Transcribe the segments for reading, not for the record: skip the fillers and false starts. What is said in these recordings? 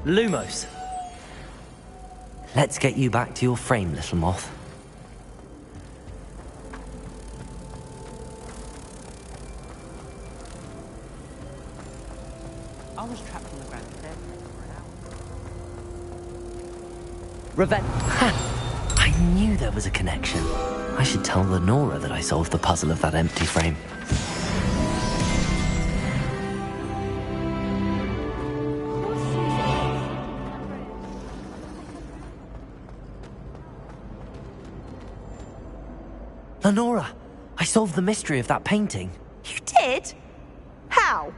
Lumos. Let's get you back to your frame, little moth. I was trapped on the ground staircase for an hour. Ha! I knew there was a connection. I should tell Lenora that I solved the puzzle of that empty frame. Lenora, I solved the mystery of that painting. You did? How?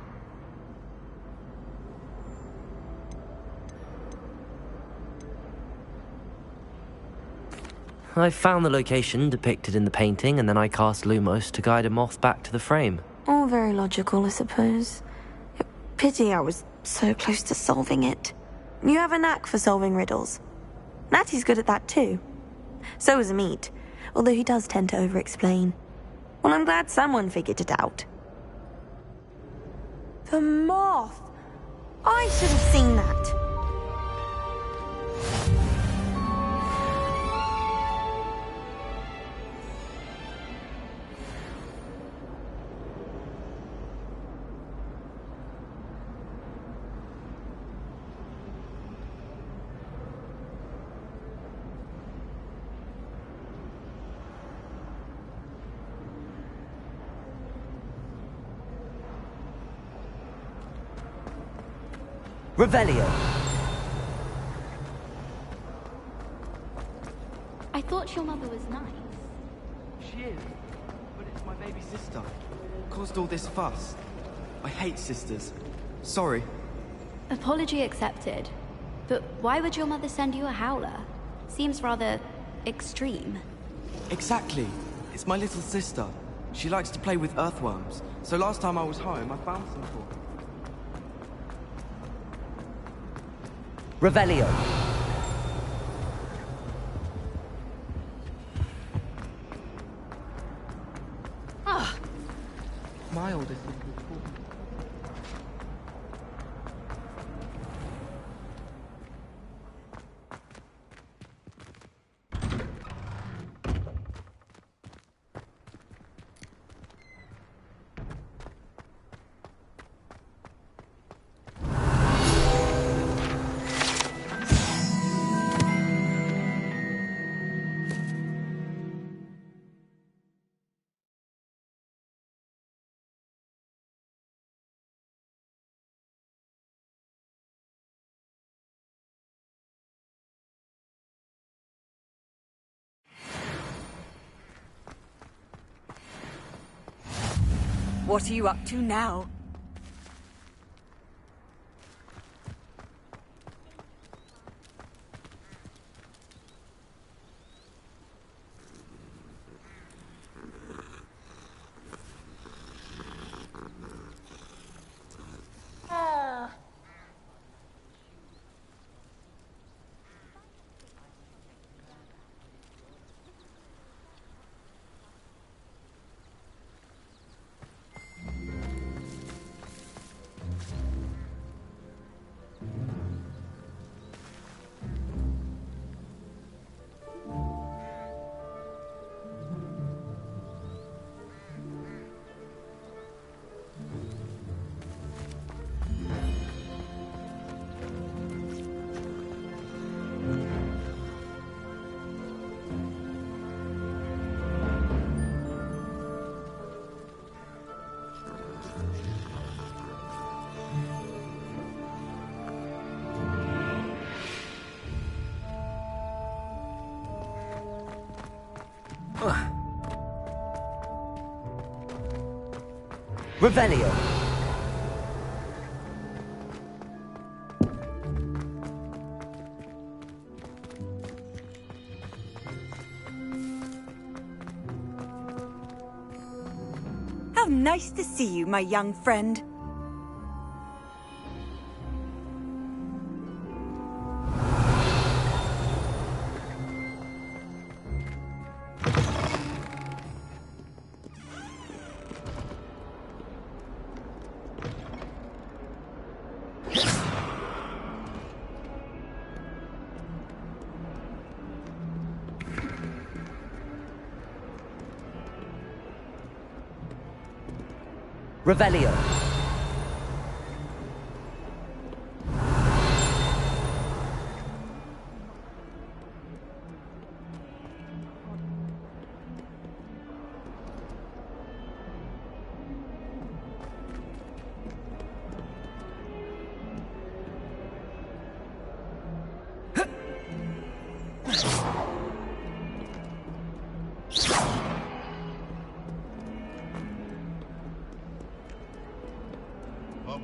I found the location depicted in the painting, and then I cast Lumos to guide a moth back to the frame. All very logical, I suppose. Pity I was so close to solving it. You have a knack for solving riddles. Natty's good at that too. So is Amit, although he does tend to over-explain. Well, I'm glad someone figured it out. The moth! I should have seen that. Revelio. I thought your mother was nice. She is, but it's my baby sister. Caused all this fuss. I hate sisters. Sorry. Apology accepted. But why would your mother send you a howler? Seems rather extreme. Exactly. It's my little sister. She likes to play with earthworms. So last time I was home, I found some for her. Revelio. Ah! My oldest sister. What are you up to now? Revelio. How nice to see you, my young friend. Revelio.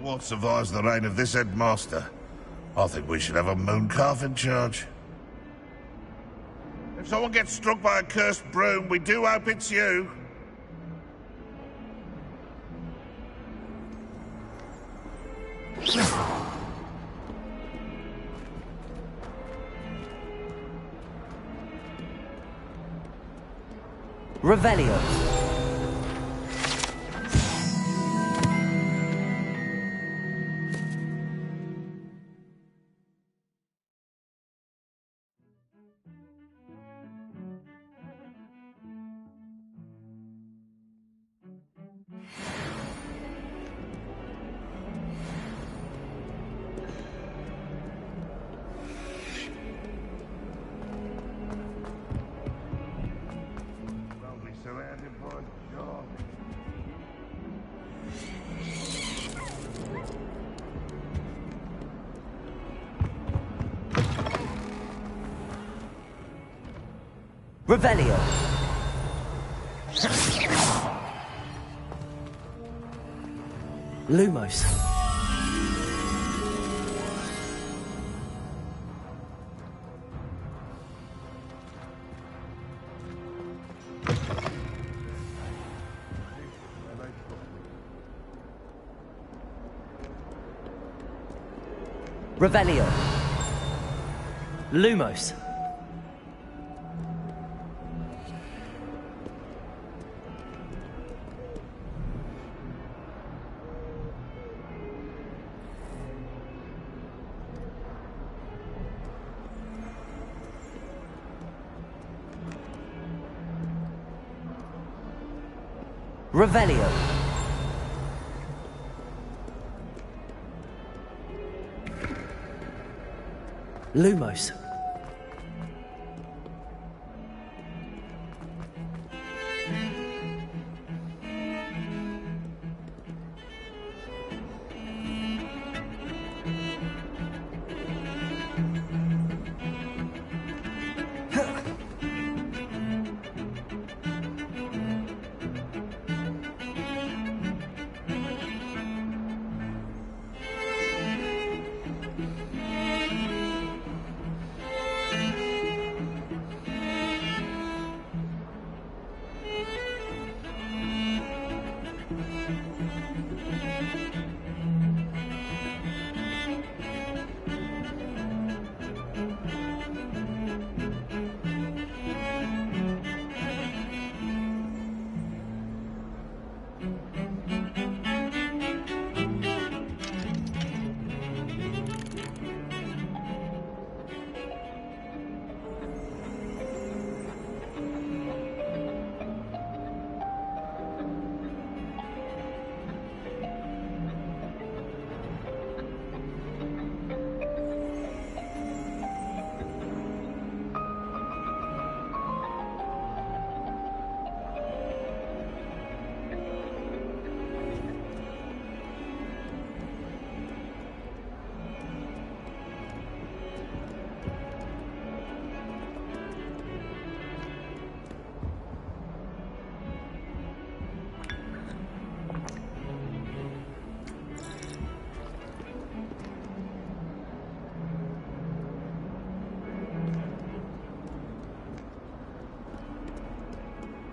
What survives the reign of this headmaster? I think we should have a mooncalf in charge. If someone gets struck by a cursed broom, we do hope it's you. Revelio. Revelio. Lumos. Revelio. Lumos. Revelio. Lumos.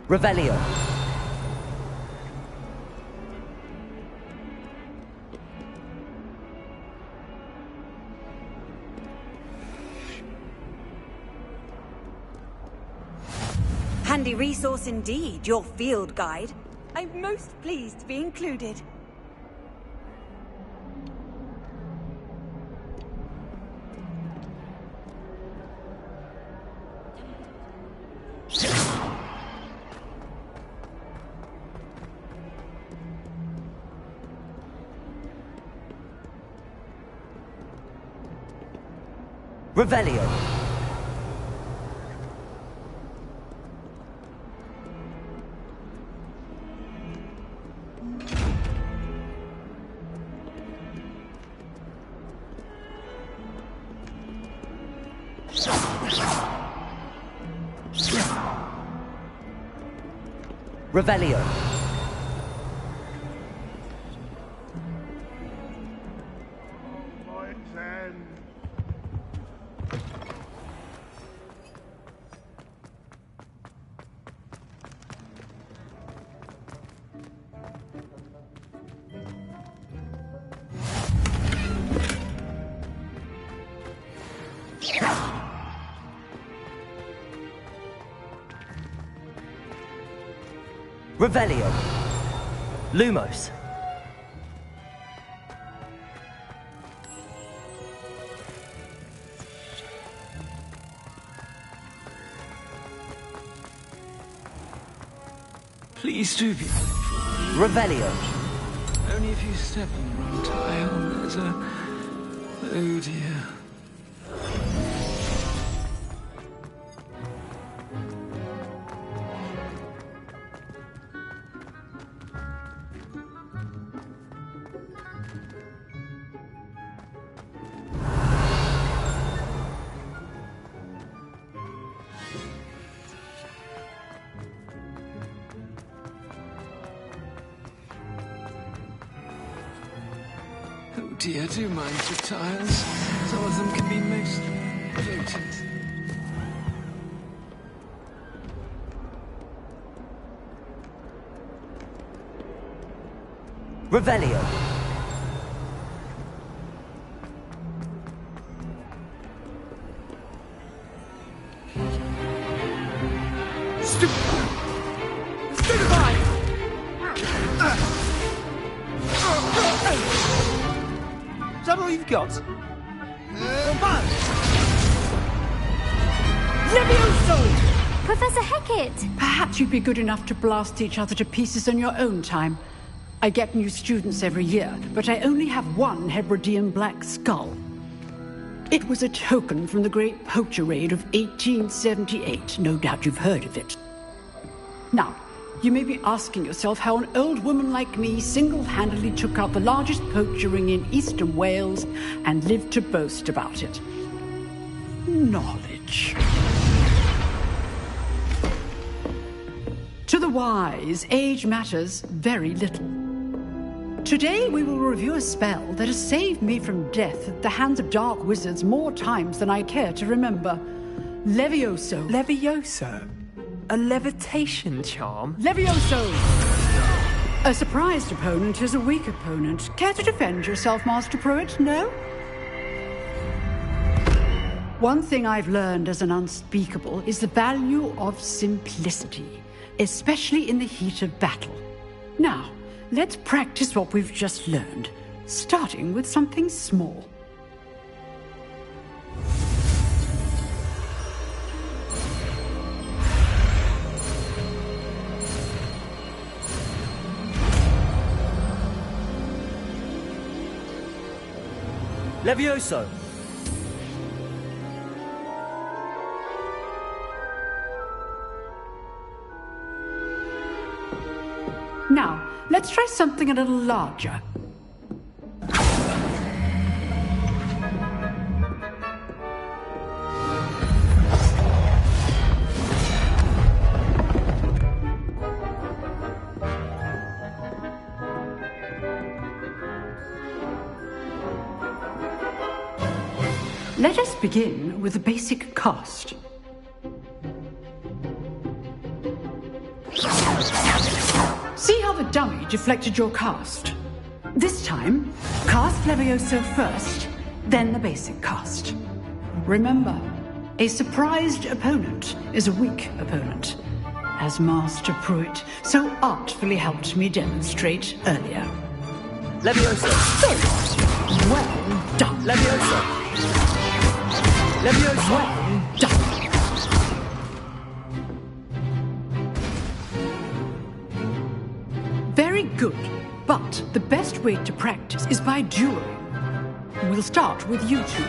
Revelio. Handy resource indeed, your field guide. I'm most pleased to be included. Revelio. Revelio. Revelio. Lumos. Please do be thankful. Revelio. Only if you step on the wrong tile, there's a... Oh dear. Oh dear, do mind your tiles. Some of them can be most potent. Revelio. Stupefy! Is that all you've got? Levioso! Professor Hecat! Perhaps you'd be good enough to blast each other to pieces on your own time. I get new students every year, but I only have one Hebridean black skull. It was a token from the Great Poacher Raid of 1878. No doubt you've heard of it. Now, you may be asking yourself how an old woman like me single-handedly took out the largest poacher ring in eastern Wales and lived to boast about it. Knowledge. To the wise, age matters very little. Today we will review a spell that has saved me from death at the hands of dark wizards more times than I care to remember. Levioso. Levioso? A levitation charm? Levioso! A surprised opponent is a weak opponent. Care to defend yourself, Master Pruitt? No? One thing I've learned as an unspeakable is the value of simplicity, especially in the heat of battle. Now, let's practice what we've just learned, starting with something small. Levioso. Now, let's try something a little larger. Let us begin with the basic cast. See how the dummy deflected your cast? This time, cast Levioso first, then the basic cast. Remember, a surprised opponent is a weak opponent, as Master Pruitt so artfully helped me demonstrate earlier. Levioso. Well done. Levioso. Levioso. Well done. Very good, but the best way to practice is by dueling. We'll start with you two.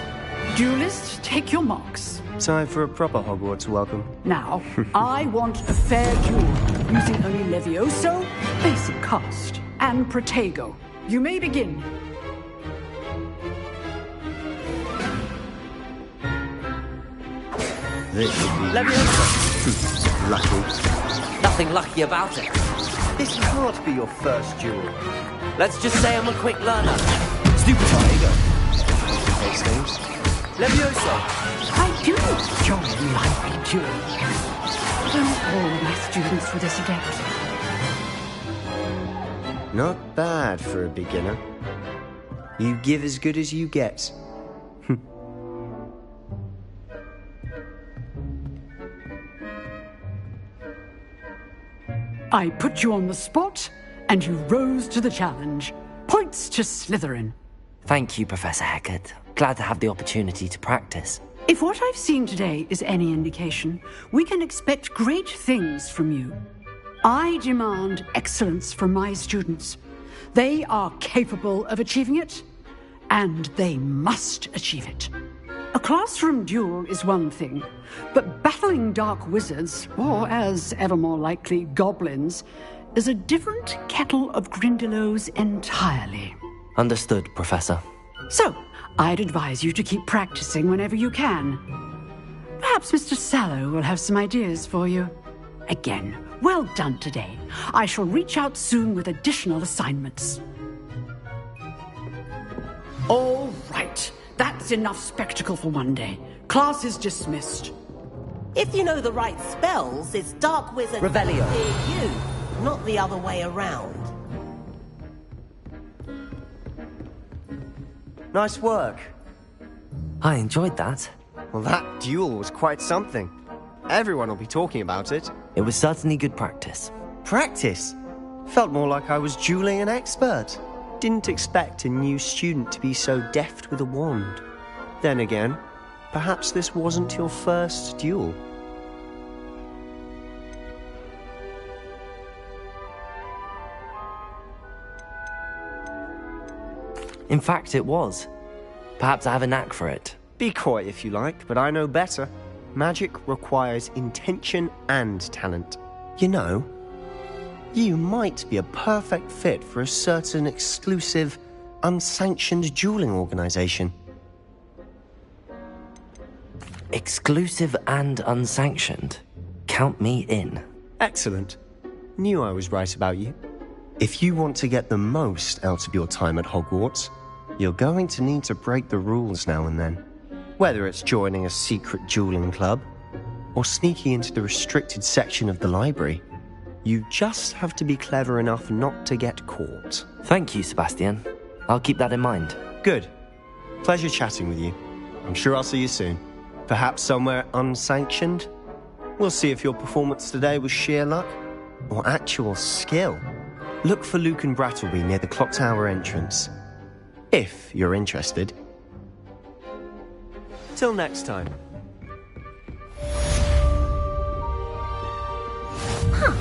Duelists, take your marks. Time for a proper Hogwarts welcome. Now, I want a fair duel, using only Levioso, basic cast, and Protego. You may begin. This would be Levioso! lucky. Nothing lucky about it. This can't be your first duel. Let's just say I'm a quick learner. Stupid Protego. Takes things. Levioso! I do enjoy lively duels. Don't all my students were this adept. Not bad for a beginner. You give as good as you get. I put you on the spot, and you rose to the challenge. Points to Slytherin. Thank you, Professor Hecat. Glad to have the opportunity to practice. If what I've seen today is any indication, we can expect great things from you. I demand excellence from my students. They are capable of achieving it, and they must achieve it. A classroom duel is one thing, but battling dark wizards, or as ever more likely, goblins, is a different kettle of Grindylows entirely. Understood, Professor. So, I'd advise you to keep practicing whenever you can. Perhaps Mr. Sallow will have some ideas for you. Again, well done today. I shall reach out soon with additional assignments. All right. That's enough spectacle for one day. Class is dismissed. If you know the right spells, it's Dark Wizard Revelio. fear you, not the other way around. Nice work. I enjoyed that. Well, that duel was quite something. Everyone will be talking about it. It was certainly good practice. Practice? Felt more like I was dueling an expert. Didn't expect a new student to be so deft with a wand. Then again, perhaps this wasn't your first duel. In fact, it was. Perhaps I have a knack for it. Be coy if you like, but I know better. Magic requires intention and talent. You know, you might be a perfect fit for a certain exclusive, unsanctioned dueling organization. Exclusive and unsanctioned? Count me in. Excellent. Knew I was right about you. If you want to get the most out of your time at Hogwarts, you're going to need to break the rules now and then. Whether it's joining a secret dueling club, or sneaking into the restricted section of the library, you just have to be clever enough not to get caught. Thank you, Sebastian. I'll keep that in mind. Good. Pleasure chatting with you. I'm sure I'll see you soon. Perhaps somewhere unsanctioned? We'll see if your performance today was sheer luck or actual skill. Look for Luke and Brattleby near the clock tower entrance. If you're interested. Till next time. Huh.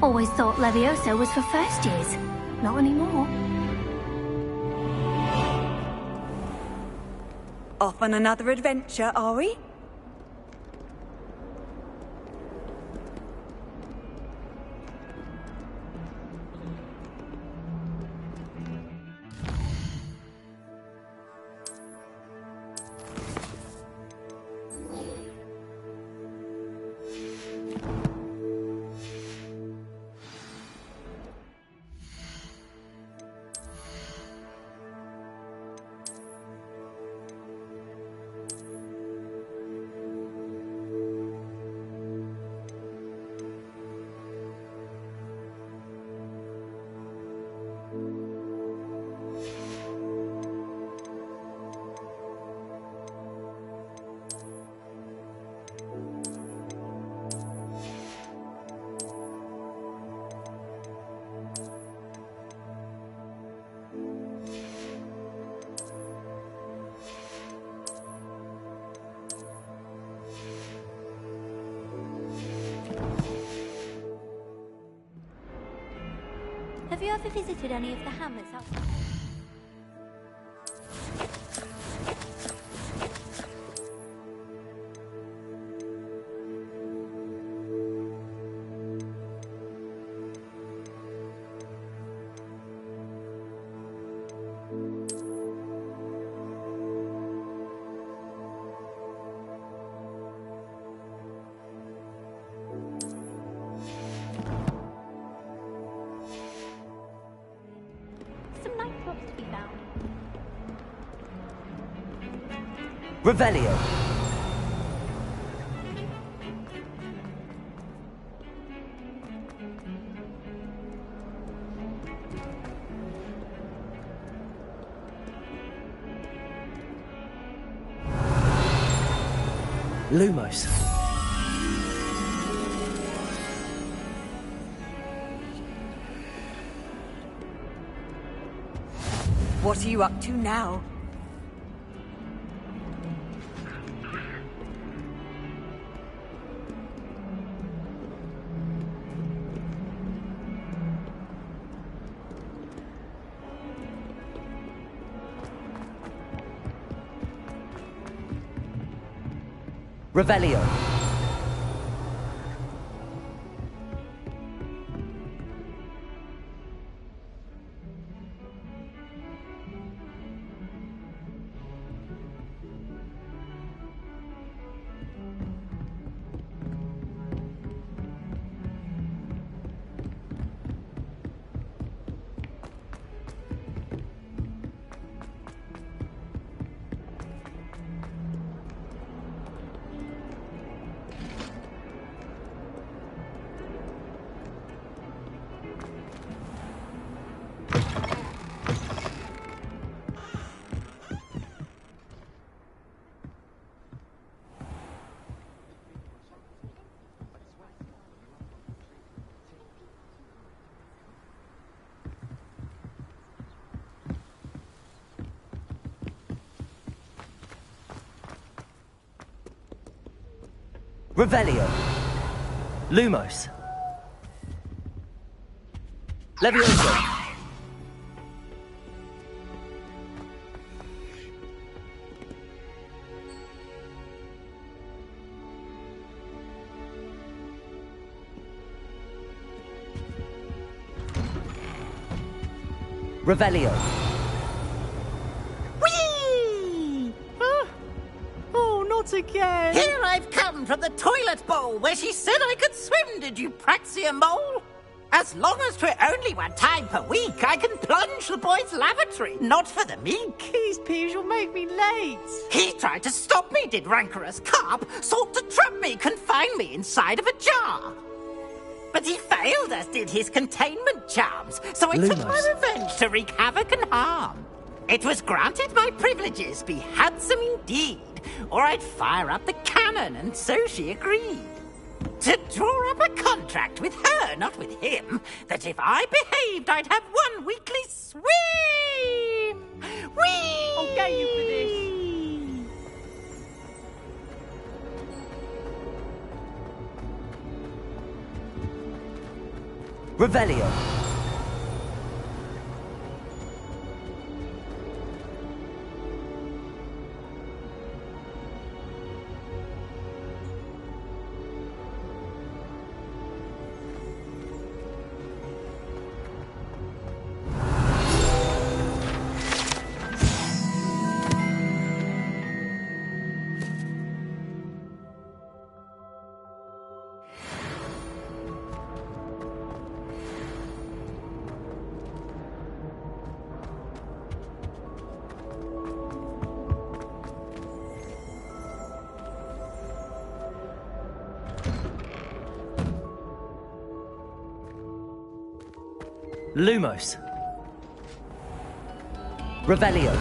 Always thought Levioso was for first years. Not anymore. Off on another adventure, are we? Have you ever visited any of the hamlets outside? Revelio. Lumos. What are you up to now? Revelio. Revelio. Lumos. Levioso. Revelio. Whee! Oh, not again! Here I've come from the toilet bowl where she said I could swim, did you praxia mole? As long as 'twere only one time per week, I can plunge the boy's lavatory, not for the meek. These peas will make me late. He tried to stop me, did rancorous carp, sought to trap me, confine me inside of a jar. But he failed, as did his containment charms, so I took my revenge to wreak havoc and harm. It was granted my privileges be handsome indeed, or I'd fire up the cannon, and so she agreed. To draw up a contract with her, not with him, that if I behaved, I'd have one weekly swim! Whee! I'll get you for this. Revelio. Lumos. Revelio.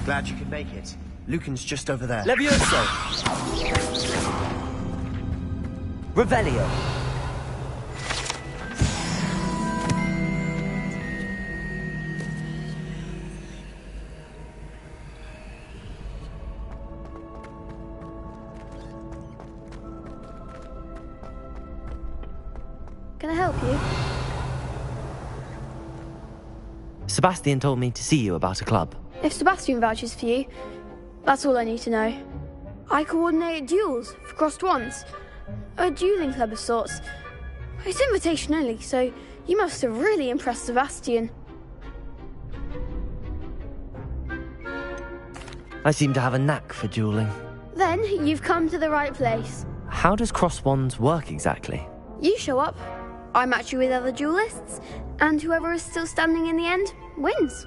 Glad you could make it. Lucan's just over there. Levioso! Revelio! Can I help you? Sebastian told me to see you about a club. If Sebastian vouches for you, that's all I need to know. I coordinate duels for crossed wands. A dueling club of sorts. It's invitation only, so you must have really impressed Sebastian. I seem to have a knack for dueling. Then you've come to the right place. How does cross wands work exactly? You show up, I match you with other duelists, and whoever is still standing in the end wins.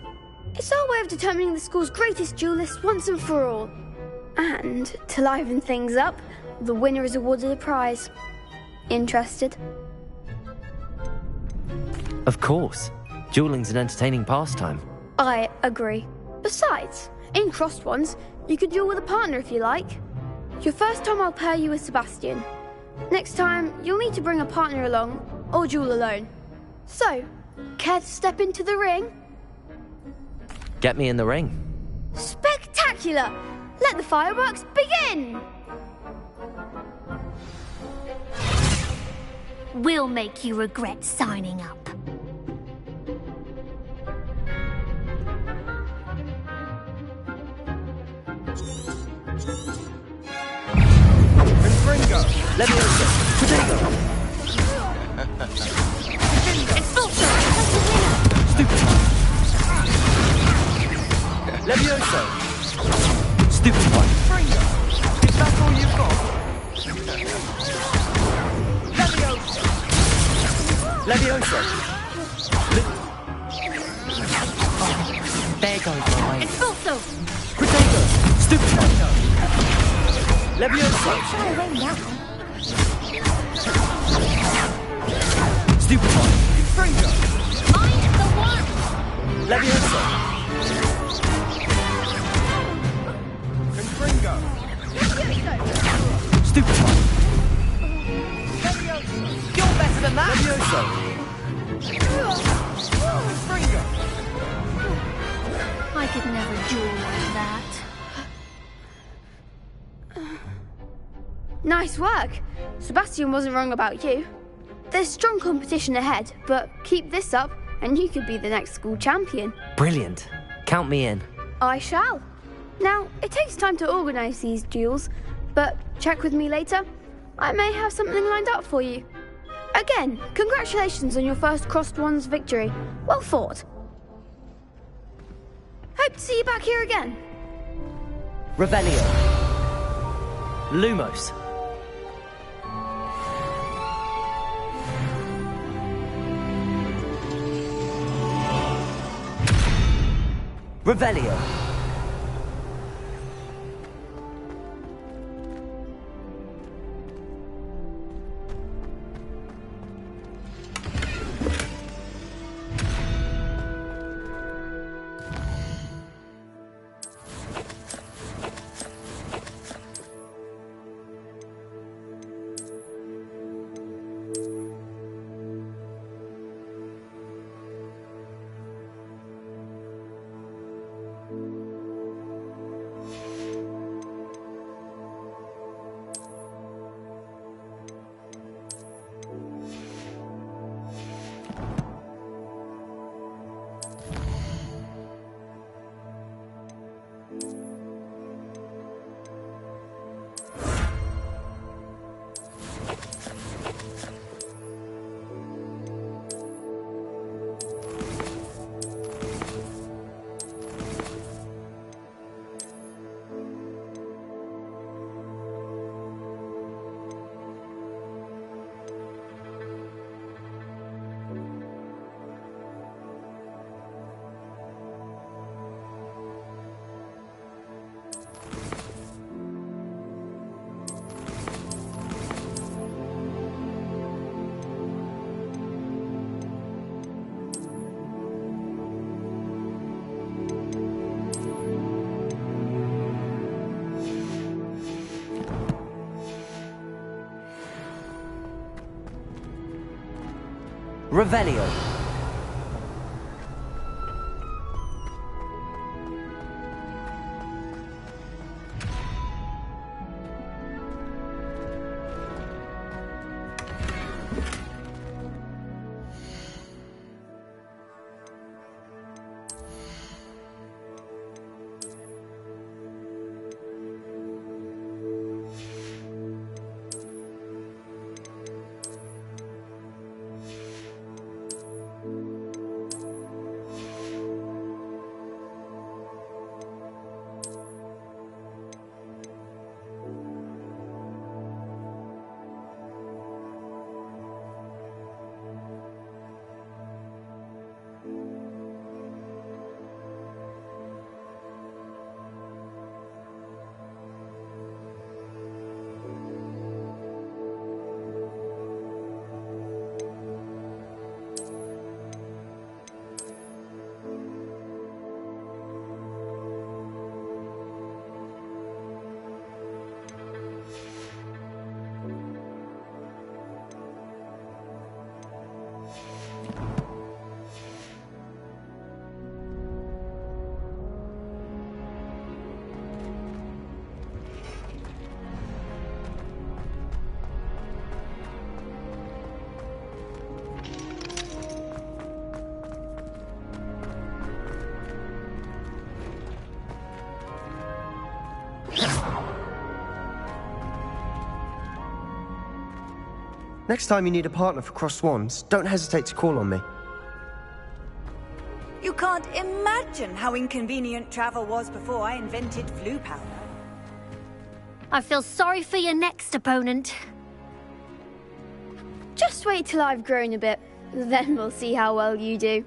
It's our way of determining the school's greatest duelist once and for all. And to liven things up, the winner is awarded a prize. Interested? Of course. Dueling's an entertaining pastime. I agree. Besides, in crossed ones, you could duel with a partner if you like. Your first time I'll pair you with Sebastian. Next time, you'll need to bring a partner along, or duel alone. So, care to step into the ring? Get me in the ring. Spectacular! Let the fireworks begin! We'll make you regret signing up. Confringo! Levioso! Potato! Expulso! Stupid one! Levioso! Stupid one! Fringo! Is that all you've got? Levioso! There goes my way. Expulso! Potato! Stupid one! Levioso! Shy away now. Stupid one! Fringo! Mind the one! Levioso! Fringo! Stupid one! You're better than that! Levioso! Fringo! I could never duel like that. Nice work! Sebastian wasn't wrong about you. There's strong competition ahead, but keep this up and you could be the next school champion. Brilliant. Count me in. I shall. Now, it takes time to organise these duels, but check with me later. I may have something lined up for you. Again, congratulations on your first crossed wands victory. Well fought. Hope to see you back here again. Revelio. Lumos. Revelio. Revelio. Next time you need a partner for Cross Swans, don't hesitate to call on me. You can't imagine how inconvenient travel was before I invented flu powder. I feel sorry for your next opponent. Just wait till I've grown a bit, then we'll see how well you do.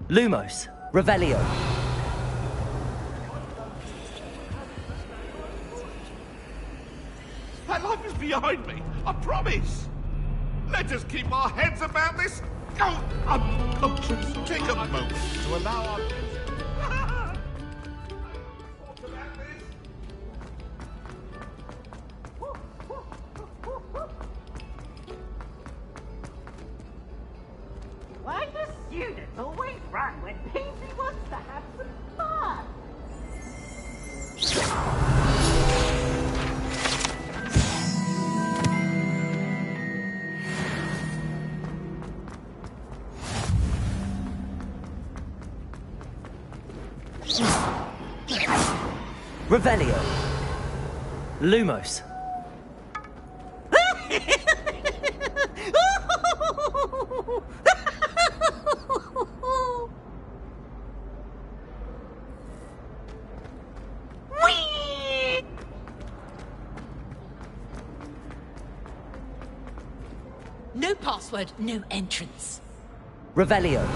Lumos. Revelio. That life is behind me, I promise. Let us keep our heads about this unconscious. Take a moment to allow our... Why do students always run when Paisley wants to have some fun? Revelio. Lumos. No password, no entrance. Revelio.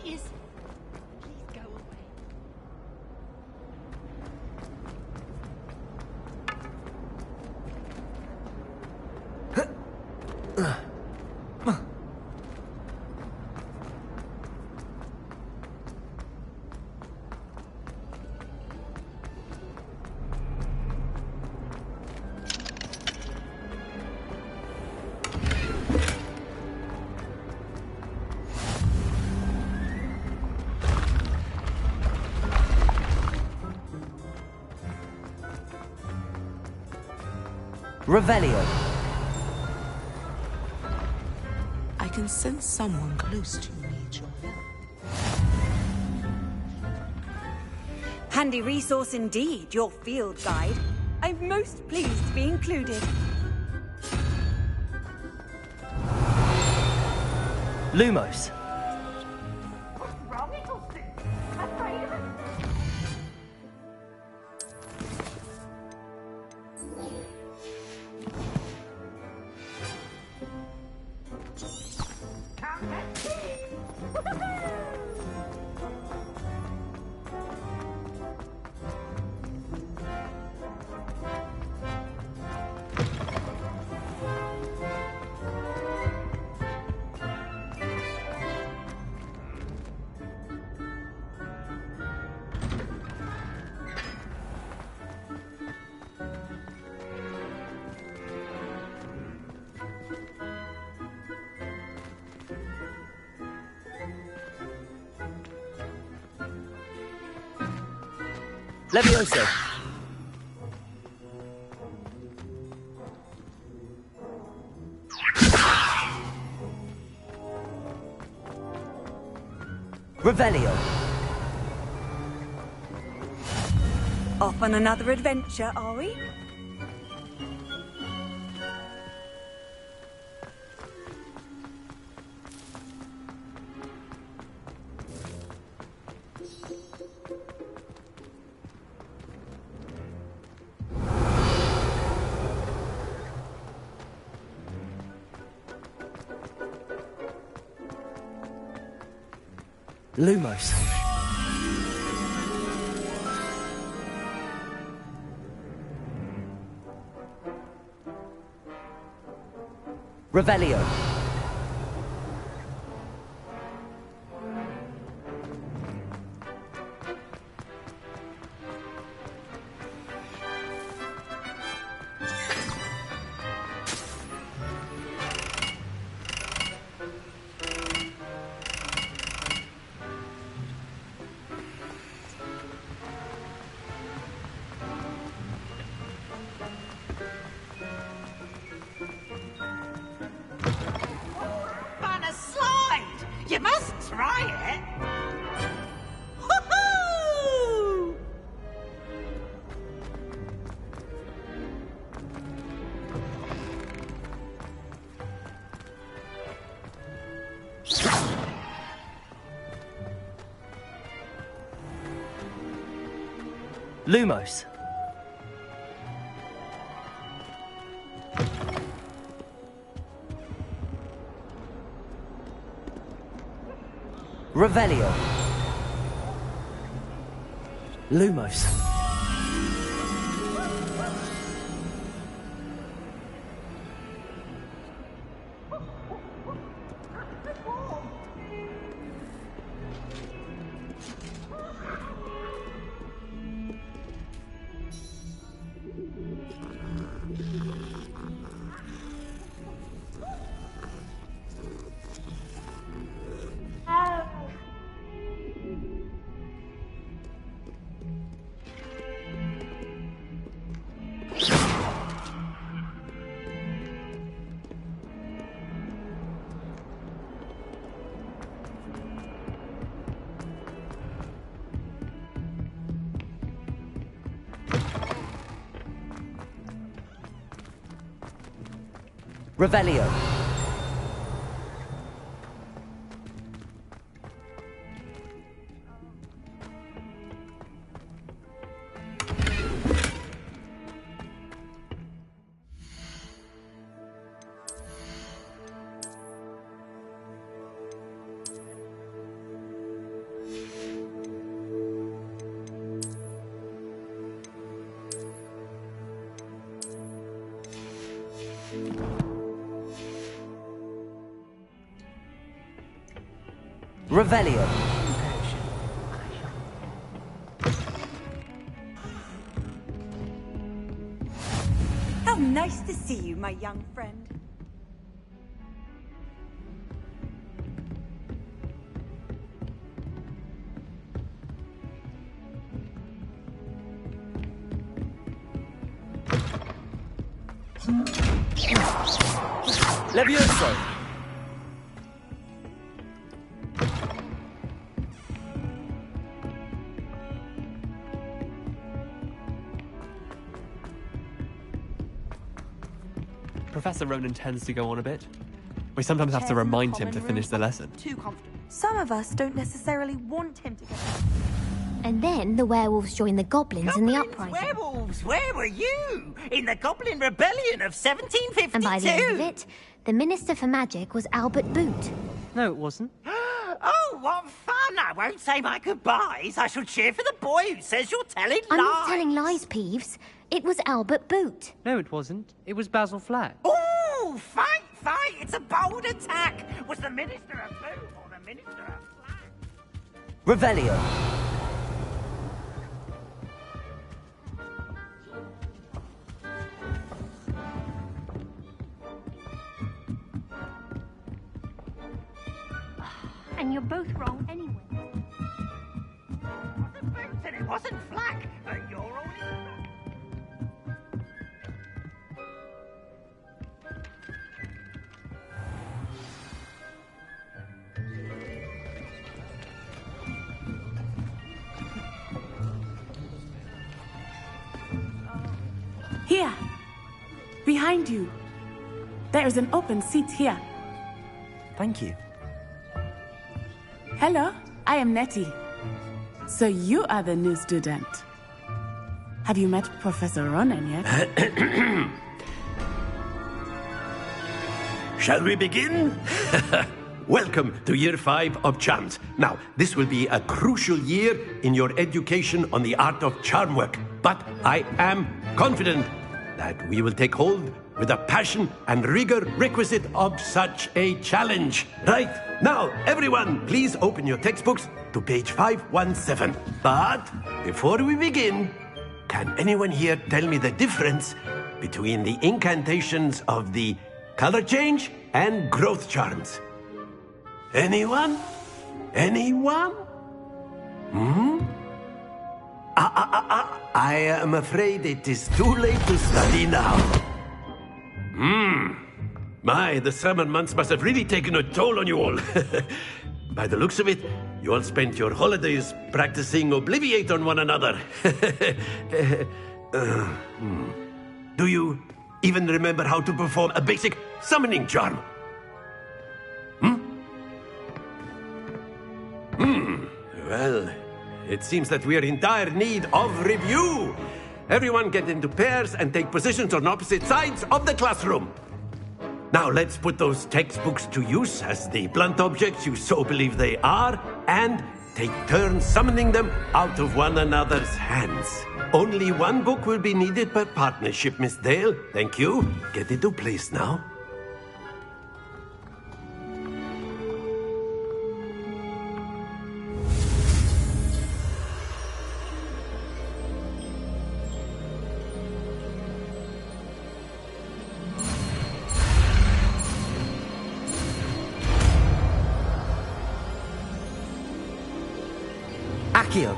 Please. Please go away. Revelio. I can sense someone close to you needs your help. Handy resource indeed, your field guide. I'm most pleased to be included. Lumos. Levioso. Revelio. Off on another adventure, are we? Lumos. Revelio. On a slide! You must try it! Hoo-hoo! Lumos. Revelio. Lumos. Revelio. Revelio. How nice to see you, my young friend. Levioso! Professor Ronan tends to go on a bit. We sometimes have to remind him to finish the lesson. Too comfortable. Some of us don't necessarily want him to get. And then the werewolves join the goblins in the uprising. Werewolves, where were you? In the Goblin Rebellion of 1752? And by the end of it, the Minister for Magic was Albert Boot. No, it wasn't. Oh, what fun! I won't say my goodbyes. I shall cheer for the boy who says you're telling I'm lies. not telling lies, Peeves. It was Albert Boot. No, it wasn't. It was Basil Flack. Oh, fight, fight! It's a bold attack. Was the Minister of Boot or the Minister of Flack? Revelio. And you're both wrong anyway. It wasn't Boot and it wasn't Flack, but you're all in. Here. Behind you. There is an open seat here. Thank you. Hello, I am Nettie. So you are the new student. Have you met Professor Ronan yet? Shall we begin? Welcome to Year 5 of Charms. Now, this will be a crucial year in your education on the art of charm work. But I am confident that we will take hold with the passion and rigor requisite of such a challenge. Right, now, everyone, please open your textbooks to page 517. But before we begin, can anyone here tell me the difference between the incantations of the color change and growth charms? Anyone? Anyone? I am afraid it is too late to study now. My, the summer months must have really taken a toll on you all. By the looks of it, you all spent your holidays practicing Obliviate on one another. Do you even remember how to perform a basic summoning charm? Well, it seems that we are in dire need of review. Everyone get into pairs and take positions on opposite sides of the classroom. Now let's put those textbooks to use as the blunt objects you so believe they are, and take turns summoning them out of one another's hands. Only one book will be needed per partnership, Miss Dale. Thank you. Get into place now. Accio.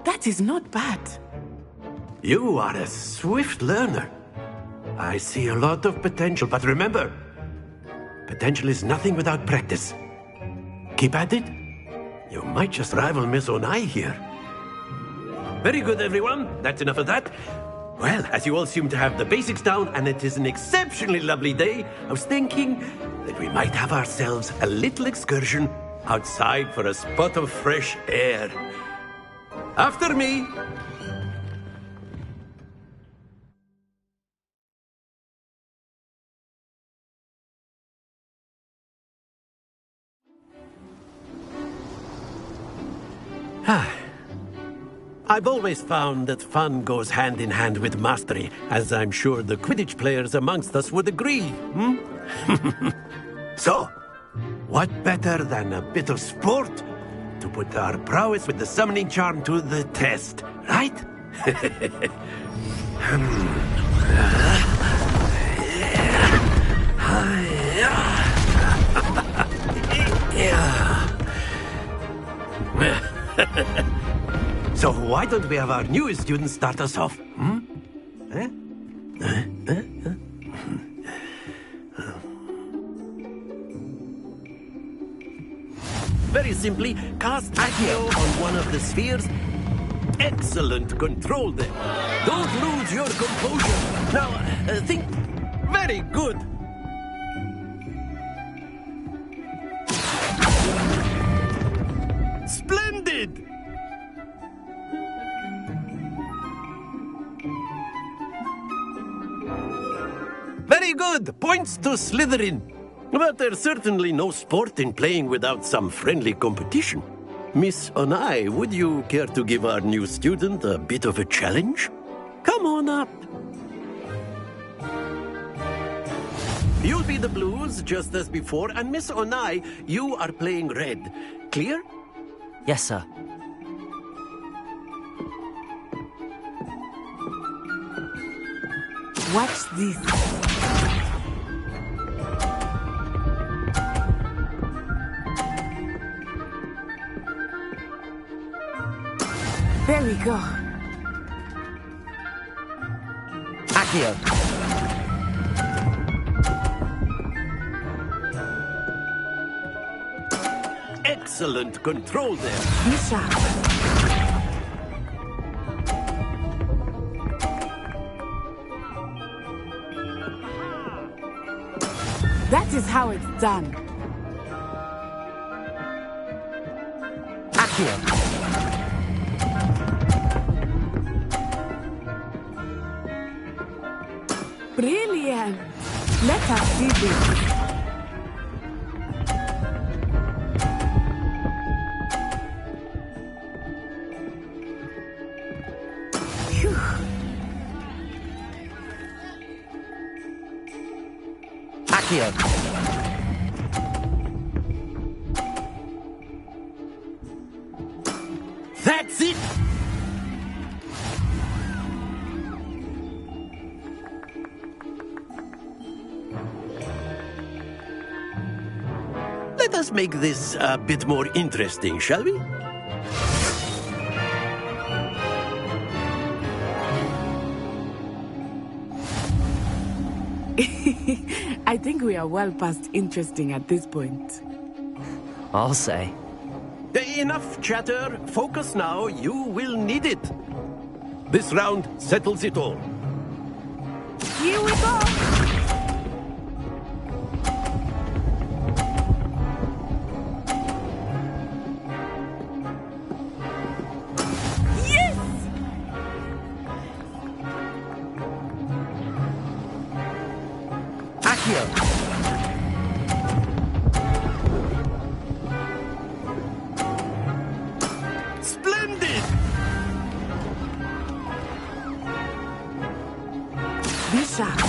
That is not bad. You are a swift learner. I see a lot of potential, but remember, potential is nothing without practice. Keep at it. You might just rival Miss Onai here. Very good, everyone. That's enough of that. Well, as you all seem to have the basics down, and it is an exceptionally lovely day, I was thinking that we might have ourselves a little excursion outside for a spot of fresh air. After me. I've always found that fun goes hand in hand with mastery, as I'm sure the Quidditch players amongst us would agree. So, what better than a bit of sport to put our prowess with the summoning charm to the test, right? So why don't we have our newest student start us off? Very simply, cast Accio on one of the spheres. Excellent control there. Don't lose your composure. Now, think. Very good. Splendid! Very good. Points to Slytherin. But there's certainly no sport in playing without some friendly competition. Miss Onai, would you care to give our new student a bit of a challenge? Come on up. You'll be the blues, just as before, and Miss Onai, you are playing red. Clear? Yes, sir. Watch this. There we go. Accio. Excellent control there. Be sharp. That is how it's done. Accio. Brilliant. Let us see this. Phew. Accio. That's it! Let us make this a bit more interesting, shall we? I think we are well past interesting at this point. I'll say. Enough chatter. Focus now. You will need it. This round settles it all. Here we go. Yes! Accio. Splendid! Be sharp.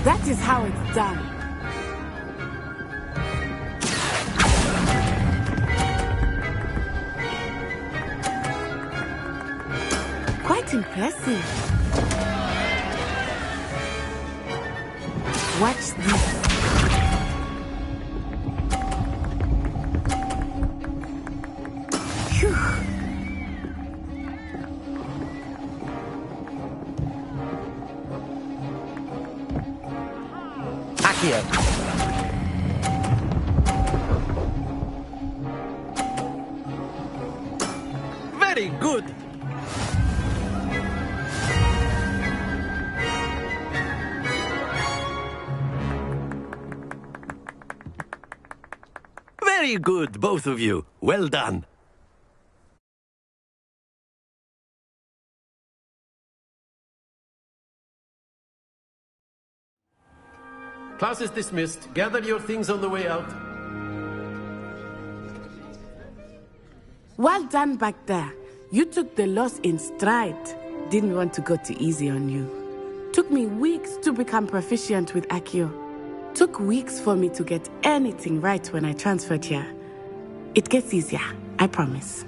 That is how it's done. Quite impressive. Watch this. Phew. Accio. Very good. Very good, both of you. Well done. Class is dismissed. Gather your things on the way out. Well done back there. You took the loss in stride. didn't want to go too easy on you. Took me weeks to become proficient with Accio. Took weeks for me to get anything right when I transferred here. It gets easier, I promise.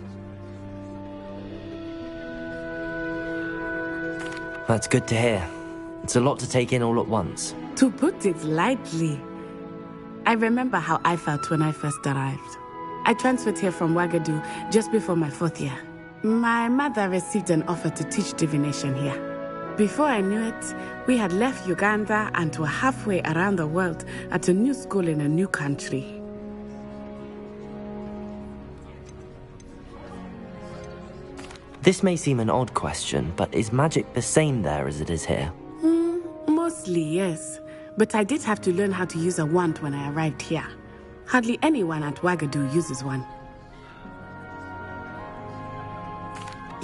That's good to hear. It's a lot to take in all at once. To put it lightly, I remember how I felt when I first arrived. I transferred here from Ouagadougou just before my 4th year. My mother received an offer to teach divination here. Before I knew it, we had left Uganda and were halfway around the world at a new school in a new country. This may seem an odd question, but is magic the same there as it is here? Mostly, yes. But I did have to learn how to use a wand when I arrived here. Hardly anyone at Ouagadougou uses one.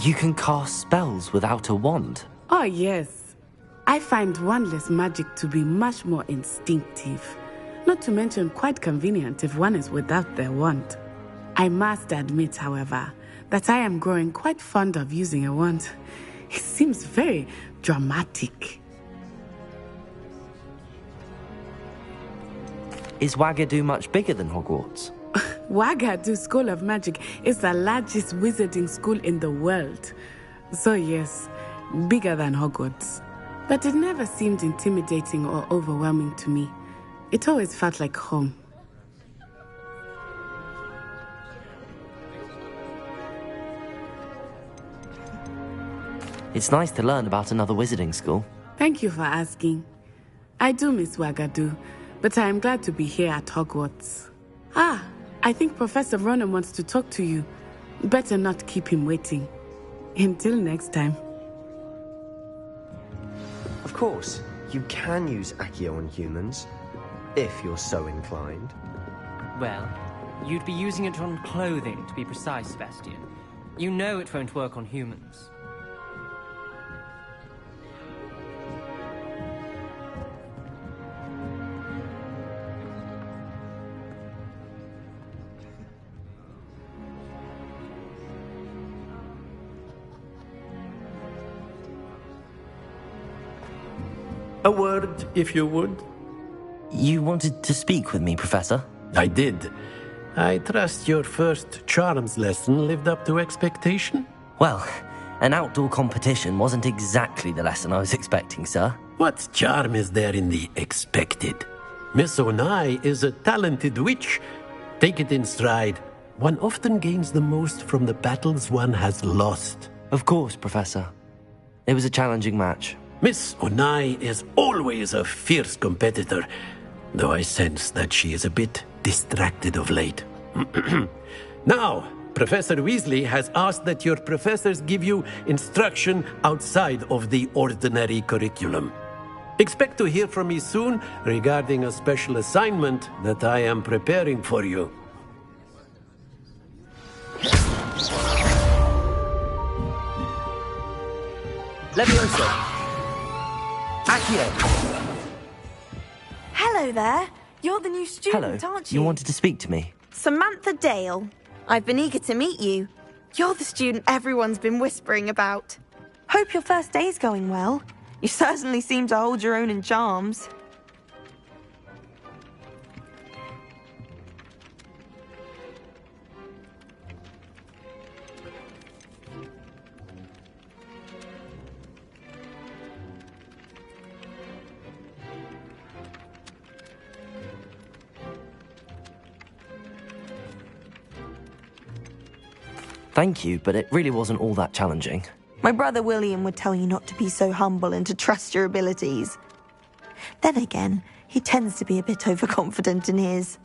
You can cast spells without a wand? Oh, yes. I find wandless magic to be much more instinctive. Not to mention quite convenient if one is without their wand. I must admit, however, that I am growing quite fond of using a wand. It seems very dramatic. Is Ouagadougou much bigger than Hogwarts? Ouagadougou School of Magic is the largest wizarding school in the world. So yes, bigger than Hogwarts. But it never seemed intimidating or overwhelming to me. It always felt like home. It's nice to learn about another wizarding school. Thank you for asking. I do miss Ouagadougou, but I am glad to be here at Hogwarts. I think Professor Ronan wants to talk to you. Better not keep him waiting. Until next time. Of course, you can use Accio on humans, if you're so inclined. Well, you'd be using it on clothing, to be precise, Sebastian. You know it won't work on humans. A word, if you would. You wanted to speak with me, Professor? I did. I trust your first charms lesson lived up to expectation? Well, an outdoor competition wasn't exactly the lesson I was expecting, sir. What charm is there in the expected? Miss Onai is a talented witch. Take it in stride. One often gains the most from the battles one has lost. Of course, Professor. It was a challenging match. Miss Onai is always a fierce competitor, though I sense that she is a bit distracted of late. Now, Professor Weasley has asked that your professors give you instruction outside of the ordinary curriculum. Expect to hear from me soon regarding a special assignment that I am preparing for you. Levioso! Accio! Hello there. You're the new student, Hello. aren't you? You wanted to speak to me? Samantha Dale. I've been eager to meet you. You're the student everyone's been whispering about. Hope your first day's going well. You certainly seem to hold your own in charms. Thank you, but it really wasn't all that challenging. My brother William would tell you not to be so humble and to trust your abilities. Then again, he tends to be a bit overconfident in his.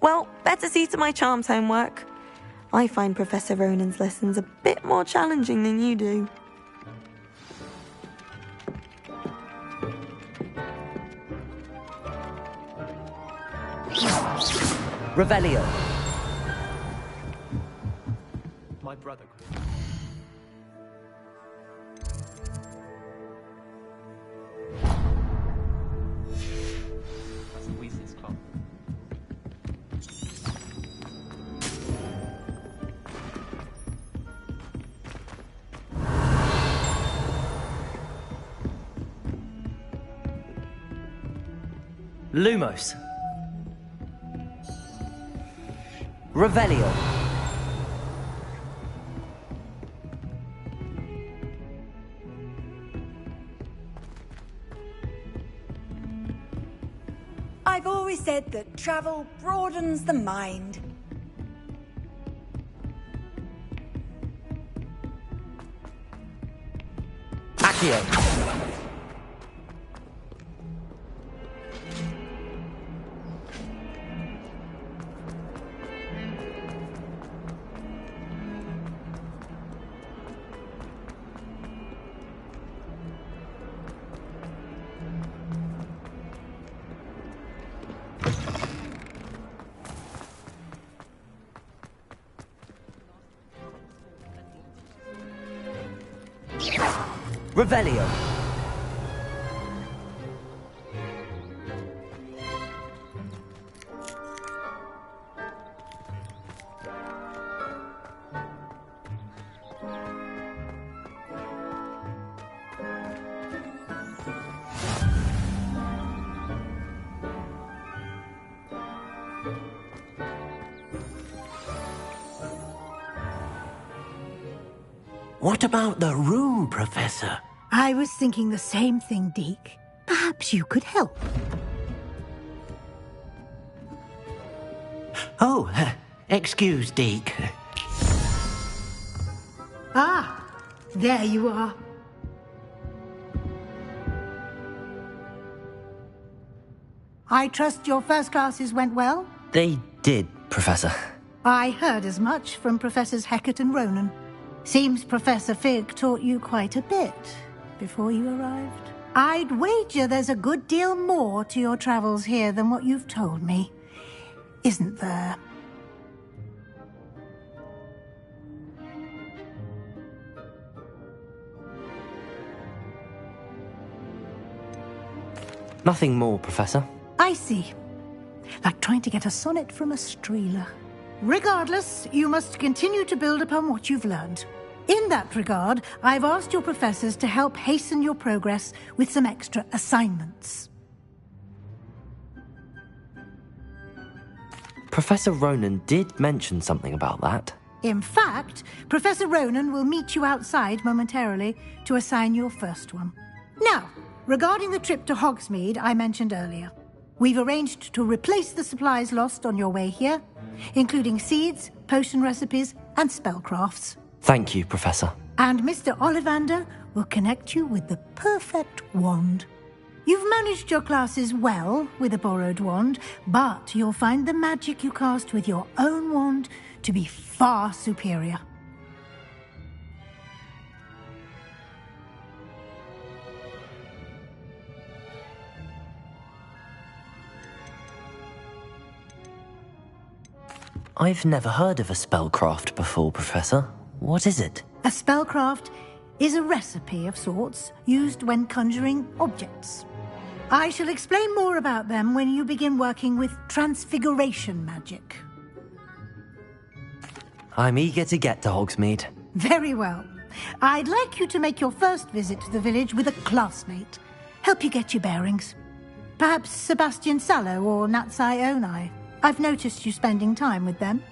Well, better see to my charms homework. I find Professor Ronan's lessons a bit more challenging than you do. Revelio! My brother. That's Weasley's club. Lumos. Revelio. I've always said that travel broadens the mind. Accio. Revelio. What about the room, Professor? I was thinking the same thing, Deke. Perhaps you could help. Oh, excuse, Deke. Ah, there you are. I trust your first classes went well? They did, Professor. I heard as much from Professors Hecat and Ronan. Seems Professor Fig taught you quite a bit before you arrived. I'd wager there's a good deal more to your travels here than what you've told me. Isn't there? Nothing more, Professor. I see. Like trying to get a sonnet from a streeler. Regardless, you must continue to build upon what you've learned. In that regard, I've asked your professors to help hasten your progress with some extra assignments. Professor Ronan did mention something about that. In fact, Professor Ronan will meet you outside momentarily to assign your first one. Now, regarding the trip to Hogsmeade I mentioned earlier, we've arranged to replace the supplies lost on your way here, including seeds, potion recipes, and spellcrafts. Thank you, Professor. And Mr. Ollivander will connect you with the perfect wand. You've managed your classes well with a borrowed wand, but you'll find the magic you cast with your own wand to be far superior. I've never heard of a spellcraft before, Professor. What is it? A spellcraft is a recipe of sorts used when conjuring objects. I shall explain more about them when you begin working with transfiguration magic. I'm eager to get to Hogsmeade. Very well. I'd like you to make your first visit to the village with a classmate. Help you get your bearings. Perhaps Sebastian Sallow or Natsai Onai. I've noticed you spending time with them.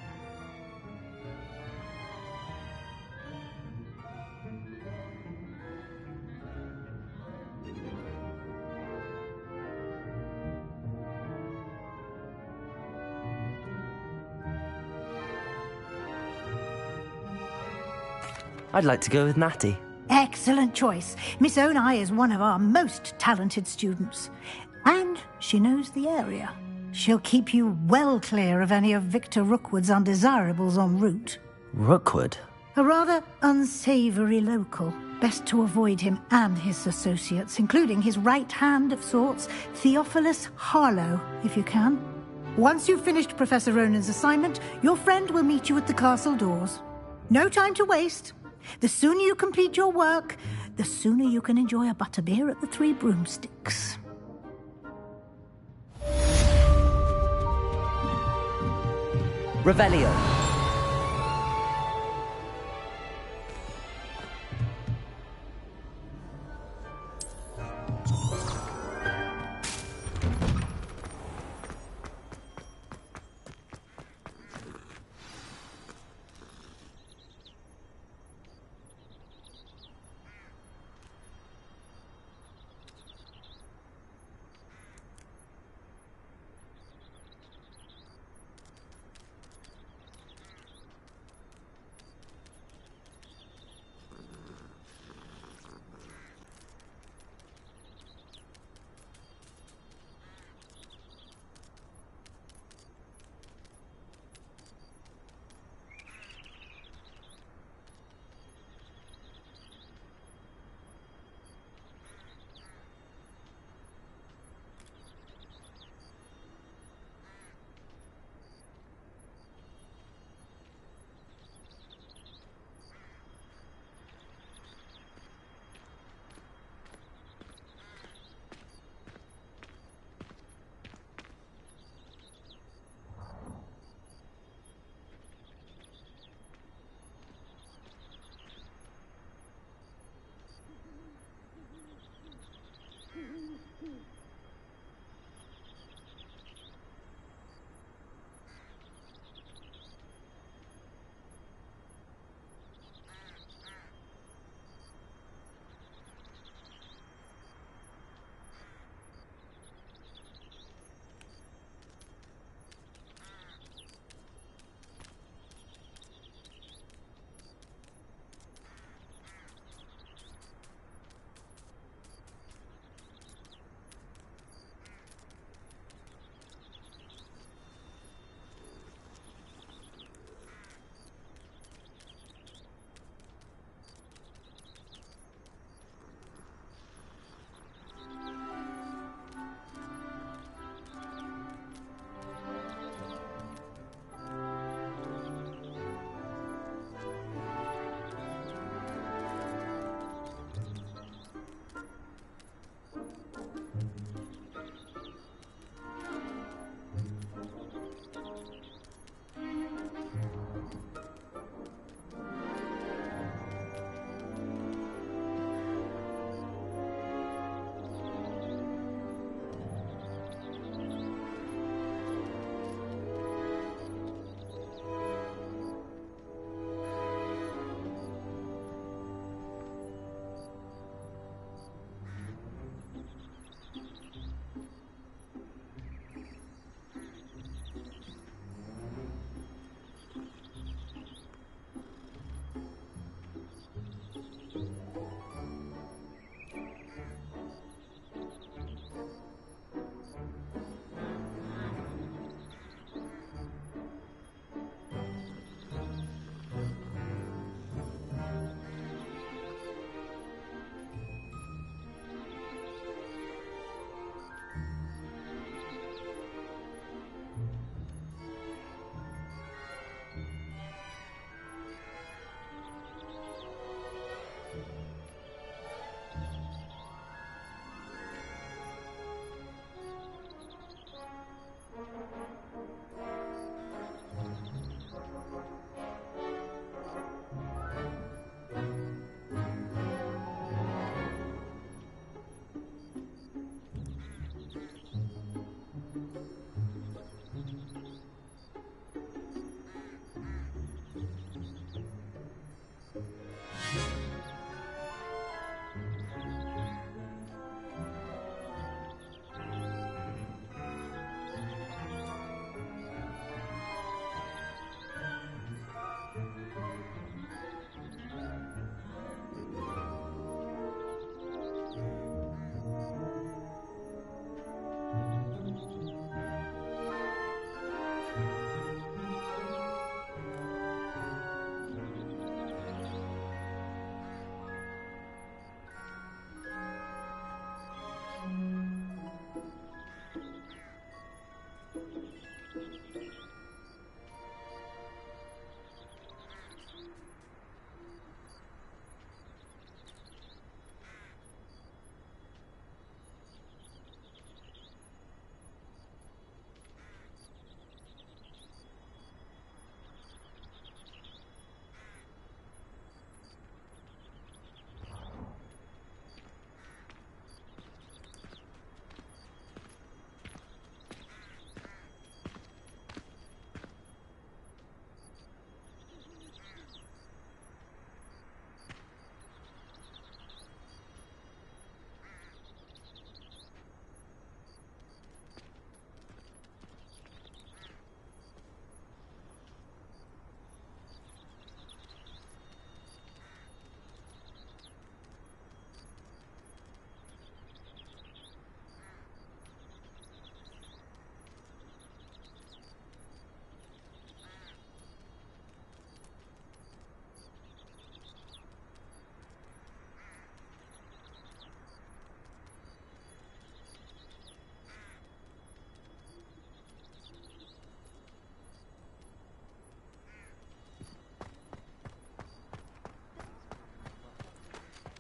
I'd like to go with Natty. Excellent choice. Miss Onai is one of our most talented students. And she knows the area. She'll keep you well clear of any of Victor Rookwood's undesirables en route. Rookwood? A rather unsavory local. Best to avoid him and his associates, including his right hand of sorts, Theophilus Harlow, if you can. Once you've finished Professor Ronan's assignment, your friend will meet you at the castle doors. No time to waste. The sooner you complete your work, the sooner you can enjoy a butterbeer at the Three Broomsticks. Revelio.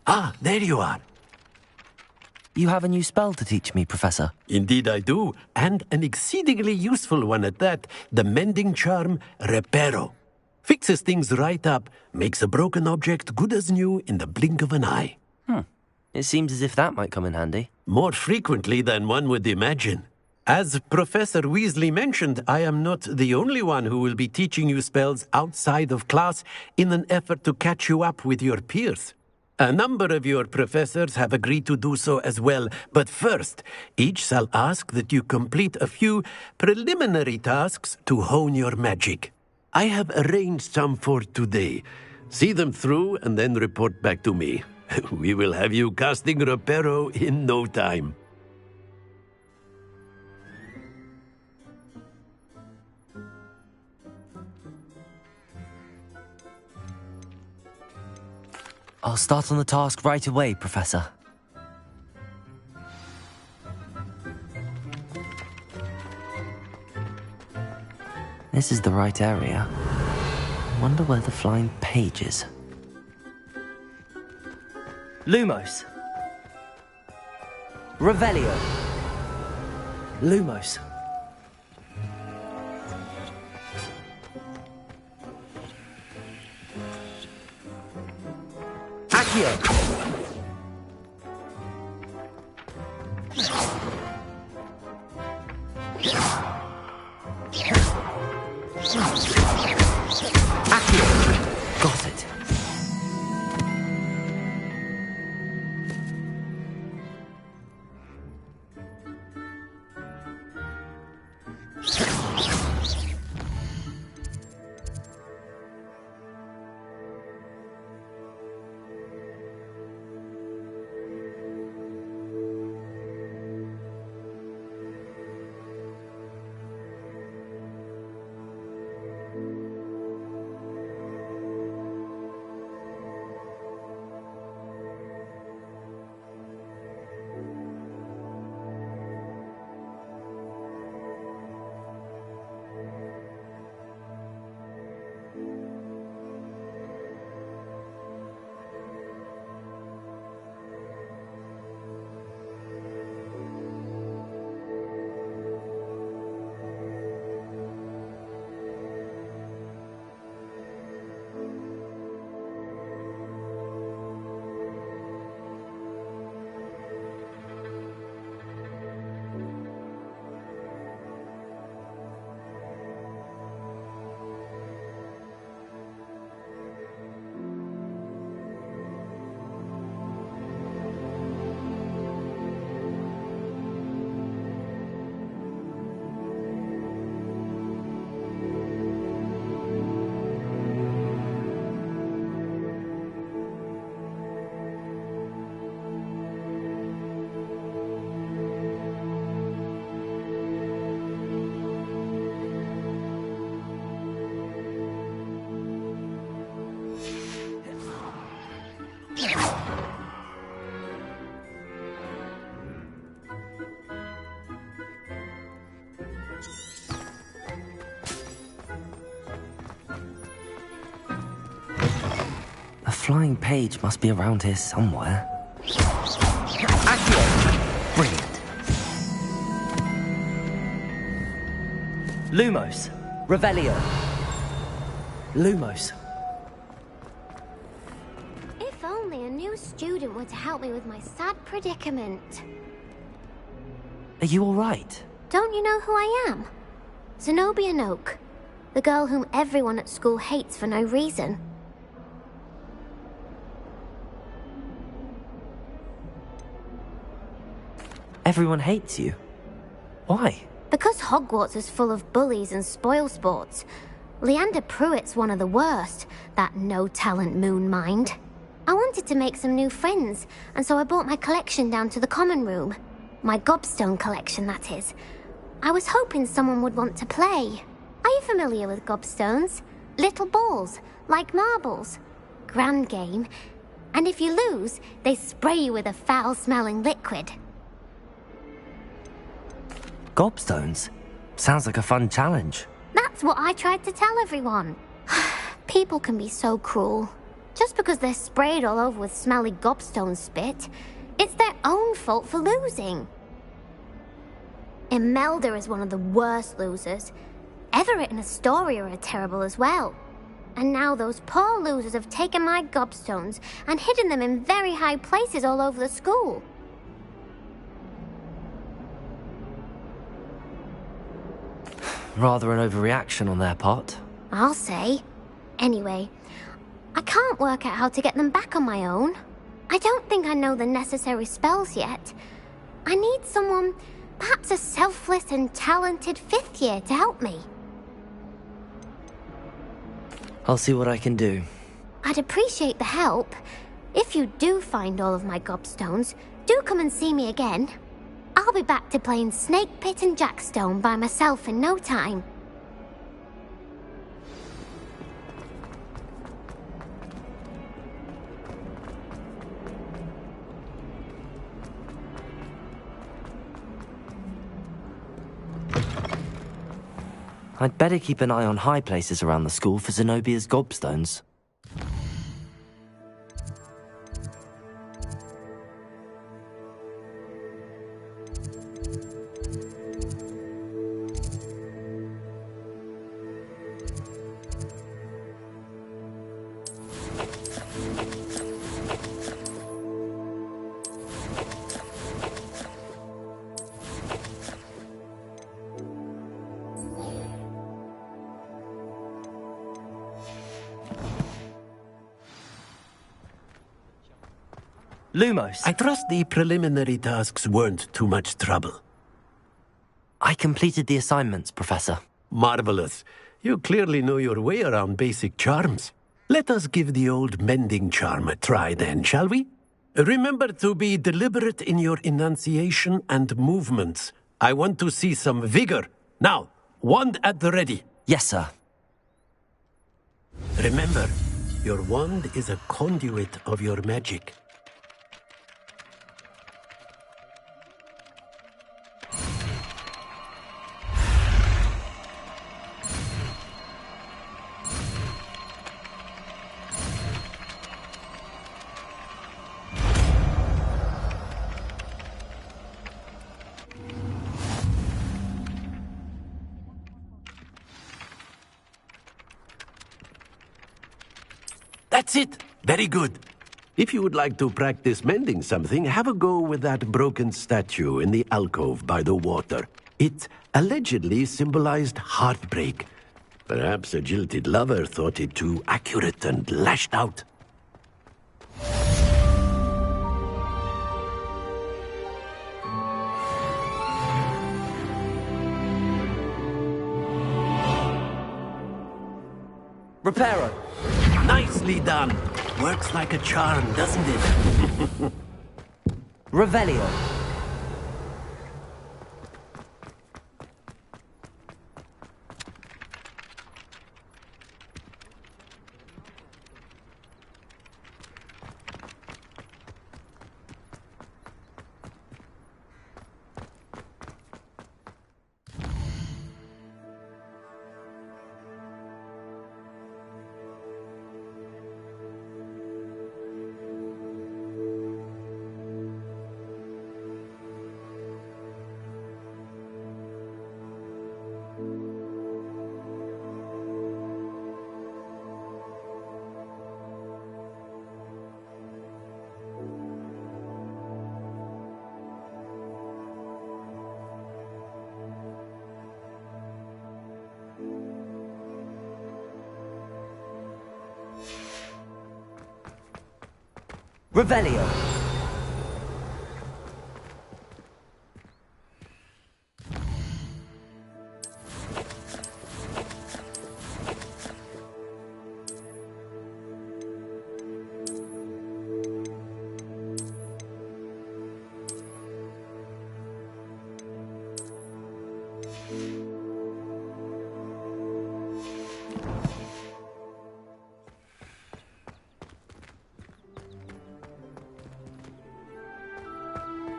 Ah, there you are. You have a new spell to teach me, Professor? Indeed I do, and an exceedingly useful one at that. The mending charm, Reparo. Fixes things right up, makes a broken object good as new in the blink of an eye. It seems as if that might come in handy. More frequently than one would imagine. As Professor Weasley mentioned, I am not the only one who will be teaching you spells outside of class in an effort to catch you up with your peers. A number of your professors have agreed to do so as well, but first, each shall ask that you complete a few preliminary tasks to hone your magic. I have arranged some for today. See them through and then report back to me. We will have you casting Reparo in no time. I'll start on the task right away, Professor. This is the right area. I wonder where the flying page is. Lumos. Revelio. Lumos. Accio. Got it. The flying page must be around here somewhere. Accio! Brilliant. Lumos. Revelio. Lumos. If only a new student were to help me with my sad predicament. Are you all right? Don't you know who I am? Zenobia Noak, the girl whom everyone at school hates for no reason. Everyone hates you. Why? Because Hogwarts is full of bullies and spoilsports. Leander Pruitt's one of the worst, that no-talent moon mind. I wanted to make some new friends, and so I brought my collection down to the common room. My gobstone collection, that is. I was hoping someone would want to play. Are you familiar with gobstones? Little balls, like marbles. Grand game. And if you lose, they spray you with a foul-smelling liquid. Gobstones? Sounds like a fun challenge. That's what I tried to tell everyone. People can be so cruel. Just because they're sprayed all over with smelly gobstone spit, it's their own fault for losing. Imelda is one of the worst losers. Everett and Astoria are terrible as well. And now those poor losers have taken my gobstones and hidden them in very high places all over the school. Rather an overreaction on their part. I'll say. Anyway, I can't work out how to get them back on my own. I don't think I know the necessary spells yet. I need someone, perhaps a selfless and talented 5th year to help me. I'll see what I can do. I'd appreciate the help. If you do find all of my gobstones, do come and see me again. I'll be back to playing Snake Pit and Jackstone by myself in no time. I'd better keep an eye on high places around the school for Zenobia's gobstones. Lumos. I trust the preliminary tasks weren't too much trouble. I completed the assignments, Professor. Marvelous. You clearly know your way around basic charms. Let us give the old mending charm a try then, shall we? Remember to be deliberate in your enunciation and movements. I want to see some vigor. Now, wand at the ready. Yes, sir. Remember, your wand is a conduit of your magic. That's it. Very good. If you would like to practice mending something, have a go with that broken statue in the alcove by the water. It allegedly symbolized heartbreak. Perhaps a jilted lover thought it too accurate and lashed out. Reparo. Nicely done. Works like a charm, doesn't it? Revelio. Revelio.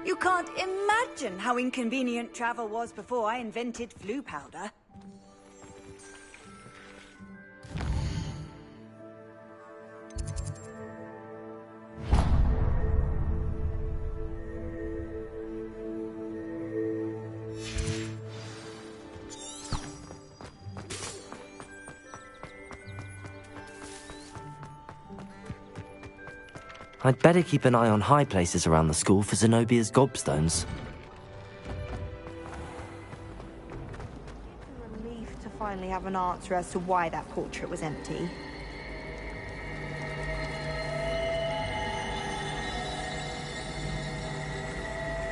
You can't imagine how inconvenient travel was before I invented flu powder. I'd better keep an eye on high places around the school for Zenobia's gobstones. Relief to finally have an answer as to why that portrait was empty.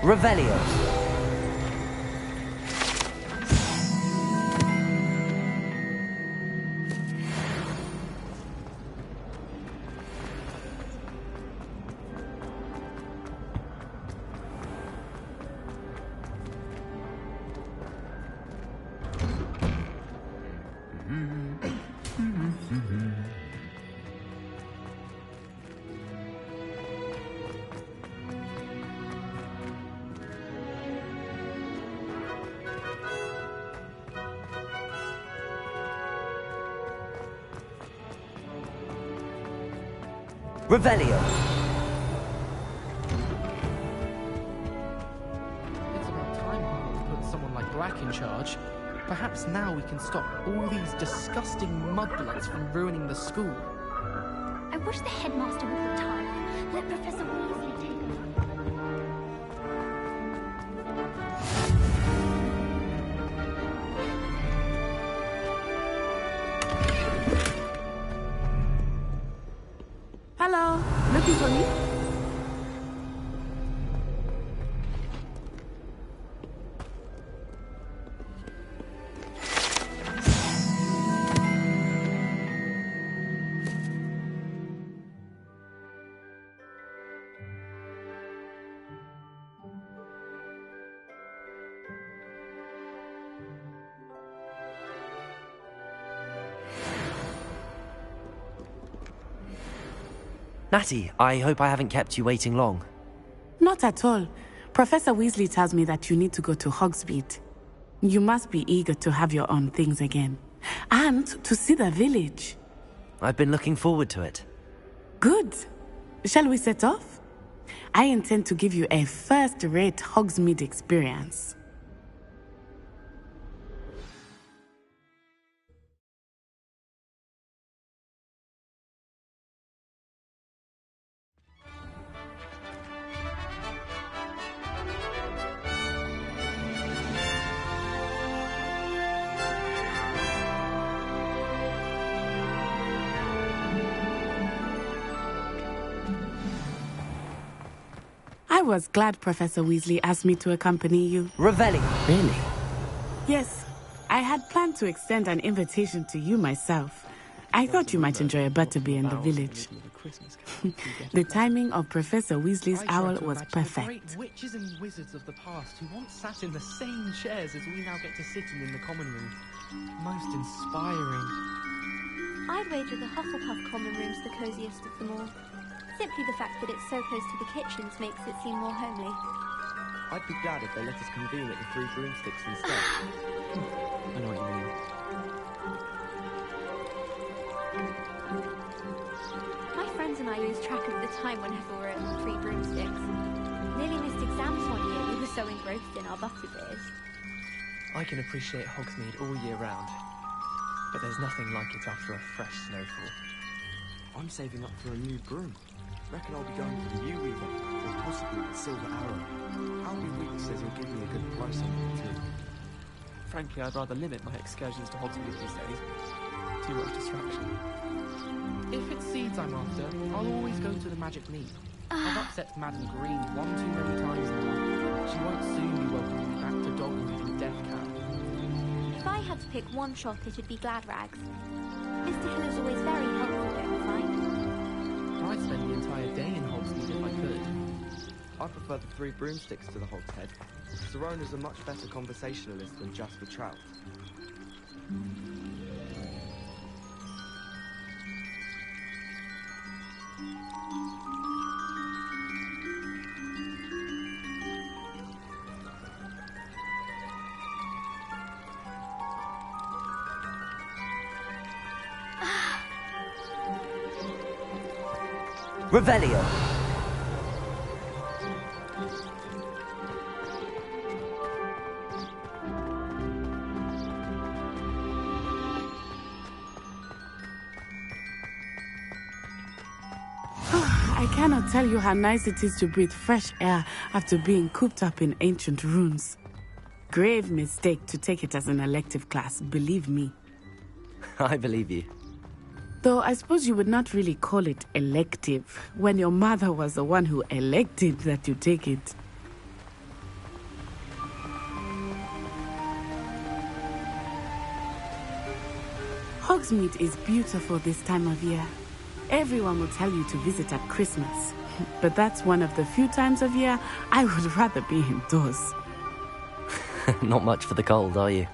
Revelio. Revelio. It's about time Hogwarts put someone like Black in charge. Perhaps now we can stop all these disgusting mudbloods from ruining the school. I wish the headmaster would retire. Let Professor Weasley take over. Hello, looking for me? Natty, I hope I haven't kept you waiting long. Not at all. Professor Weasley tells me that you need to go to Hogsmeade. You must be eager to have your own things again. And to see the village. I've been looking forward to it. Good. Shall we set off? I intend to give you a first-rate Hogsmeade experience. I was glad Professor Weasley asked me to accompany you. Revelli, really? Yes, I had planned to extend an invitation to you myself. I thought you might enjoy a butterbeer in the village. The timing of Professor Weasley's owl was perfect. Great witches and wizards of the past who once sat in the same chairs as we now get to sit in the common room. Most inspiring. I'd wager the Hufflepuff common room's the coziest of them all. Simply the fact that it's so close to the kitchens makes it seem more homely. I'd be glad if they let us convene at the Three Broomsticks instead. I know what you mean. My friends and I lose track of the time whenever we're at the Three Broomsticks. Nearly missed exams one year, we were so engrossed in our butterbeers. I can appreciate Hogsmeade all year round, but there's nothing like it after a fresh snowfall. I'm saving up for a new broom. Reckon I'll be going for the UWE one, or possibly the Silver Arrow. Albie Weeks says he'll give me a good price on it too. Frankly, I'd rather limit my excursions to Hogsmeade these days. Too much distraction. If it's seeds I'm after, I'll always go to the Magic Mead. I've upset Madam Green one too many times now. She won't soon be welcoming me back to Dogwood and Death Camp. If I had to pick one shop, it would be Glad Rags. Mr. Hill is always very helpful, don't you find? I'd spend the entire day in Hogsmeade if I could. I prefer the Three Broomsticks to the Hogshead. Sirona's a much better conversationalist than Jasper Trout. Revelio. I I cannot tell you how nice it is to breathe fresh air after being cooped up in ancient ruins. Grave mistake to take it as an elective class, believe me. I believe you. Though I suppose you would not really call it elective when your mother was the one who elected that you take it. Hogsmeade is beautiful this time of year. Everyone will tell you to visit at Christmas. But that's one of the few times of year I would rather be indoors. Not much for the cold, are you?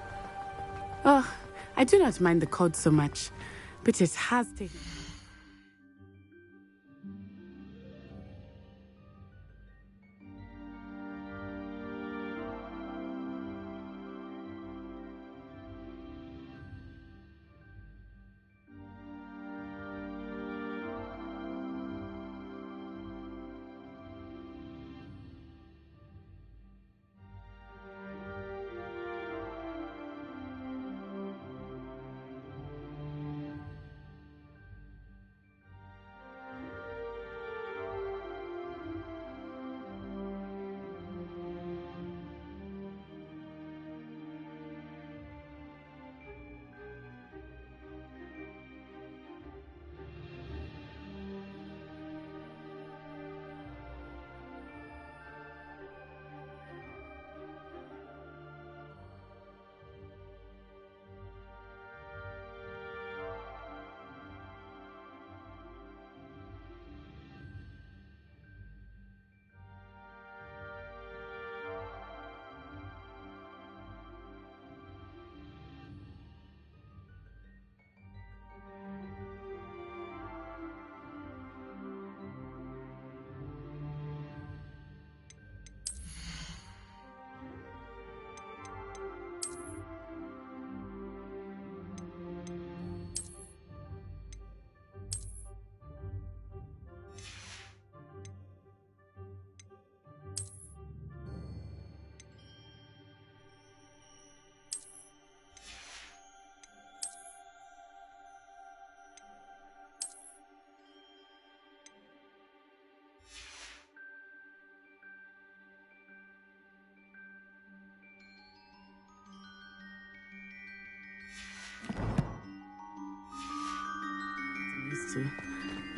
Oh, I do not mind the cold so much, but it has taken...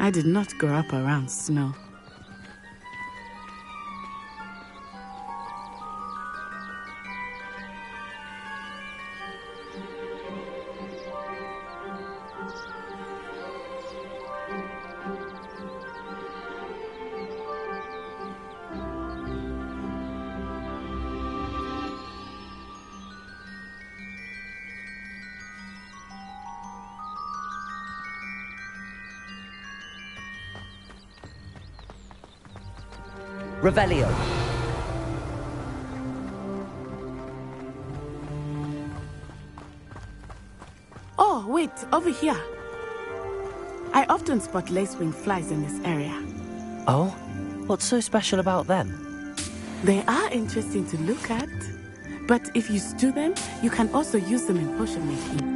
I did not grow up around snow. Revelio. Oh, wait, over here. I often spot lacewing flies in this area. Oh? What's so special about them? They are interesting to look at. But if you stew them, you can also use them in potion making.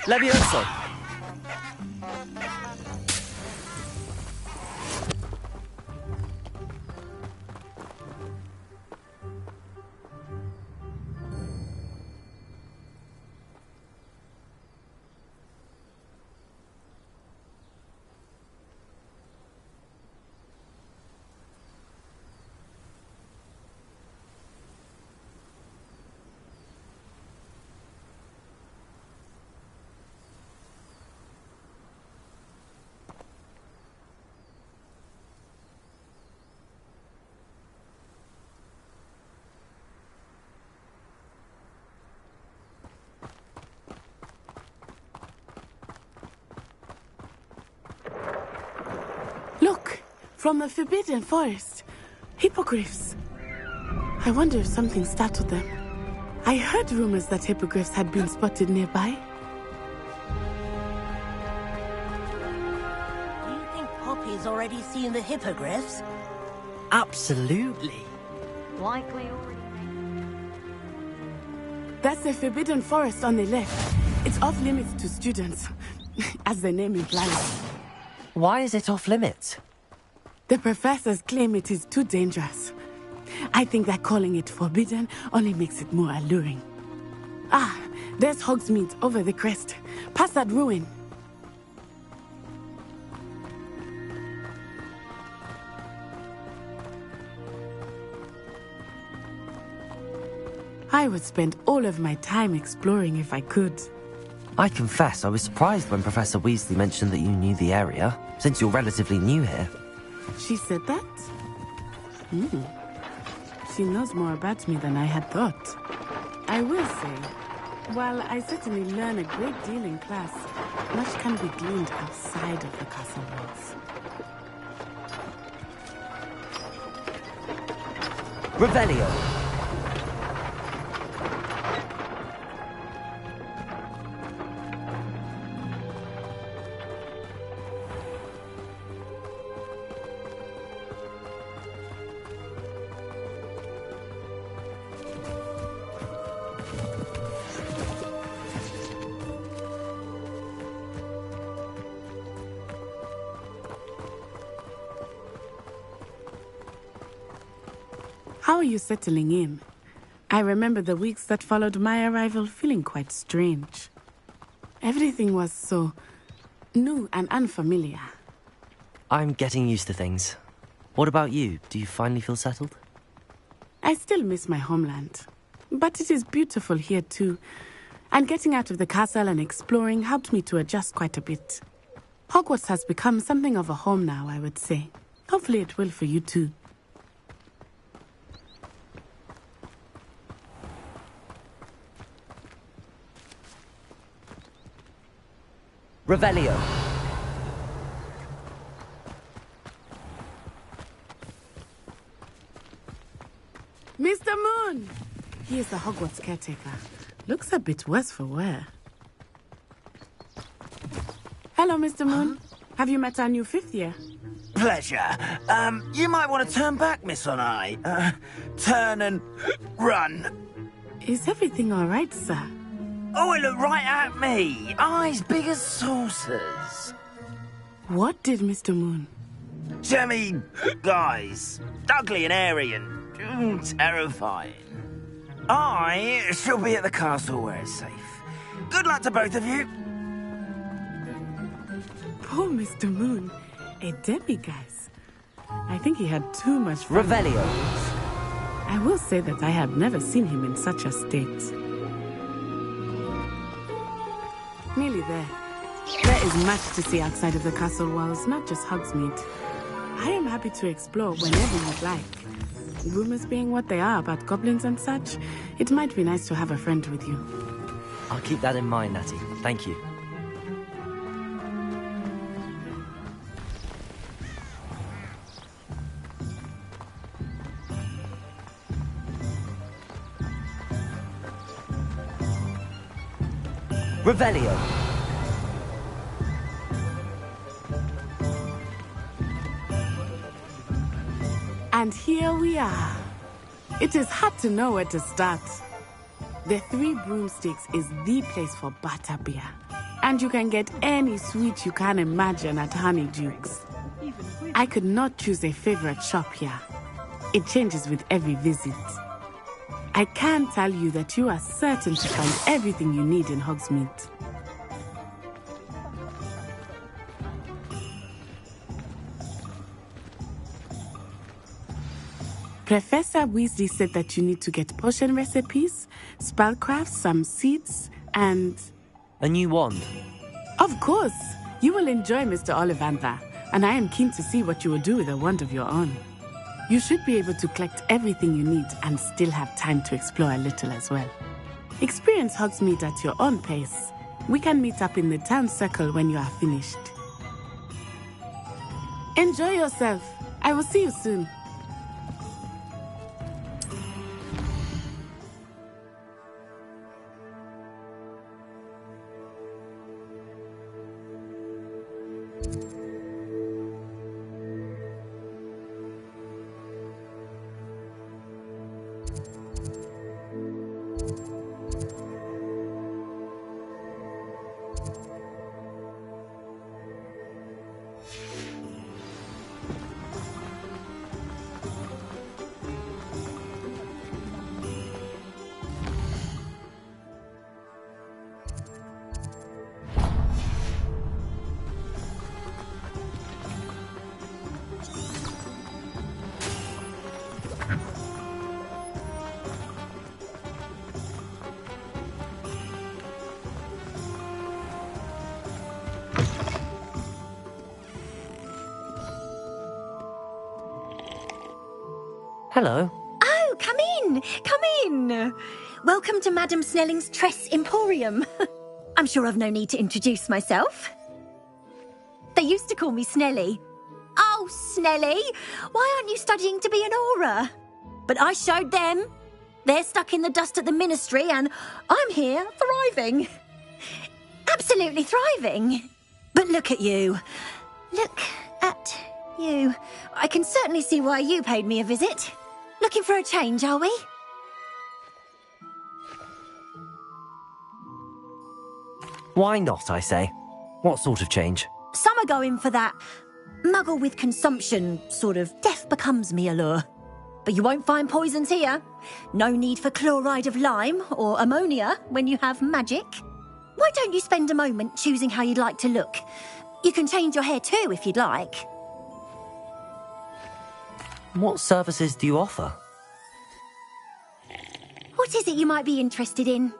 Levioso! Look! From the Forbidden Forest. Hippogriffs. I wonder if something startled them. I heard rumors that hippogriffs had been spotted nearby. Do you think Poppy's already seen the hippogriffs? Absolutely. likely already... That's the Forbidden Forest on the left. It's off limits to students, as the name implies. Why is it off limits? The professors claim it is too dangerous. I think that calling it forbidden only makes it more alluring. Ah, there's Hogsmeade over the crest. Past that ruin. I would spend all of my time exploring if I could. I confess I was surprised when Professor Weasley mentioned that you knew the area, since you're relatively new here. She said that? She knows more about me than I had thought. I will say, while I certainly learn a great deal in class, much can be gleaned outside of the castle walls. Revelio! How are you settling in? I remember the weeks that followed my arrival feeling quite strange. Everything was so new and unfamiliar. I'm getting used to things. What about you? Do you finally feel settled? I still miss my homeland, but it is beautiful here too. And getting out of the castle and exploring helped me to adjust quite a bit. Hogwarts has become something of a home now, I would say. Hopefully it will for you too. Revelio. Mr. Moon! He is the Hogwarts caretaker. Looks a bit worse for wear. Hello, Mr. Moon. Have you met our new fifth year? Pleasure. You might want to turn back, Miss Onai. Turn and run. Is everything all right, sir? Oh, it looked right at me. Eyes big as saucers. What did Mr. Moon? Jemmy, guys. Ugly and airy and terrifying. I shall be at the castle where it's safe. Good luck to both of you. Poor Mr. Moon. A demiguise. I think he had too much fun. Revelio. I will say that I have never seen him in such a state. Nearly there. There is much to see outside of the castle walls, not just Hogsmeade. I am happy to explore whenever you'd like. Rumors being what they are about goblins and such, it might be nice to have a friend with you. I'll keep that in mind, Natty. Thank you. Revelio. And here we are. It is hard to know where to start. The Three Broomsticks is the place for butterbeer. And you can get any sweet you can imagine at Honeyduke's. I could not choose a favorite shop here. It changes with every visit. I can tell you that you are certain to find everything you need in Hogsmeade. Professor Weasley said that you need to get potion recipes, spellcraft, some seeds, and... a new wand. Of course! You will enjoy Mr. Ollivander, and I am keen to see what you will do with a wand of your own. You should be able to collect everything you need and still have time to explore a little as well. Experience Hogsmeade at your own pace. We can meet up in the town circle when you are finished. Enjoy yourself. I will see you soon. Hello. Oh, come in! Come in! Welcome to Madame Snelling's Tress Emporium. I'm sure I've no need to introduce myself. They used to call me Snelly. Oh, Snelly! Why aren't you studying to be an aura? But I showed them. They're stuck in the dust at the ministry, and I'm here, thriving. Absolutely thriving. But look at you. Look at you. I can certainly see why you paid me a visit. Looking for a change, are we? Why not, I say? What sort of change? Some are going for that muggle with consumption, sort of death becomes me allure. But you won't find poisons here. No need for chloride of lime or ammonia when you have magic. Why don't you spend a moment choosing how you'd like to look? You can change your hair too if you'd like. What services do you offer? What is it you might be interested in?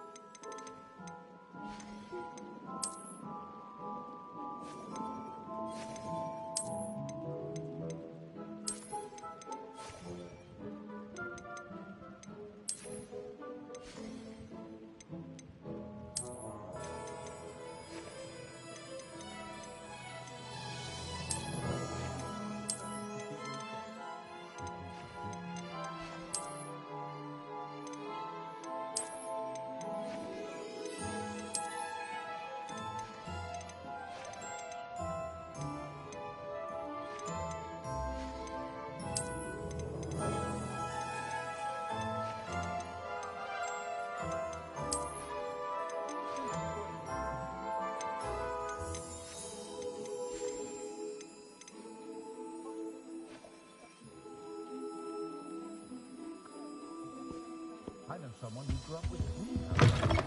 I know someone who grew up with Queen.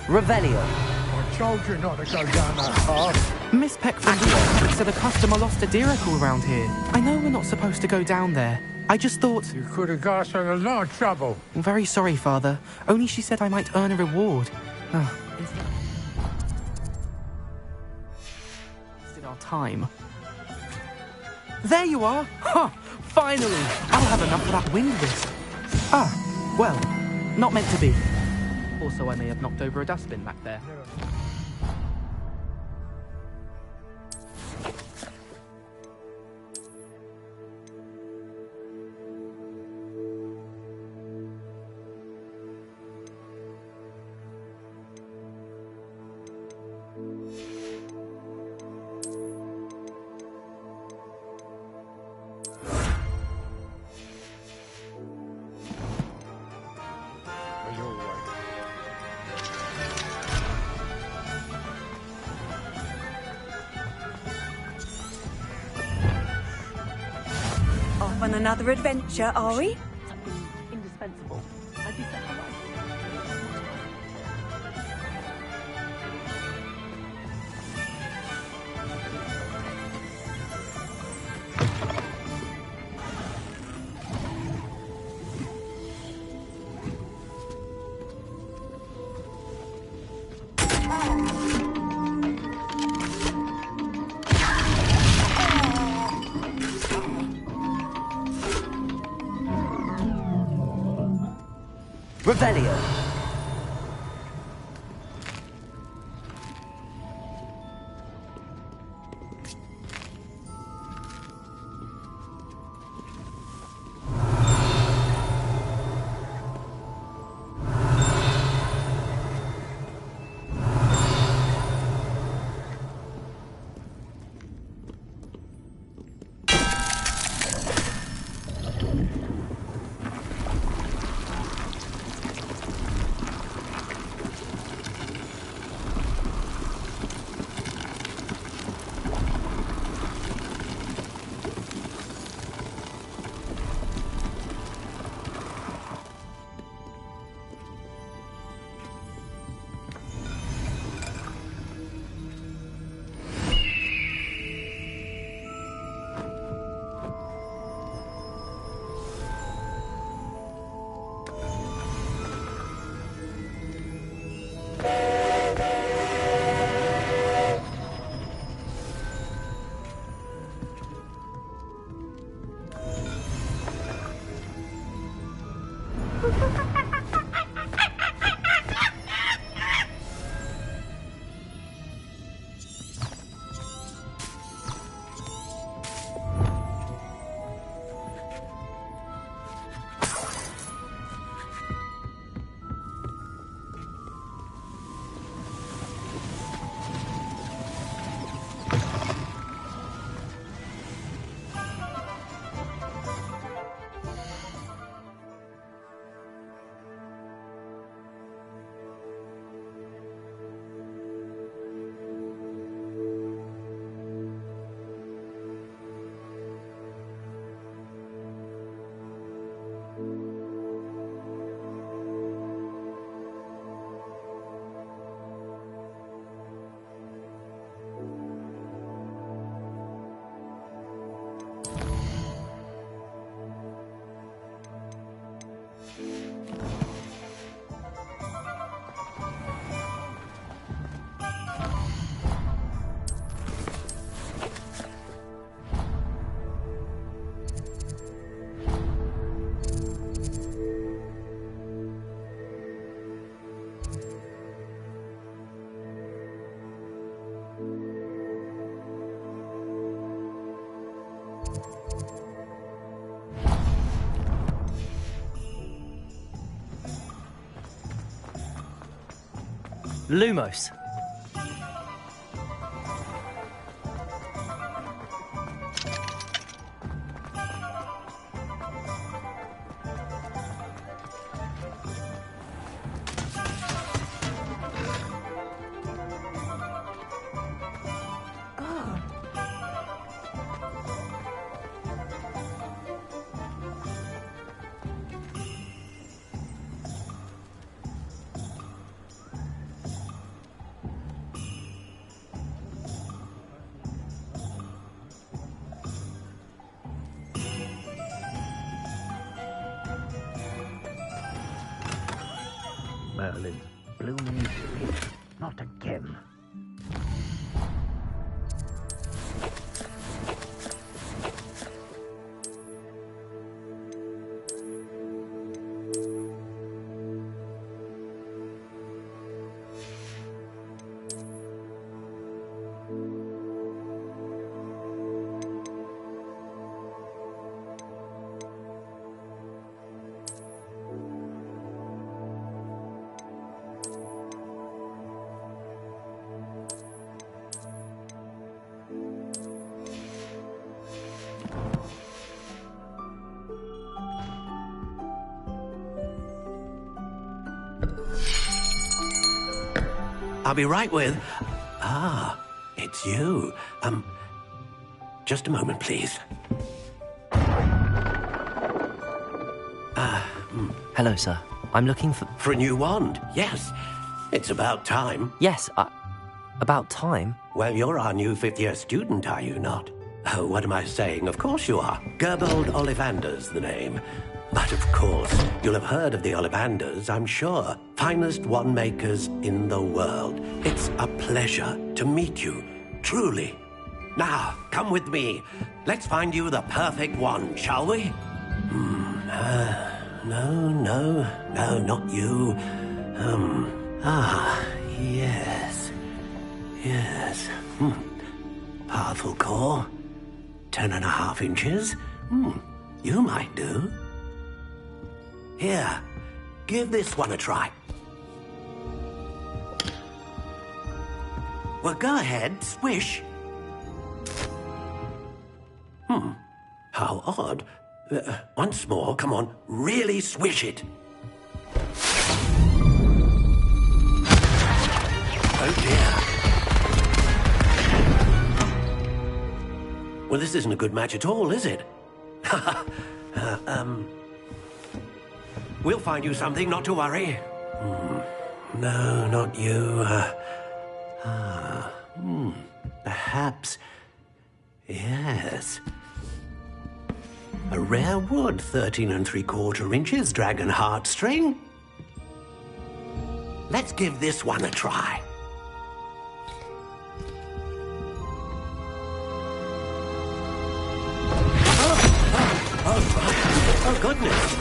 Revelio. I told you not to go down that path. Miss Peck from the said a customer lost a diracle around here. I know we're not supposed to go down there. I just thought... You could have got us in a lot of trouble. I'm very sorry, Father. Only she said I might earn a reward. Wasted our time. There you are! Ha! Finally! I'll have enough for that wind whisk. Ah, well, not meant to be. Also, I may have knocked over a dustbin back there. Off on another adventure, are we? Indispensable. I'd be set for life. Revelio. Lumos. Merlin's blooming silly. Not again. I'll be right with... Ah, it's you. Just a moment, please. Hello, sir. I'm looking for... For a new wand, yes. It's about time. Yes, about time? Well, you're our new fifth-year student, are you not? Oh, what am I saying? Of course you are. Gerbold Ollivander's the name. But of course, you'll have heard of the Ollivanders, I'm sure. Finest wand makers in the world. It's a pleasure to meet you, truly. Now, come with me. Let's find you the perfect wand, shall we? No, not you. Yes. Powerful core. 10.5 inches. You might do. Here, give this one a try. Well, go ahead, swish. How odd. Once more, come on, really swish it. Oh dear. Well, this isn't a good match at all, is it? We'll find you something, not to worry. No, not you. Perhaps. Yes. A rare wood, 13 3/4 inches, dragon heartstring. Let's give this one a try. Oh, goodness.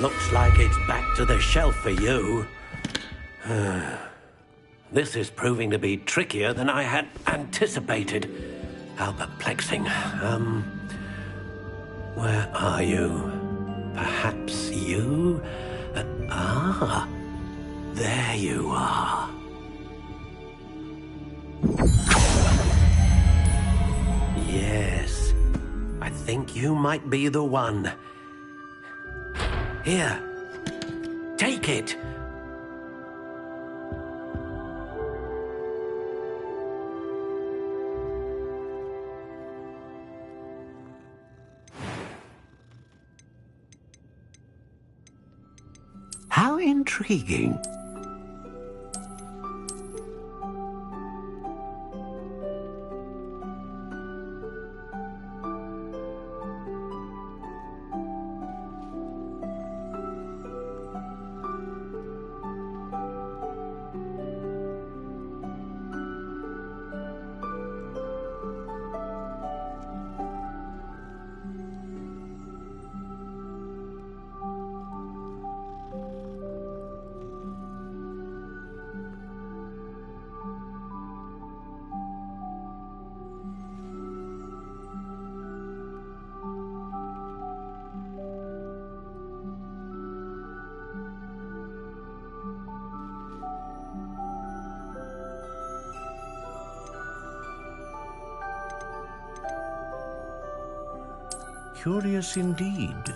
Looks like it's back to the shelf for you. This is proving to be trickier than I had anticipated. How perplexing. Where are you? Perhaps you? There you are. Yes, I think you might be the one. Here, take it. How intriguing. Curious indeed.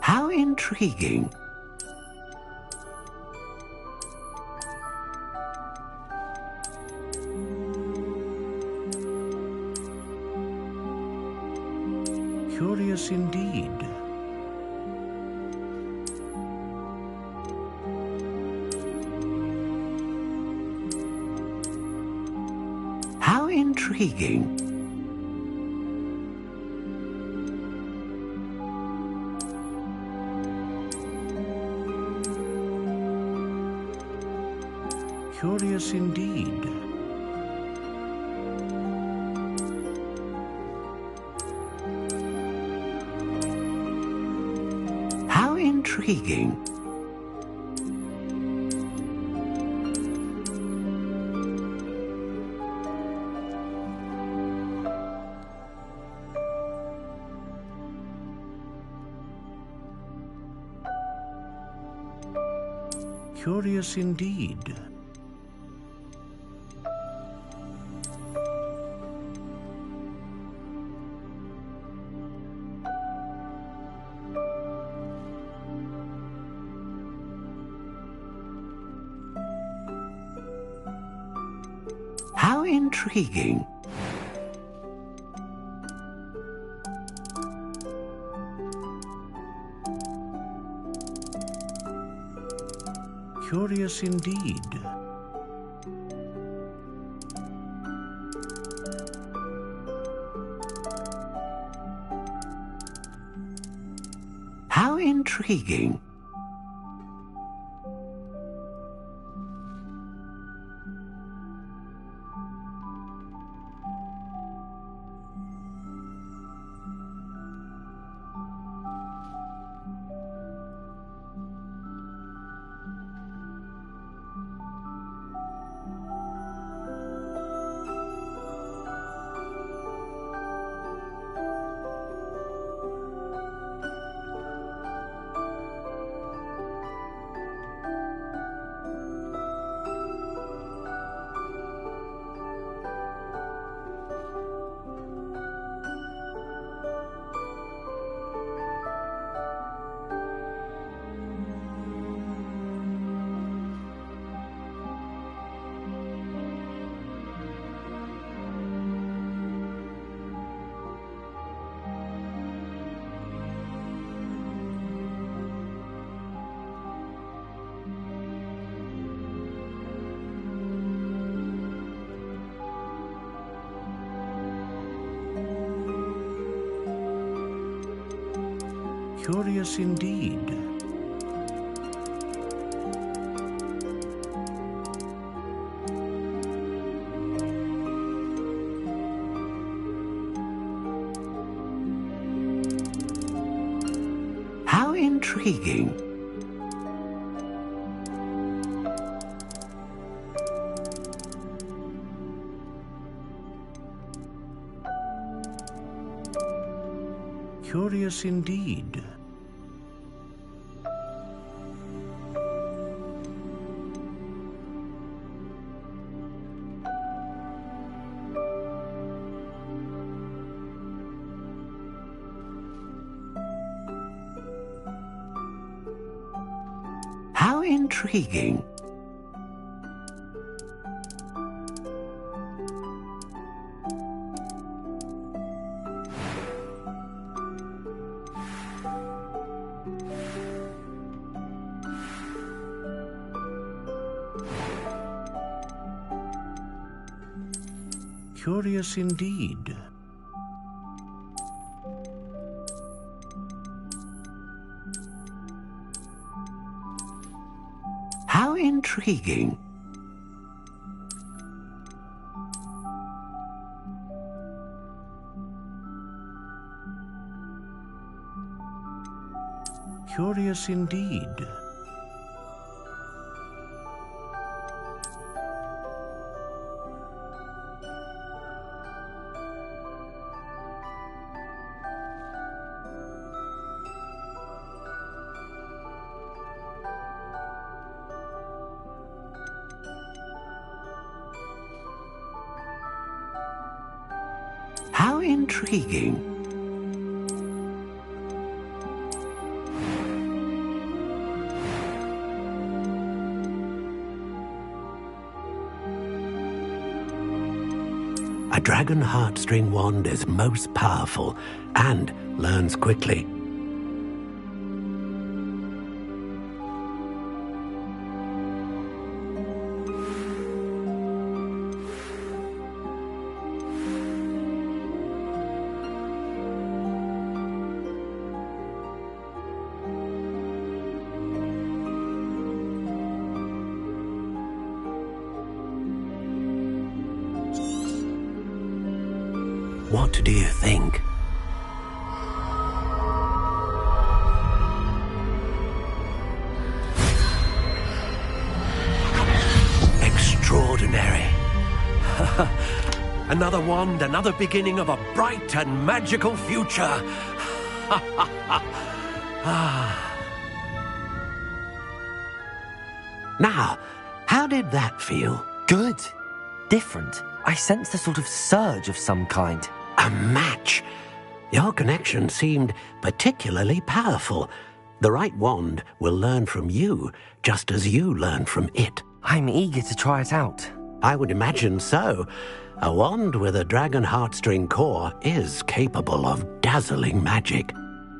How intriguing. Curious indeed. How intriguing. Curious indeed. How intriguing. Curious indeed. How intriguing. Curious indeed. How intriguing. Curious indeed. How intriguing. Curious indeed. How intriguing. Curious indeed. How intriguing. Curious indeed. intriguing. A dragon heartstring wand is most powerful and learns quickly. What do you think? Extraordinary. Another wand, another beginning of a bright and magical future. Now, how did that feel? Good. Different. I sensed a sort of surge of some kind. A match. Your connection seemed particularly powerful. The right wand will learn from you, just as you learn from it. I'm eager to try it out. I would imagine so. A wand with a dragon heartstring core is capable of dazzling magic.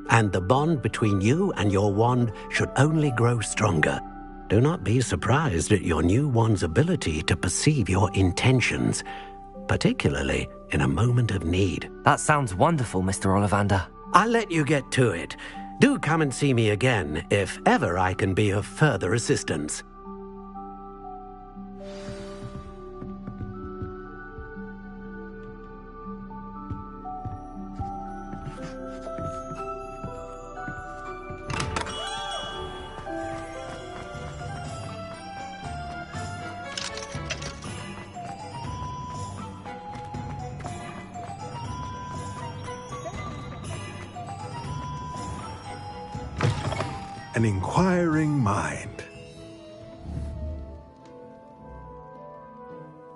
And the bond between you and your wand should only grow stronger. Do not be surprised at your new wand's ability to perceive your intentions, particularly in a moment of need. That sounds wonderful, Mr. Ollivander. I'll let you get to it. Do come and see me again if ever I can be of further assistance. An inquiring mind.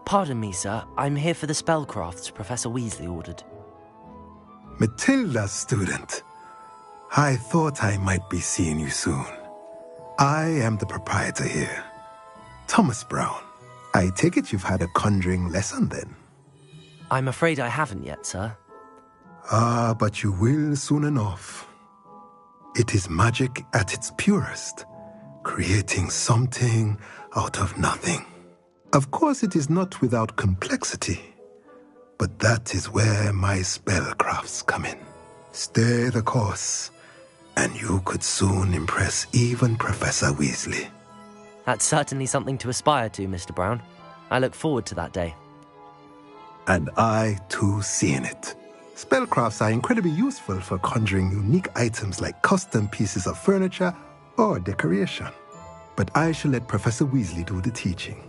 Pardon me, sir. I'm here for the spellcrafts Professor Weasley ordered. Matilda, student. I thought I might be seeing you soon. I am the proprietor here, Thomas Brown. I take it you've had a conjuring lesson then? I'm afraid I haven't yet, sir. Ah, but you will soon enough. It is magic at its purest, creating something out of nothing. Of course, it is not without complexity, but that is where my spellcrafts come in. Stay the course, and you could soon impress even Professor Weasley. That's certainly something to aspire to, Mr. Brown. I look forward to that day. And I, too, seeing it. Spellcrafts are incredibly useful for conjuring unique items like custom pieces of furniture or decoration. But I shall let Professor Weasley do the teaching.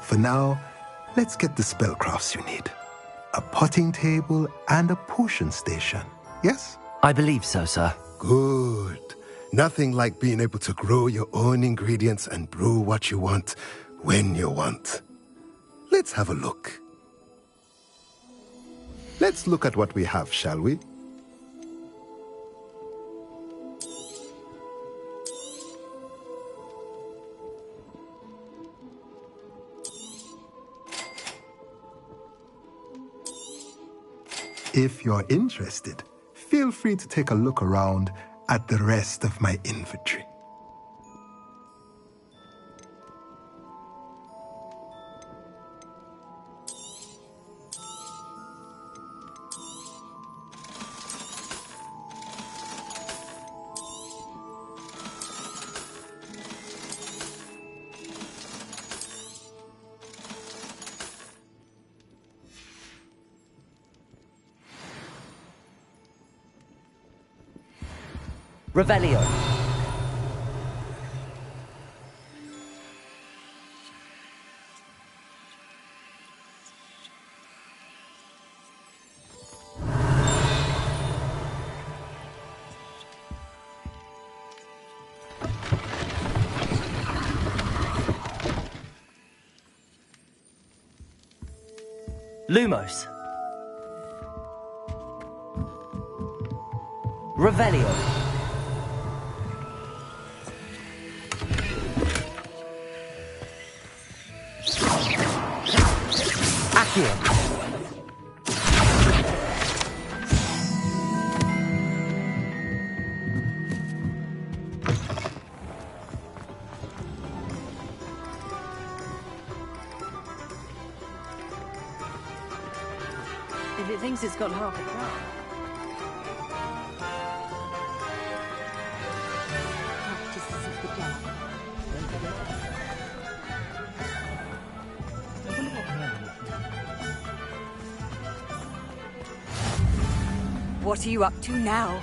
For now, let's get the spellcrafts you need. A potting table and a potion station, yes? I believe so, sir. Good. Nothing like being able to grow your own ingredients and brew what you want when you want. Let's have a look. Let's look at what we have, shall we? If you're interested, feel free to take a look around at the rest of my inventory. Revelio. Lumos. Revelio. Accio. If it thinks it's got half a crown. Practices of the dark. What are you up to now?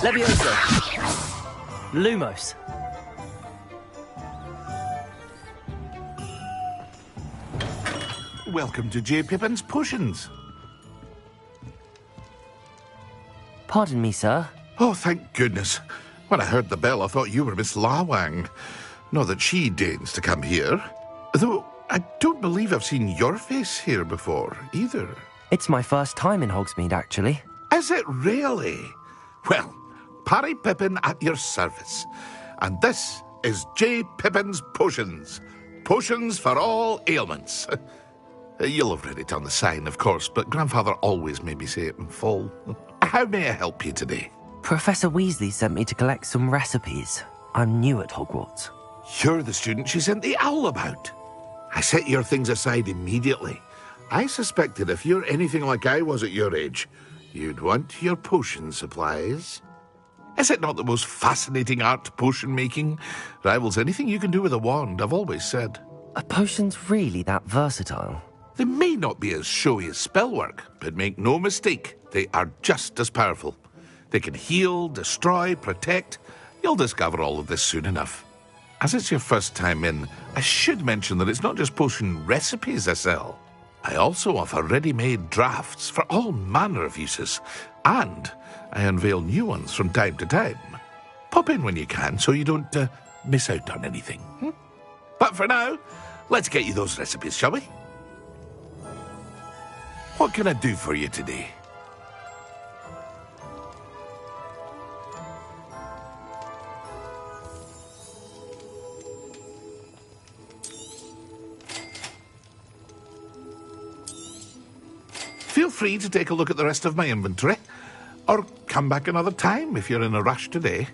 Levioso. Lumos. Welcome to J. Pippin's Potions. Pardon me, sir. Oh, thank goodness. When I heard the bell, I thought you were Miss Lawang. Not that she deigns to come here. Though I don't believe I've seen your face here before, either. It's my first time in Hogsmeade, actually. Is it really? Well, Parry Pippin at your service. And this is J. Pippin's Potions. Potions for all ailments. You'll have read it on the sign, of course, but Grandfather always made me say it in full. How may I help you today? Professor Weasley sent me to collect some recipes. I'm new at Hogwarts. You're the student she sent the owl about. I set your things aside immediately. I suspected if you're anything like I was at your age, you'd want your potion supplies. Is it not the most fascinating art, potion making? Rivals anything you can do with a wand, I've always said. Are potions really that versatile? They may not be as showy as spellwork, but make no mistake, they are just as powerful. They can heal, destroy, protect. You'll discover all of this soon enough. As it's your first time in, I should mention that it's not just potion recipes I sell. I also offer ready-made drafts for all manner of uses, and I unveil new ones from time to time. Pop in when you can so you don't miss out on anything. But for now, let's get you those recipes, shall we? What can I do for you today? Feel free to take a look at the rest of my inventory, or come back another time if you're in a rush today.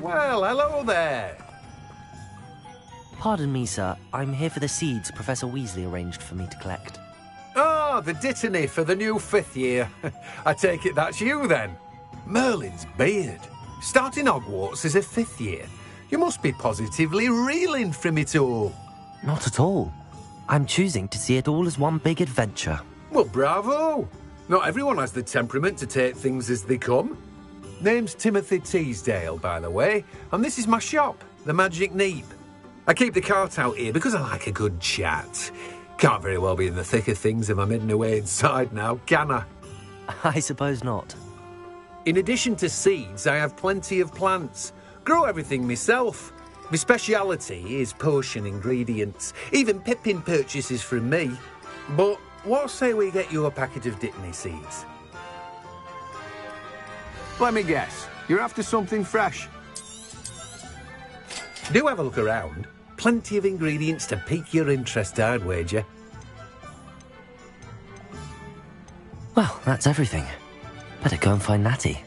Well, hello there. Pardon me, sir. I'm here for the seeds Professor Weasley arranged for me to collect. Oh, the dittany for the new 5th year. I take it that's you, then. Merlin's beard. Starting Hogwarts as a 5th year. You must be positively reeling from it all. Not at all. I'm choosing to see it all as one big adventure. Well, bravo. Not everyone has the temperament to take things as they come. Name's Timothy Teasdale, by the way, and this is my shop, the Magic Neep. I keep the cart out here because I like a good chat. Can't very well be in the thick of things if I'm hidden away inside now, can I? I suppose not. In addition to seeds, I have plenty of plants. Grow everything myself. My speciality is potion ingredients. Even Pippin purchases from me. But what say we get you a packet of Dittany seeds? Let me guess. You're after something fresh. Do have a look around. Plenty of ingredients to pique your interest, I'd wager. Well, that's everything. Better go and find Natty.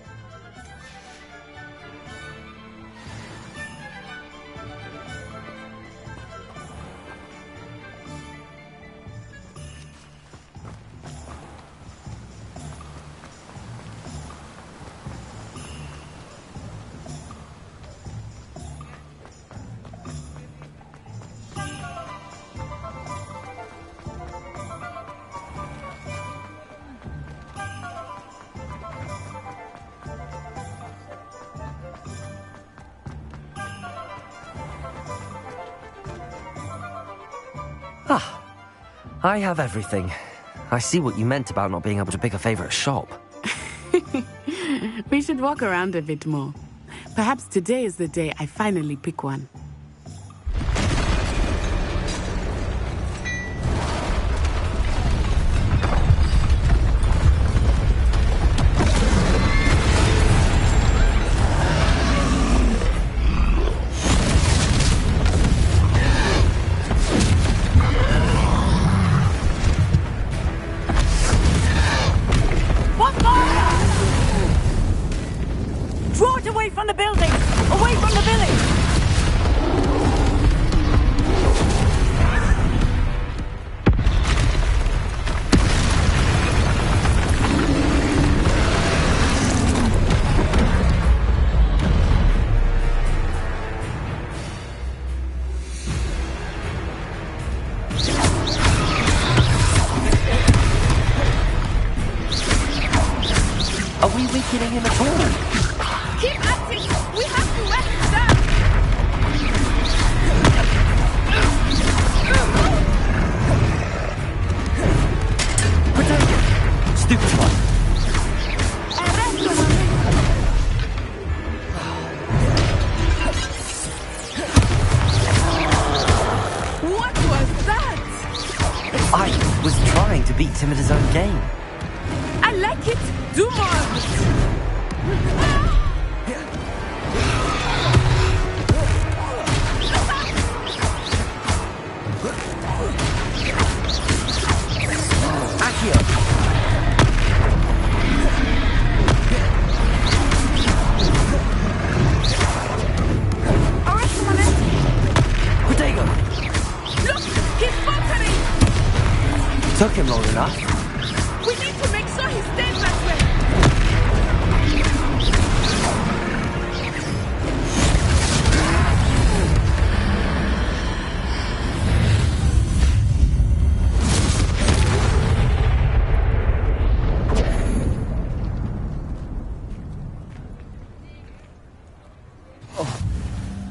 Ah, I have everything. I see what you meant about not being able to pick a favourite shop. We should walk around a bit more. Perhaps today is the day I finally pick one. Draw it away from the building! Away from the village! Are we weakening him at all? Keep acting! We have to wear him down! Protect him! Stupid one! What was that? I was trying to beat him at his own game. I like it! Do more of it! Accio! Protego! Look! He's faltering! Took him long enough. We need to make sure he stays that way!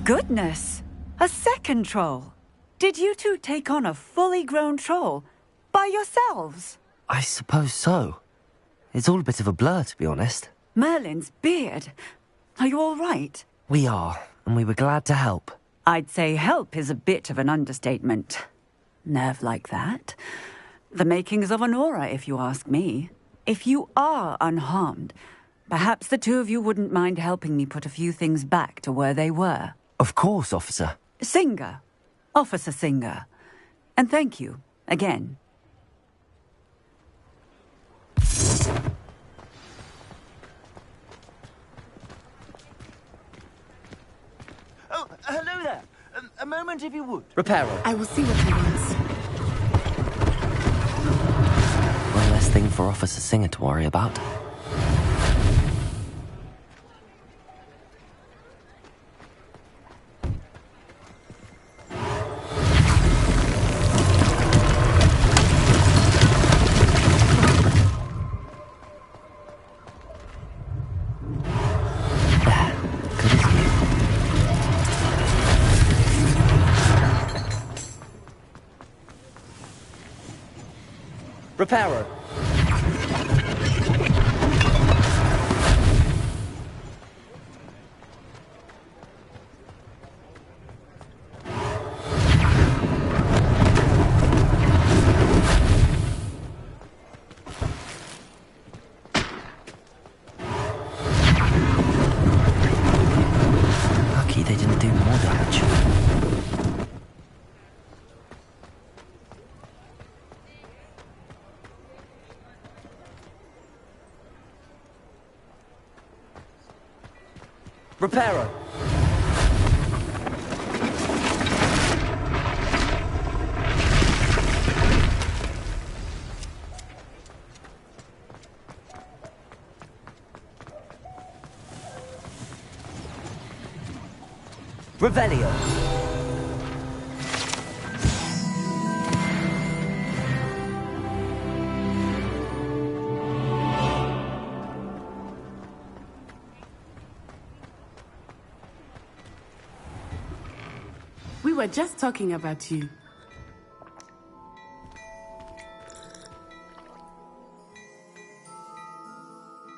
Goodness! A second troll! Did you two take on a fully grown troll? By yourselves? I suppose so. It's all a bit of a blur, to be honest. Merlin's beard. Are you all right? We are, and we were glad to help. I'd say help is a bit of an understatement. Nerve like that. The makings of an aura, if you ask me. If you are unharmed, perhaps the two of you wouldn't mind helping me put a few things back to where they were. Of course, officer. Singer. Officer Singer. And thank you, again. Oh, hello there. A moment, if you would. Reparo. I will see what he wants. One less thing for Officer Singer to worry about. Reparo. Lucky they didn't do more damage. Reparo. Revelio. We were just talking about you.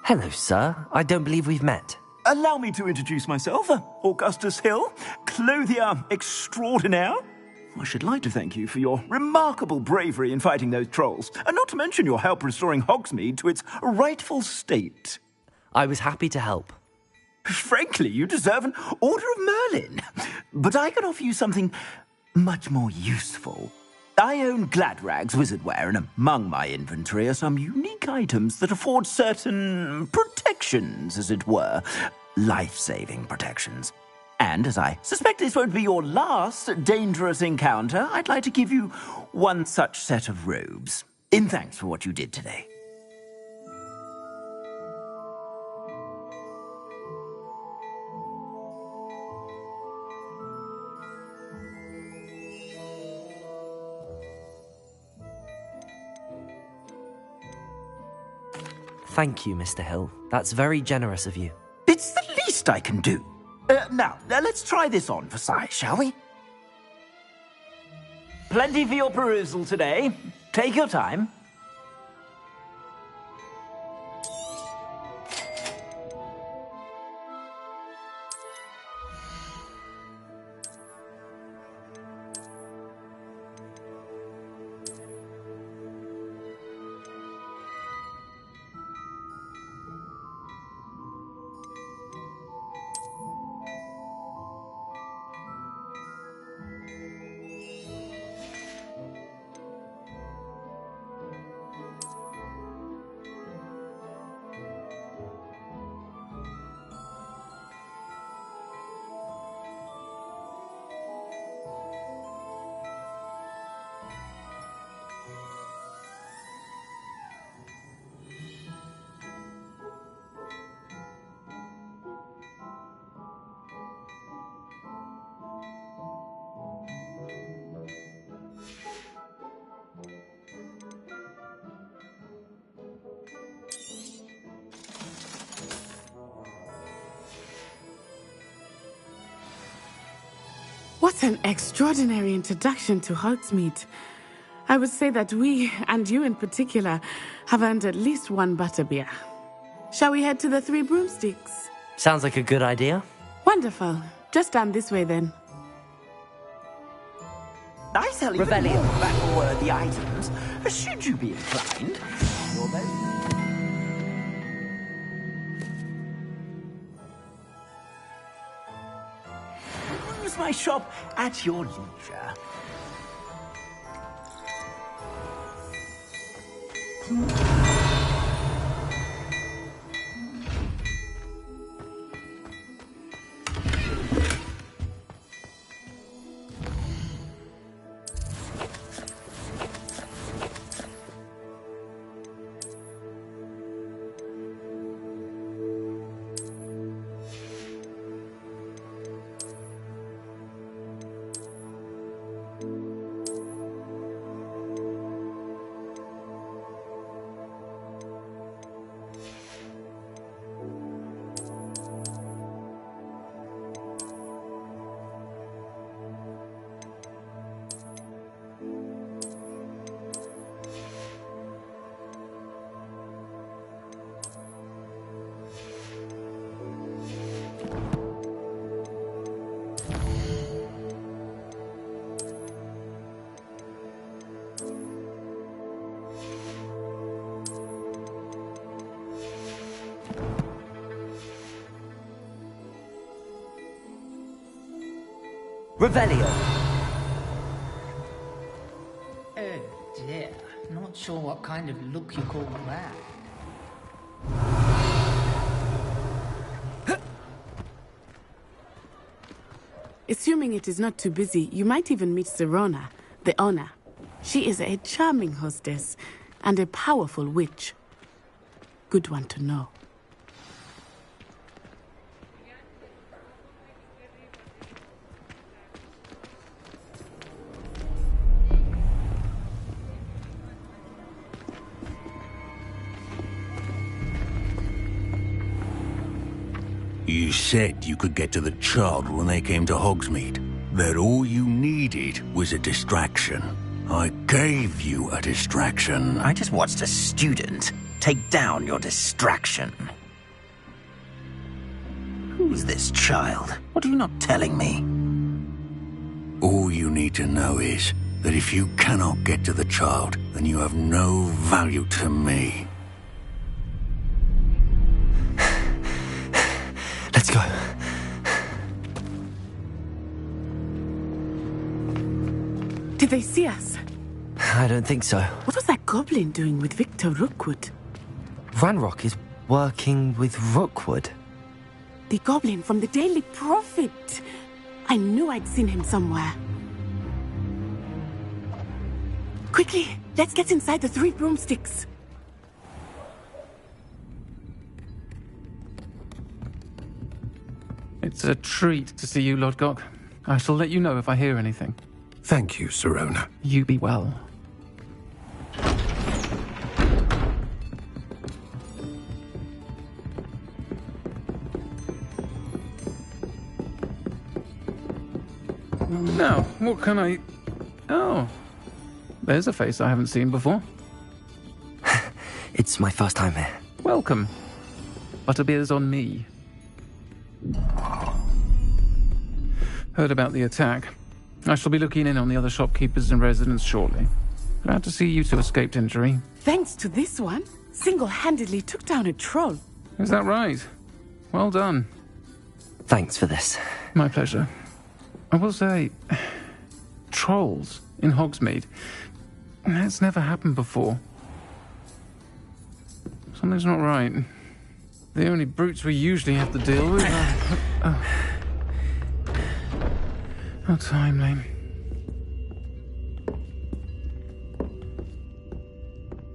Hello, sir. I don't believe we've met. Allow me to introduce myself, Augustus Hill, clothier extraordinaire. I should like to thank you for your remarkable bravery in fighting those trolls, and not to mention your help restoring Hogsmeade to its rightful state. I was happy to help. Frankly, you deserve an Order of Merlin. But I can offer you something much more useful. I own Gladrag's wizardware, and among my inventory are some unique items that afford certain protections, as it were. Life-saving protections. And as I suspect this won't be your last dangerous encounter, I'd like to give you one such set of robes, in thanks for what you did today. Thank you, Mr. Hill. That's very generous of you. It's the least I can do. Now, let's try this on for size, shall we? Plenty for your perusal today. Take your time. What an extraordinary introduction to Hogsmeade. I would say that we, and you in particular, have earned at least one butterbeer. Shall we head to the Three Broomsticks? Sounds like a good idea. Wonderful. Just down this way then. I sell even more battle-worthy items, should you be inclined. You're most... Use my shop at your leisure. Revelio. Oh dear. Not sure what kind of look you call that. Assuming it is not too busy, you might even meet Sirona, the owner. She is a charming hostess and a powerful witch. Good one to know. You said you could get to the child when they came to Hogsmeade. That all you needed was a distraction. I gave you a distraction. I just watched a student take down your distraction. Who's this child? What are you not telling me? All you need to know is that if you cannot get to the child, then you have no value to me. Let's go. Did they see us? I don't think so. What was that goblin doing with Victor Rookwood? Ranrock is working with Rookwood. The goblin from the Daily Prophet. I knew I'd seen him somewhere. Quickly, let's get inside the 3 broomsticks. It's a treat to see you, Lodgok. I shall let you know if I hear anything. Thank you, Sirona. You be well. Now, what can I... Oh, there's a face I haven't seen before. It's my first time here. Welcome. Butterbeer's on me. Heard about the attack. I shall be looking in on the other shopkeepers and residents shortly. Glad to see you two escaped injury. Thanks to this one, single-handedly took down a troll. Is that right? Well done. Thanks for this. My pleasure. I will say, trolls in Hogsmeade. That's never happened before. Something's not right. The only brutes we usually have to deal with are... How timely.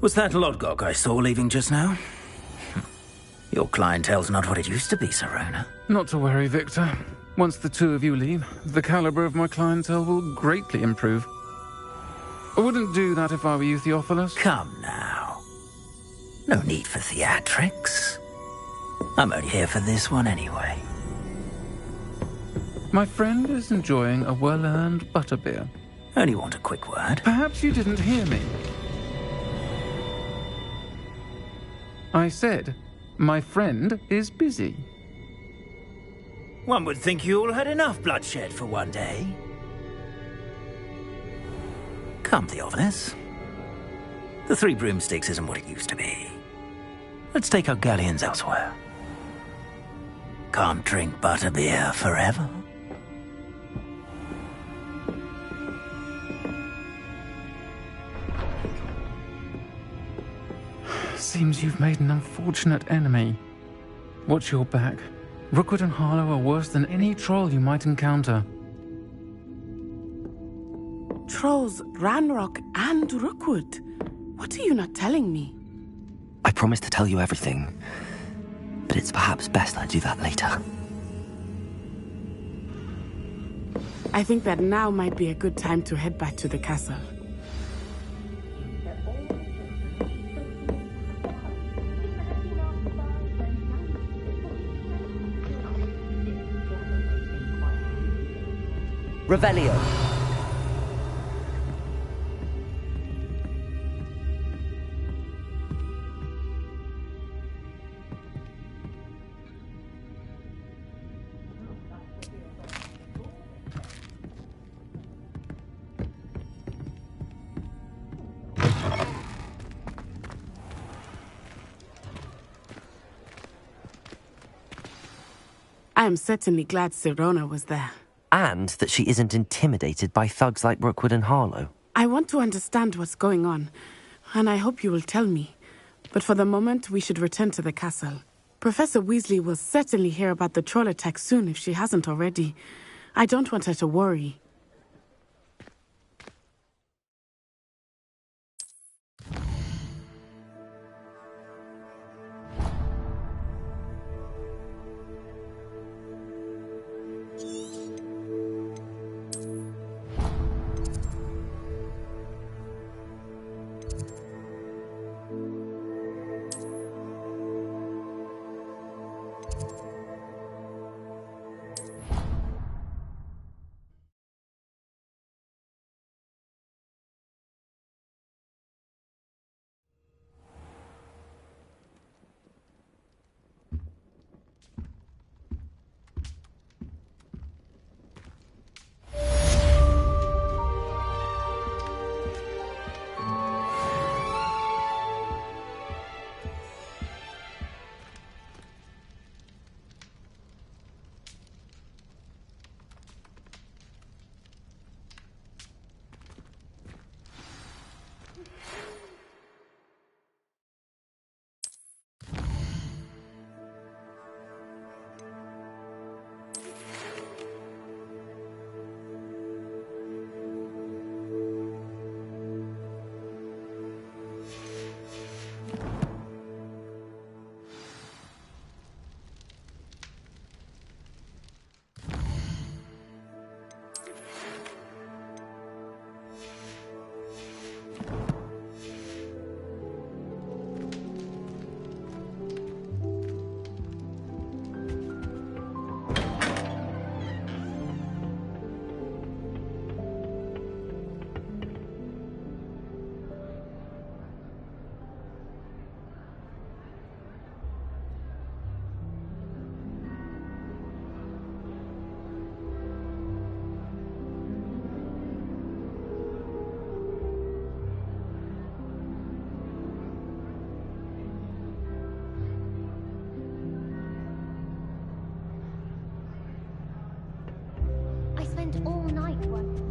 Was that Lodgok I saw leaving just now? Your clientele's not what it used to be, Sirona. Not to worry, Victor. Once the two of you leave, the caliber of my clientele will greatly improve. I wouldn't do that if I were you, Theophilus. Come now. No need for theatrics. I'm only here for this one anyway. My friend is enjoying a well-earned butterbeer. Only want a quick word. Perhaps you didn't hear me. I said, my friend is busy. One would think you all had enough bloodshed for one day. Come, Theophilus. The 3 broomsticks isn't what it used to be. Let's take our galleons elsewhere. Can't drink butterbeer forever. Seems you've made an unfortunate enemy. Watch your back. Rookwood and Harlow are worse than any troll you might encounter. Trolls, Ranrock, and Rookwood. What are you not telling me? I promised to tell you everything, but it's perhaps best I do that later. I think that now might be a good time to head back to the castle. Revelio. I am certainly glad Sirona was there. And that she isn't intimidated by thugs like Brookwood and Harlow. I want to understand what's going on, and I hope you will tell me. But for the moment, we should return to the castle. Professor Weasley will certainly hear about the troll attack soon if she hasn't already. I don't want her to worry. I spent all night working.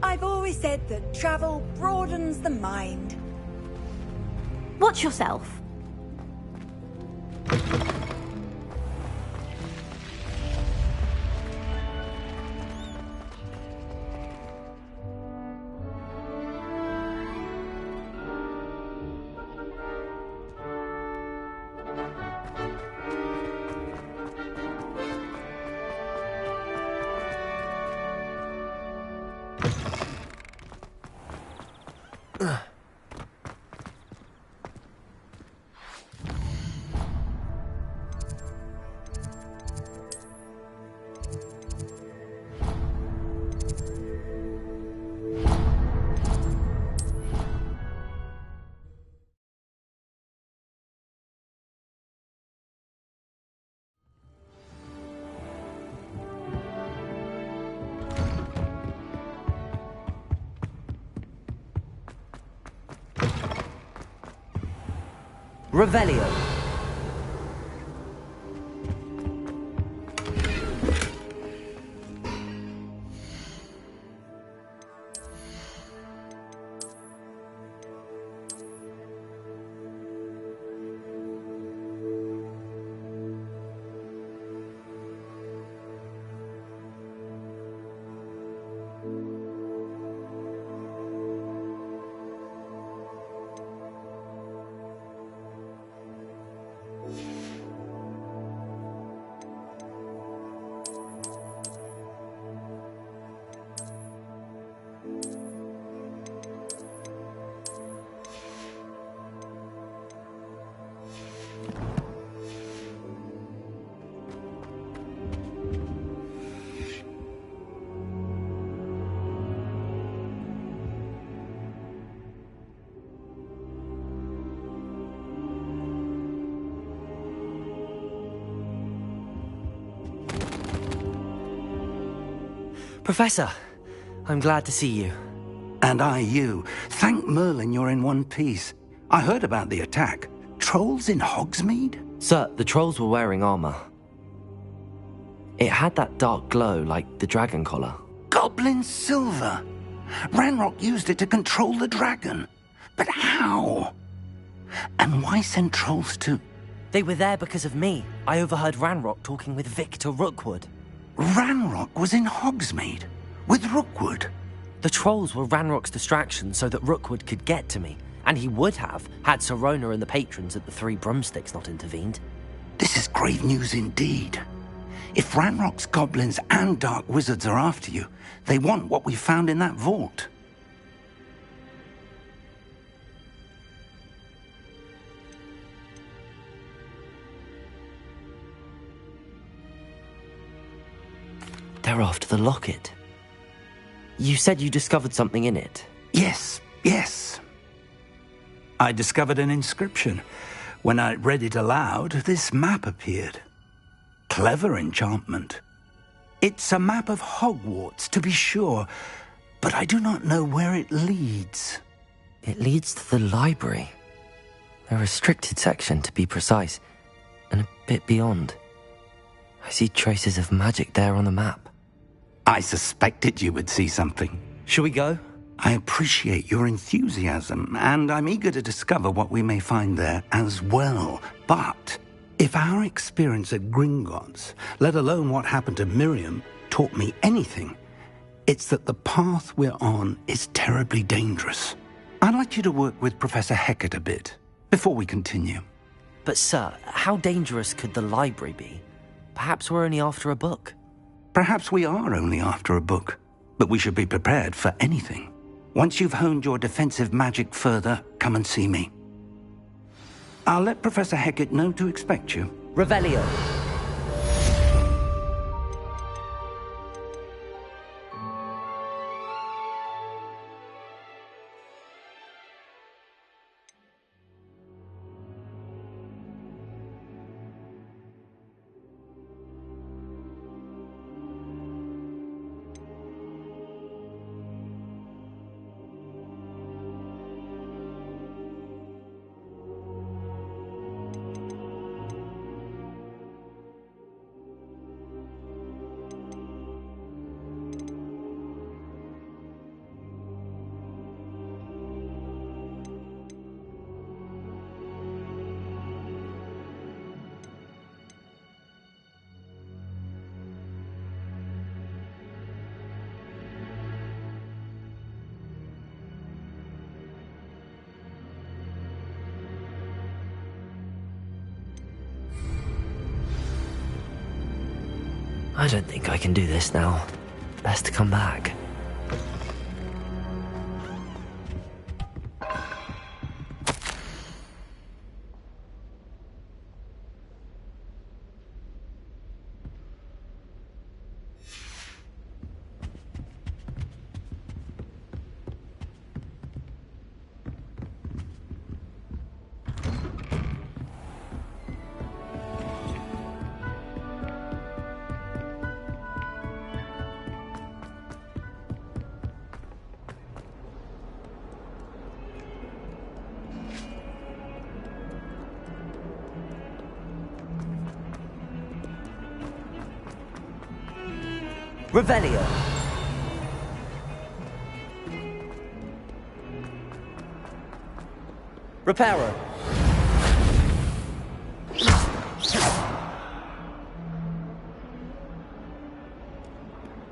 I've always said that travel broadens the mind. Watch yourself. Revelio. Professor, I'm glad to see you. And I you. Thank Merlin you're in one piece. I heard about the attack. Trolls in Hogsmeade? Sir, the trolls were wearing armor. It had that dark glow like the dragon collar. Goblin silver! Ranrock used it to control the dragon. But how? And why send trolls to... They were there because of me. I overheard Ranrock talking with Victor Rookwood. Ranrock was in Hogsmeade? With Rookwood? The trolls were Ranrock's distraction so that Rookwood could get to me. And he would have, had Sirona and the patrons at the Three Broomsticks not intervened. This is grave news indeed. If Ranrock's goblins and dark wizards are after you, they want what we found in that vault. They're after the locket. You said you discovered something in it. Yes. I discovered an inscription. When I read it aloud, this map appeared. Clever enchantment. It's a map of Hogwarts, to be sure, but I do not know where it leads. It leads to the library. A restricted section, to be precise, and a bit beyond. I see traces of magic there on the map. I suspected you would see something. Shall we go? I appreciate your enthusiasm, and I'm eager to discover what we may find there as well. But if our experience at Gringotts, let alone what happened to Miriam, taught me anything, it's that the path we're on is terribly dangerous. I'd like you to work with Professor Hecat a bit before we continue. But sir, how dangerous could the library be? Perhaps we're only after a book. Perhaps we are only after a book, but we should be prepared for anything. Once you've honed your defensive magic further, come and see me. I'll let Professor Hecat know to expect you. Revelio. I don't think I can do this now. Best to come back. Revelio. Reparo.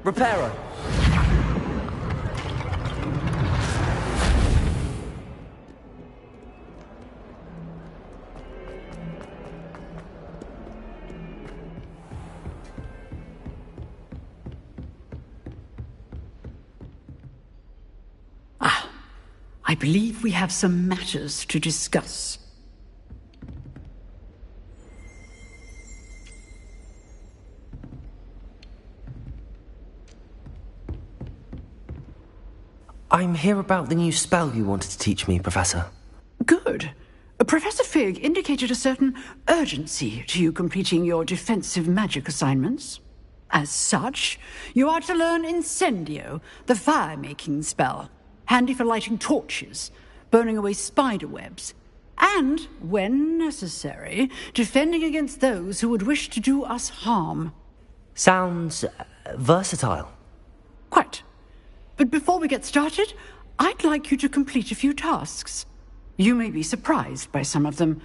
Reparo. I believe we have some matters to discuss. I'm here about the new spell you wanted to teach me, Professor. Good. Professor Fig indicated a certain urgency to you completing your defensive magic assignments. As such, you are to learn Incendio, the fire-making spell, handy for lighting torches, burning away spider webs, and, when necessary, defending against those who would wish to do us harm. Sounds versatile. Quite. But before we get started, I'd like you to complete a few tasks. You may be surprised by some of them.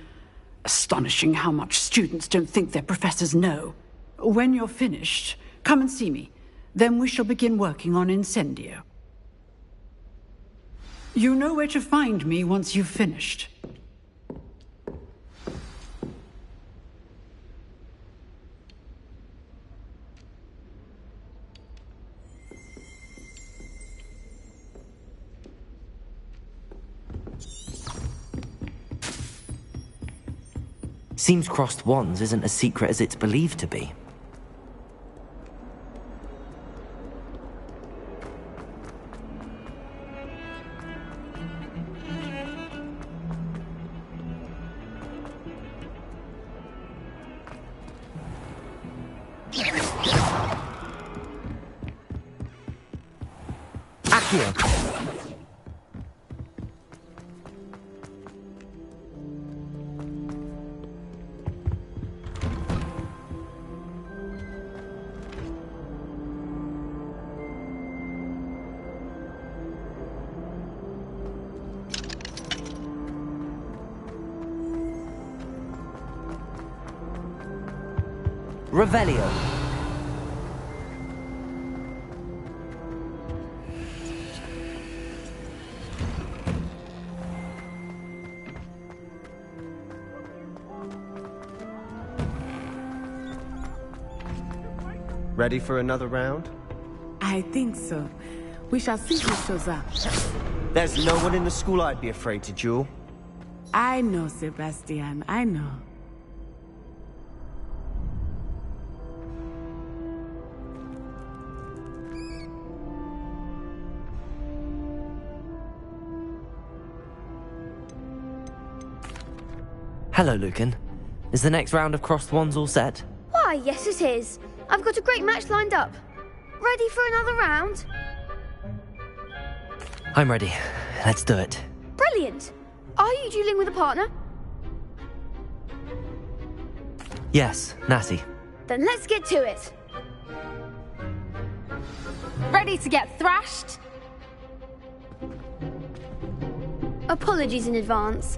Astonishing how much students don't think their professors know. When you're finished, come and see me. Then we shall begin working on Incendio. You know where to find me once you've finished. Seems crossed wands isn't as secret as it's believed to be. Accio! Revelio. Ready for another round? I think so. We shall see who shows up. There's no one in the school I'd be afraid to duel. I know, Sebastian, I know. Hello, Lucan. Is the next round of crossed wands all set? Why, yes it is. I've got a great match lined up. Ready for another round? I'm ready. Let's do it. Brilliant. Are you dueling with a partner? Yes, Natty. Then let's get to it. Ready to get thrashed? Apologies in advance.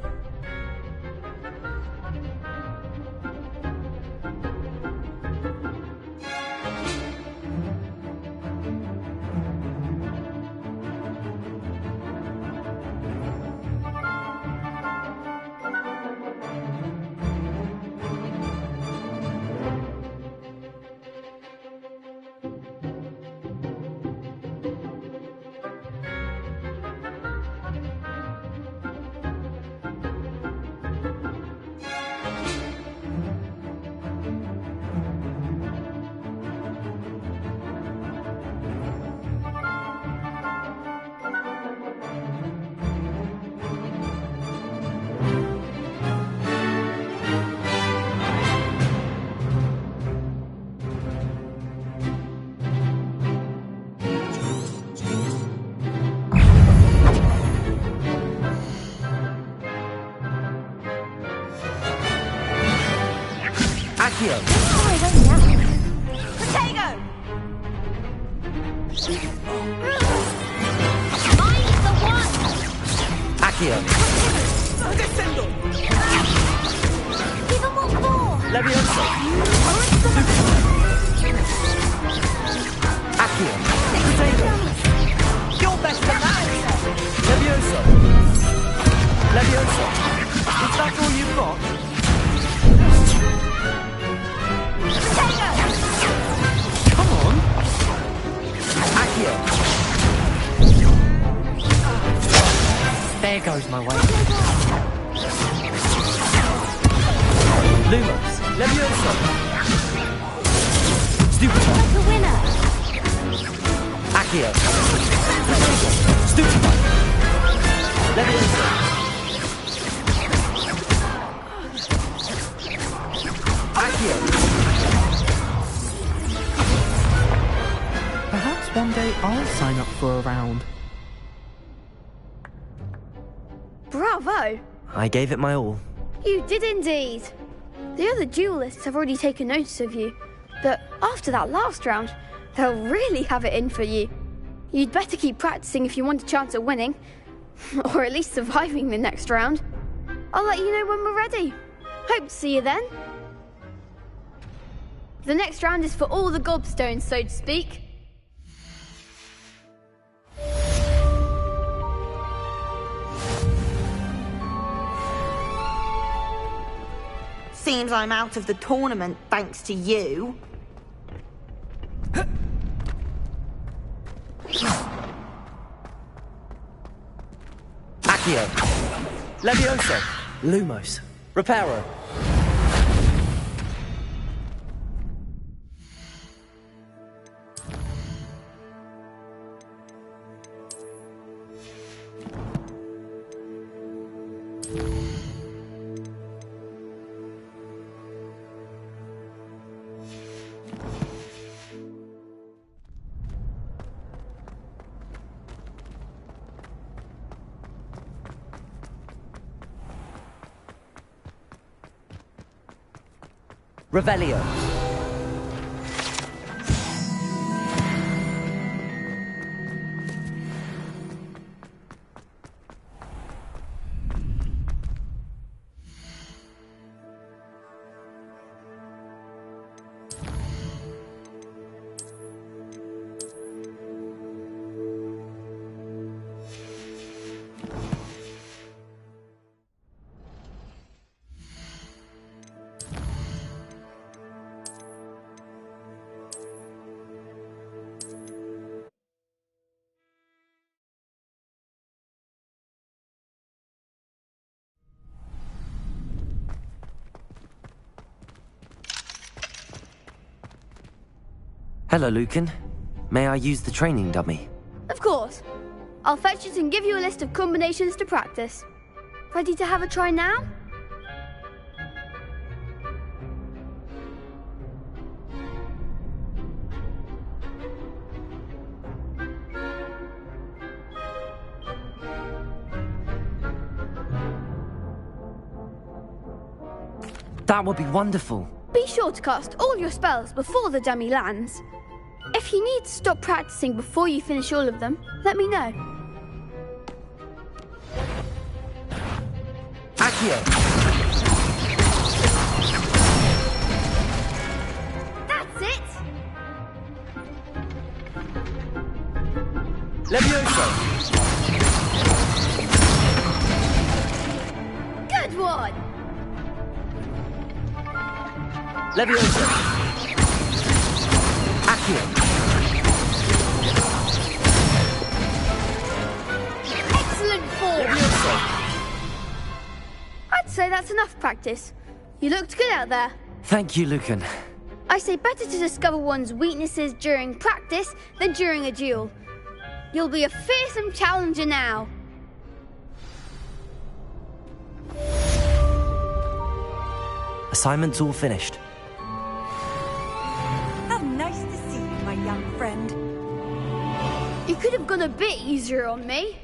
Accio! Potato! Mine's the one! Accio! Descendo! Give him what for! Levioso! Accio! Potato! You're better than that! Levioso! Levioso! Is that all you've got? Come on! Accio! There goes my way. Lumos! Levioso! Stupefy! The winner! Accio! Stupefy! Levioso! Accio! one day I'll sign up for a round. Bravo! I gave it my all. You did indeed. The other duelists have already taken notice of you, but after that last round, they'll really have it in for you. You'd better keep practicing if you want a chance at winning, or at least surviving the next round. I'll let you know when we're ready. Hope to see you then. The next round is for all the gobstones, so to speak. Seems I'm out of the tournament thanks to you. Accio. Levioso. Lumos. Reparo. Revelio. Hello, Lucan. May I use the training dummy? Of course. I'll fetch it and give you a list of combinations to practice. Ready to have a try now? That would be wonderful. Be sure to cast all your spells before the dummy lands. If you need to stop practicing before you finish all of them, let me know. Accio. That's it! Levioso. Good one! Levioso. Accio. Excellent form! Levioso. I'd say that's enough practice. You looked good out there. Thank you, Lucan. I say better to discover one's weaknesses during practice than during a duel. You'll be a fearsome challenger now. Assignment's all finished. How nice to see you, my young friend. You could have gone a bit easier on me.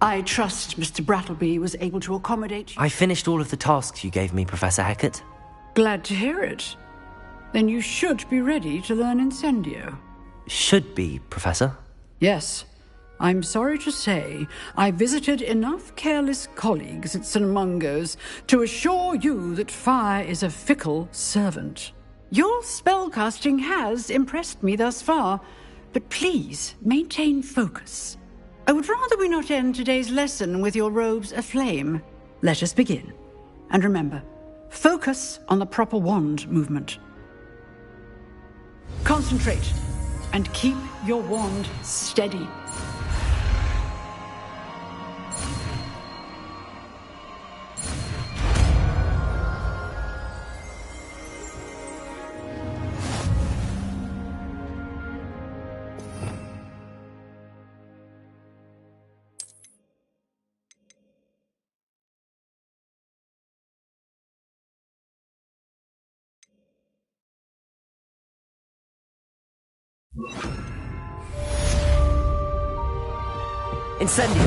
I trust Mr. Brattleby was able to accommodate you. I finished all of the tasks you gave me, Professor Hecat. Glad to hear it. Then you should be ready to learn Incendio. Should be, Professor. Yes. I'm sorry to say, I visited enough careless colleagues at St. Mungo's to assure you that fire is a fickle servant. Your spellcasting has impressed me thus far, but please maintain focus. I would rather we not end today's lesson with your robes aflame. Let us begin. And remember, focus on the proper wand movement. Concentrate, and keep your wand steady. Incendio!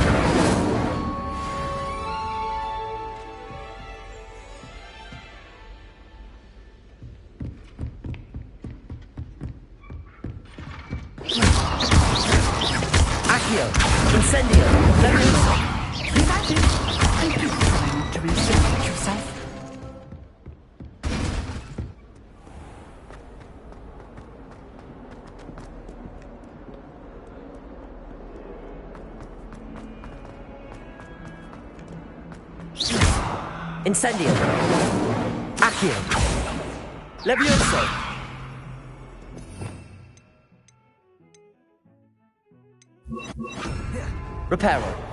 Accio! Incendio! Leviosa! Is that it? Thank you for trying not to incendiate yourself. Incendio! Accio! Levioso! Reparo!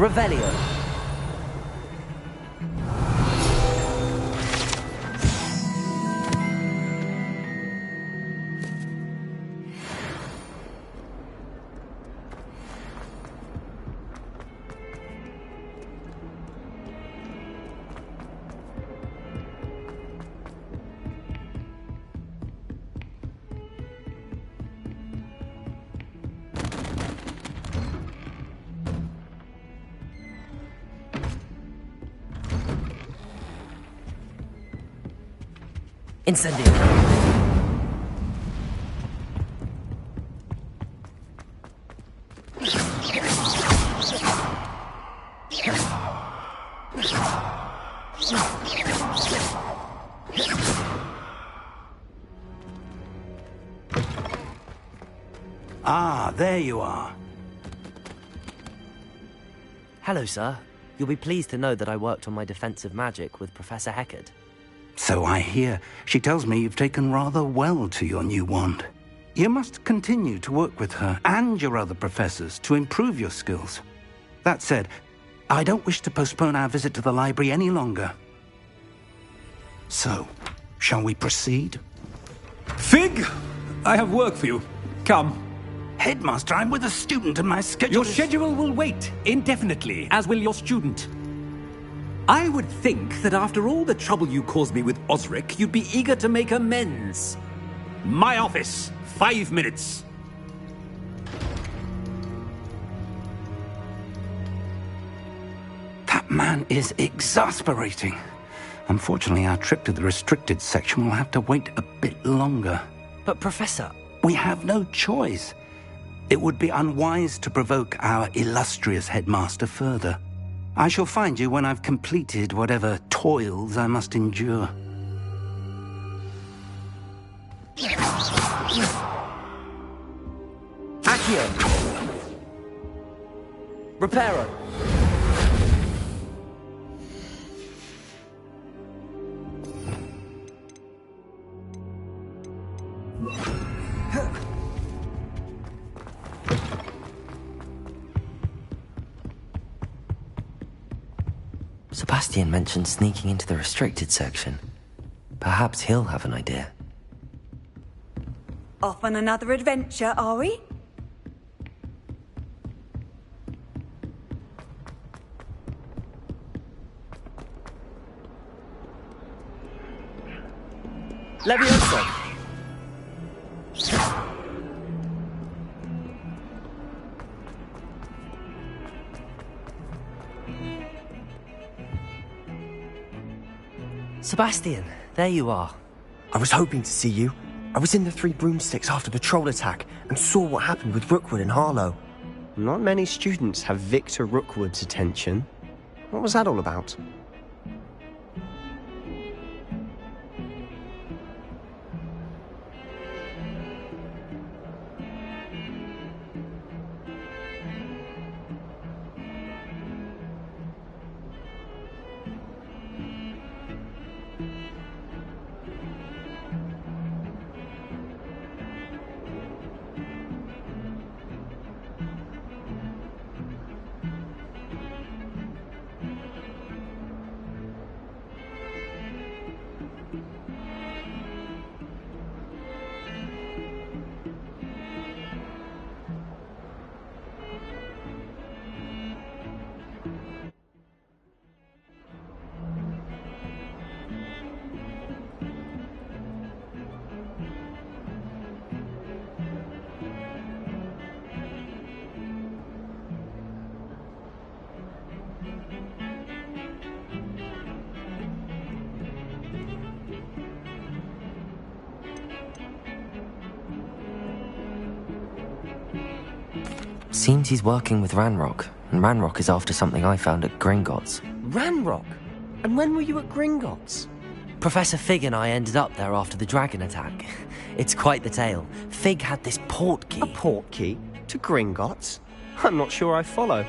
Revelio. Incendio. Ah, there you are. Hello, sir. You'll be pleased to know that I worked on my defensive magic with Professor Heckard. So I hear. She tells me you've taken rather well to your new wand. You must continue to work with her and your other professors to improve your skills. That said, I don't wish to postpone our visit to the library any longer. So, shall we proceed? Fig, I have work for you. Come. Headmaster, I'm with a student and my schedule Your schedule will wait indefinitely, as will your student. I would think that after all the trouble you caused me with Osric, you'd be eager to make amends. My office, 5 minutes. That man is exasperating. Unfortunately, our trip to the restricted section will have to wait a bit longer. But, Professor... We have no choice. It would be unwise to provoke our illustrious headmaster further. I shall find you when I've completed whatever toils I must endure. Accio! Reparo! Sebastian mentioned sneaking into the restricted section. Perhaps he'll have an idea. Off on another adventure, are we? Leviosa! Sebastian, there you are. I was hoping to see you. I was in the Three Broomsticks after the troll attack and saw what happened with Rookwood and Harlow. Not many students have Victor Rookwood's attention. What was that all about? Seems he's working with Ranrock, and Ranrock is after something I found at Gringotts. Ranrock? And when were you at Gringotts? Professor Fig and I ended up there after the dragon attack. It's quite the tale. Fig had this port key. A port key? To Gringotts? I'm not sure I follow.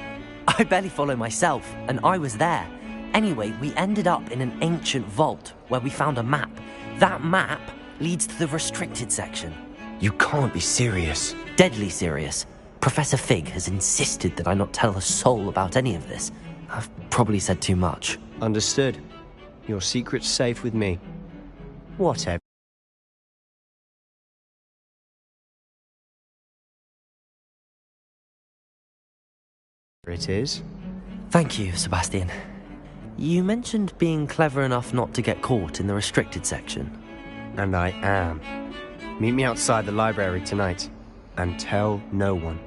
I barely follow myself, and I was there. Anyway, we ended up in an ancient vault where we found a map. That map leads to the restricted section. You can't be serious. Deadly serious. Professor Fig has insisted that I not tell a soul about any of this. I've probably said too much. Understood. Your secret's safe with me. Whatever it is. Thank you, Sebastian. You mentioned being clever enough not to get caught in the restricted section. And I am. Meet me outside the library tonight, and tell no one.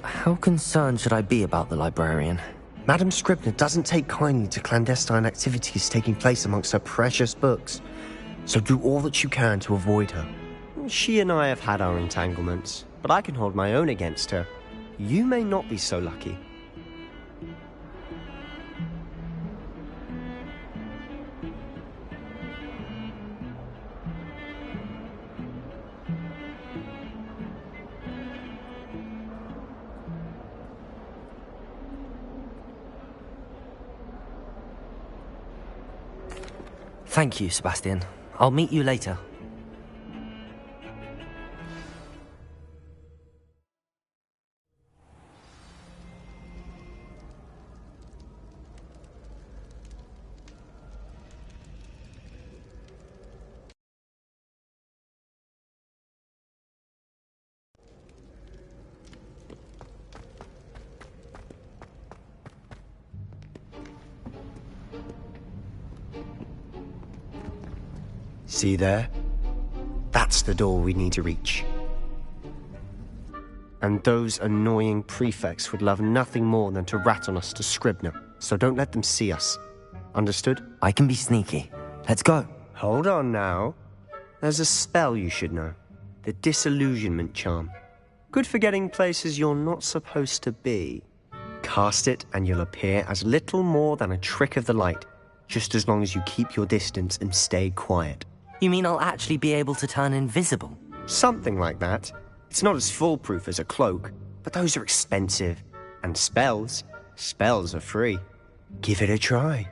How concerned should I be about the librarian? Madam Scribner doesn't take kindly to clandestine activities taking place amongst her precious books, so do all that you can to avoid her. She and I have had our entanglements, but I can hold my own against her. You may not be so lucky. Thank you, Sebastian. I'll meet you later. See there? That's the door we need to reach. And those annoying prefects would love nothing more than to rat on us to Scribner, so don't let them see us. Understood? I can be sneaky. Let's go. Hold on now. There's a spell you should know. The Disillusionment Charm. Good for getting places you're not supposed to be. Cast it and you'll appear as little more than a trick of the light, just as long as you keep your distance and stay quiet. You mean I'll actually be able to turn invisible? Something like that. It's not as foolproof as a cloak, but those are expensive. And spells are free. Give it a try.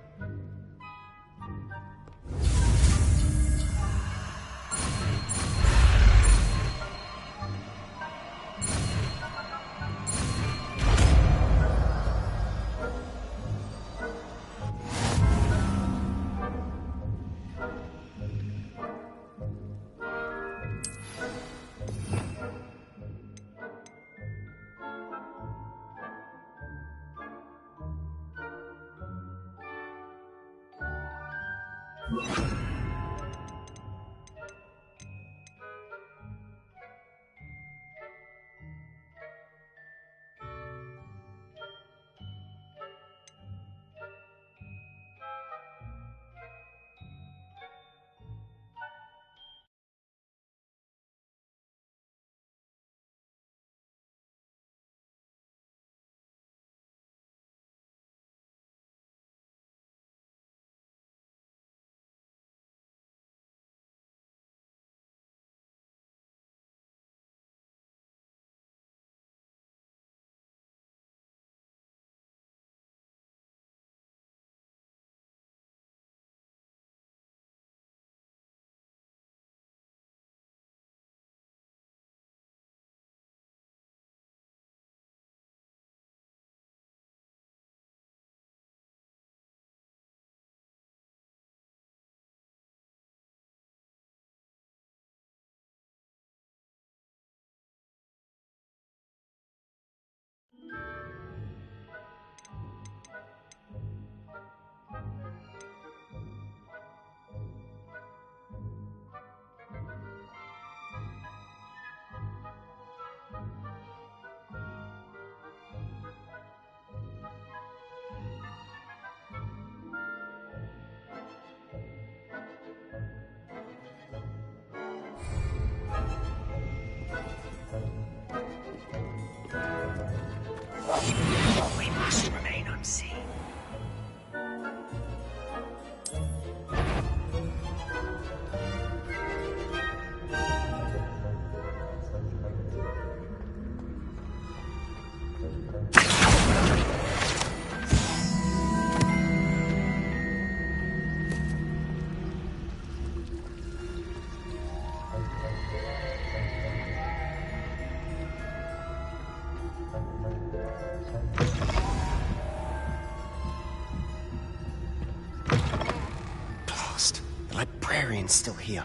librarian's still here.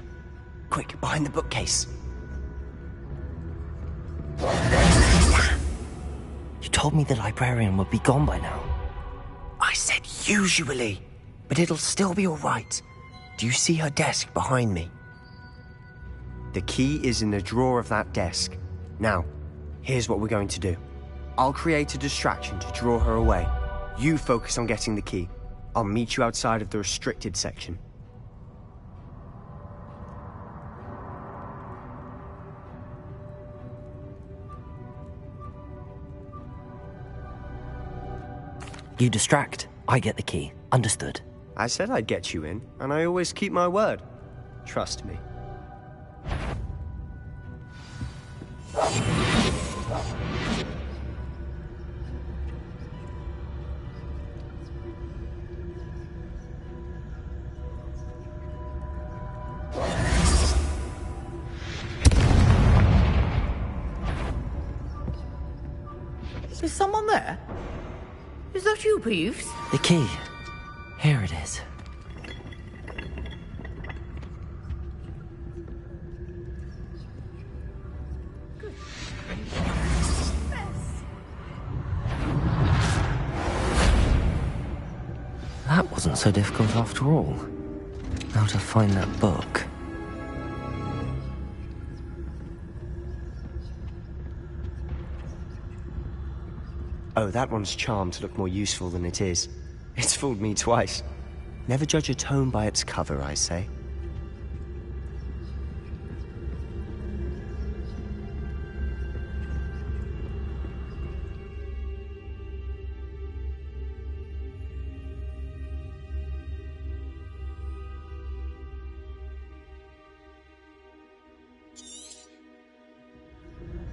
Quick, behind the bookcase. You told me the librarian would be gone by now. I said usually, but it'll still be all right. Do you see her desk behind me? The key is in the drawer of that desk. Now, here's what we're going to do. I'll create a distraction to draw her away. You focus on getting the key. I'll meet you outside of the restricted section. You distract, I get the key. Understood. I said I'd get you in, and I always keep my word. Trust me. Is someone there? Is that you, Peeves? The key. Here it is. That wasn't so difficult after all. Now to find that book. Oh, that one's charmed to look more useful than it is. It's fooled me twice. Never judge a tome by its cover, I say.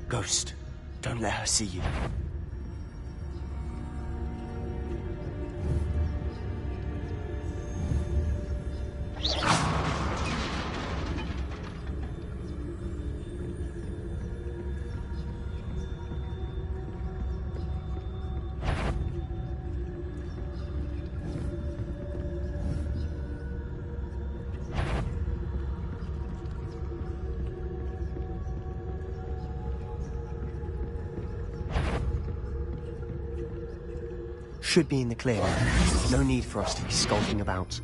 Ghost, don't let her see you. Should be in the clear. No need for us to be skulking about.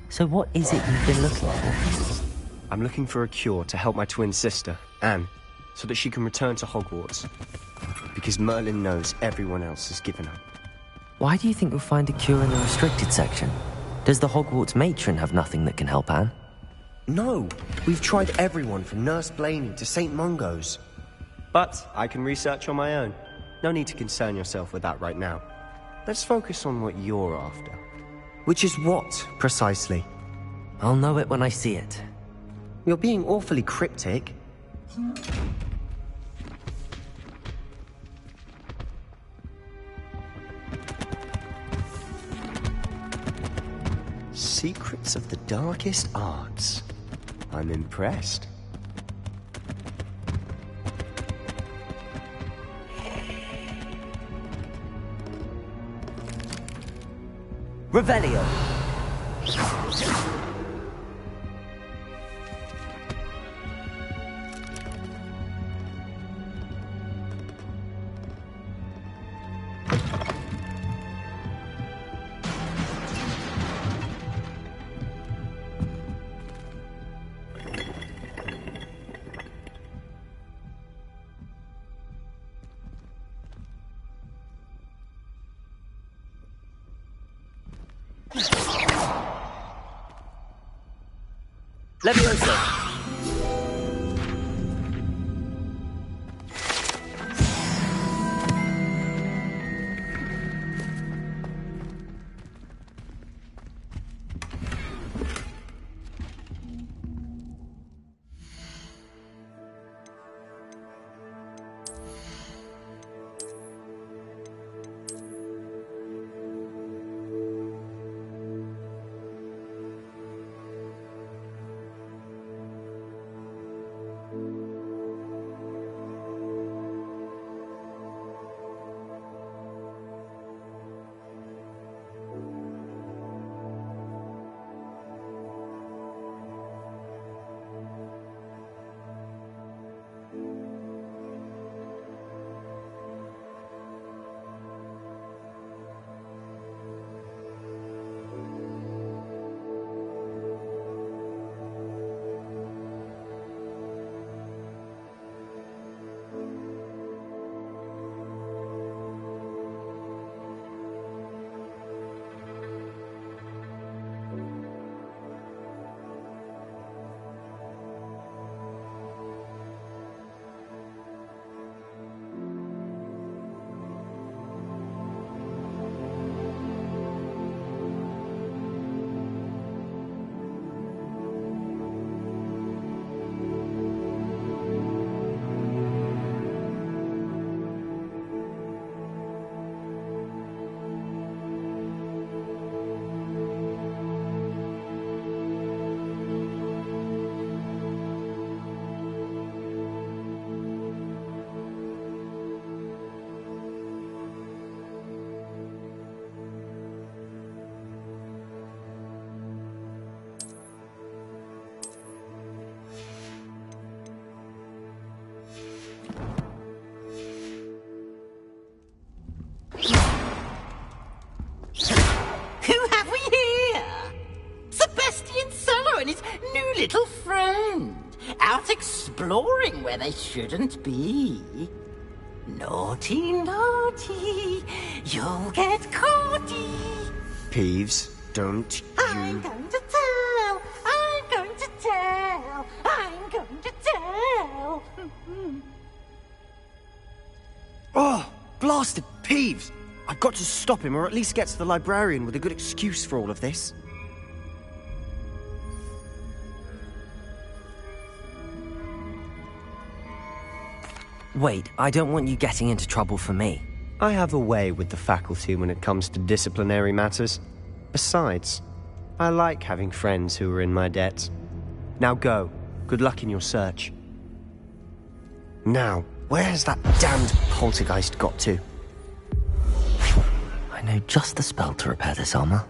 So what is it you've been looking for? I'm looking for a cure to help my twin sister, Anne, so that she can return to Hogwarts. Because Merlin knows everyone else has given up. Why do you think you'll find a cure in the restricted section? Does the Hogwarts matron have nothing that can help Anne? No! We've tried everyone from Nurse Blaney to St. Mungo's. But I can research on my own. No need to concern yourself with that right now. Let's focus on what you're after. Which is what, precisely? I'll know it when I see it. You're being awfully cryptic. Secrets of the darkest arts. I'm impressed. Revelio! Levioso! exploring where they shouldn't be. Naughty, naughty, you'll get caughty. Peeves, don't I'm you... going to tell, I'm going to tell, I'm going to tell. Oh, blasted Peeves! I've got to stop him, or at least get to the librarian with a good excuse for all of this. Wait, I don't want you getting into trouble for me. I have a way with the faculty when it comes to disciplinary matters. Besides, I like having friends who are in my debt. Now go. Good luck in your search. Now, where has that damned poltergeist got to? I know just the spell to repair this armor.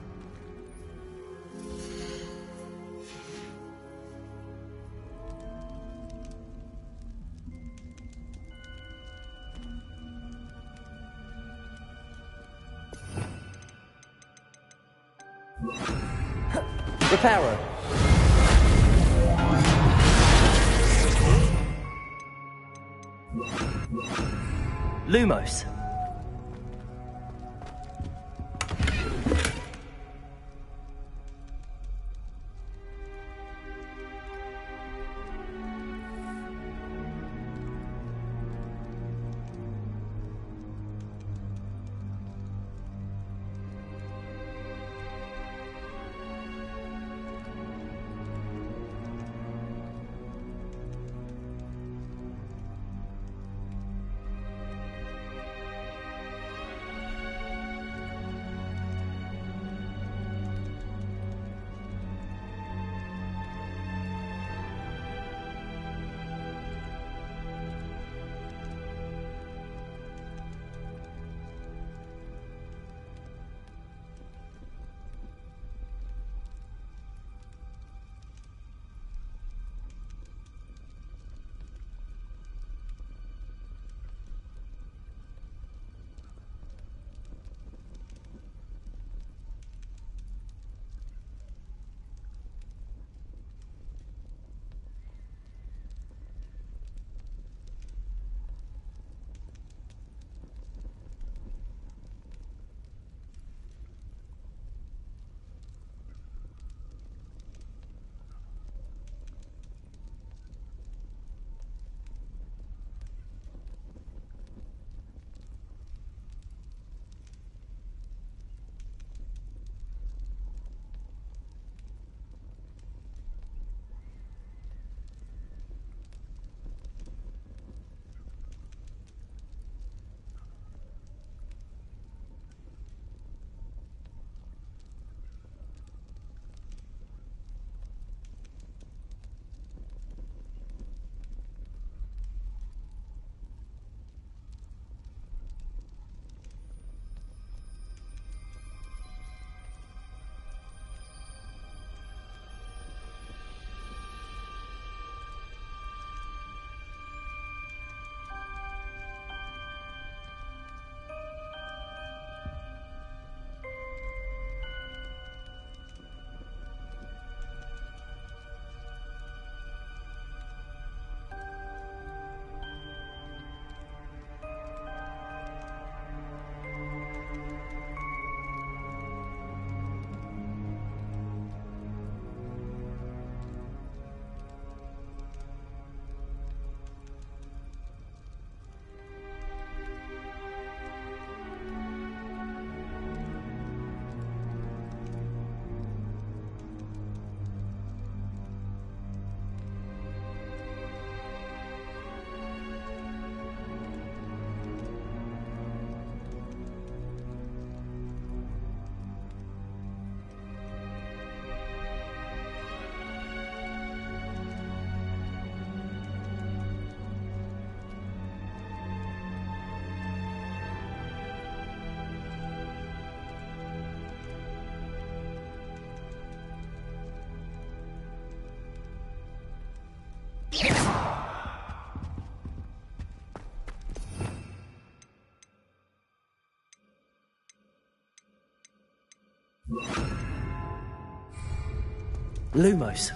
Reparo. Lumos. Lumos.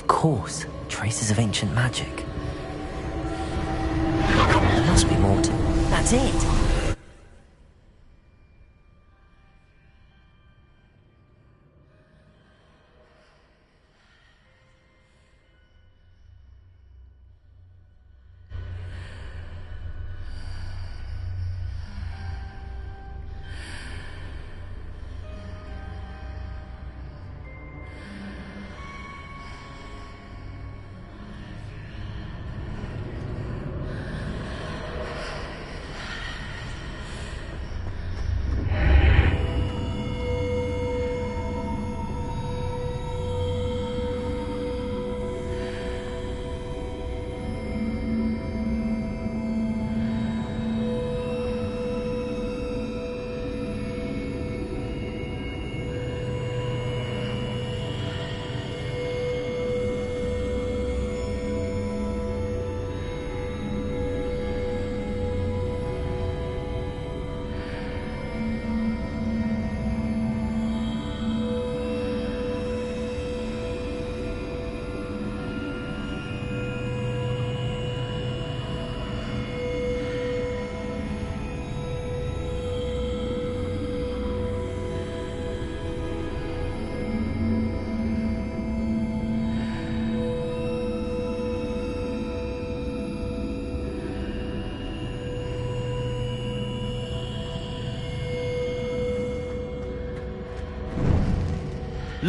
course, traces of ancient magic. There must be more to... That's it!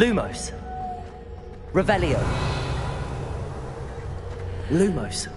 Lumos. Revelio. Lumos.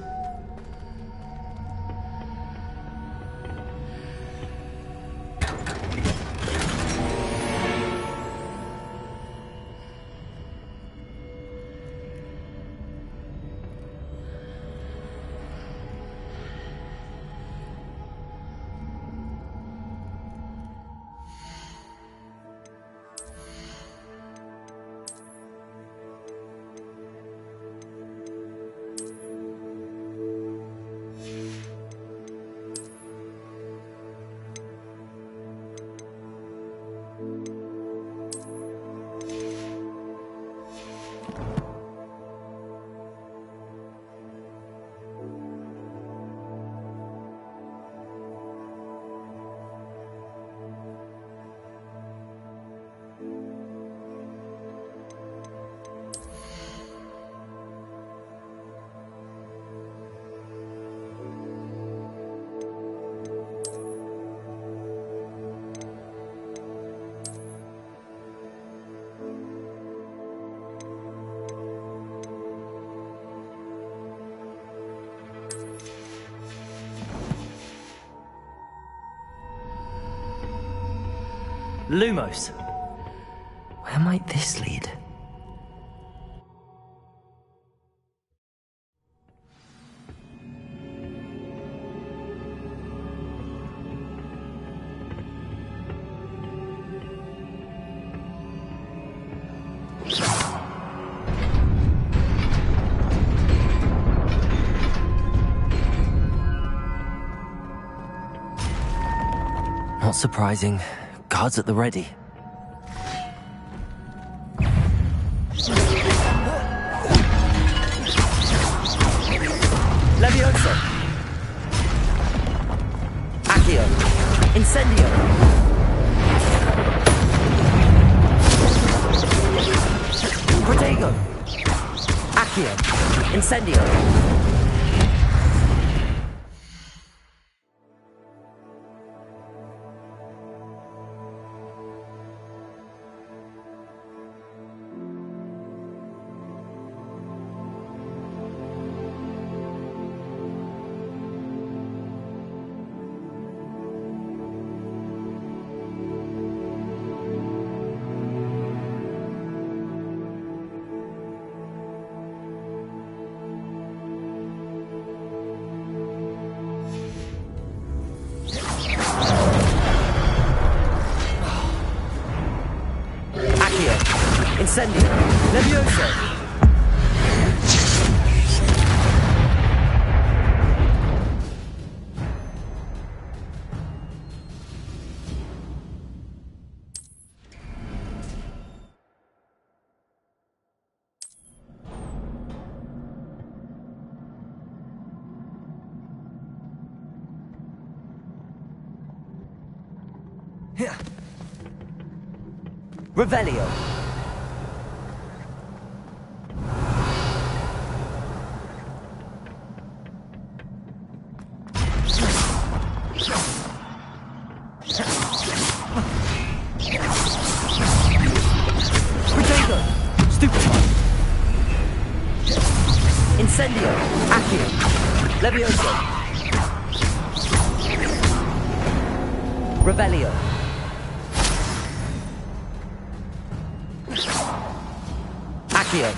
Lumos. Where might this lead? Not surprising. Guards at the ready. Levioso. Accio. Incendio. Protego. Accio. Incendio. Incendio. Levioso. Revelio. Protego. Stupefy. Incendio. Accio. Levioso. Revelio. Accio.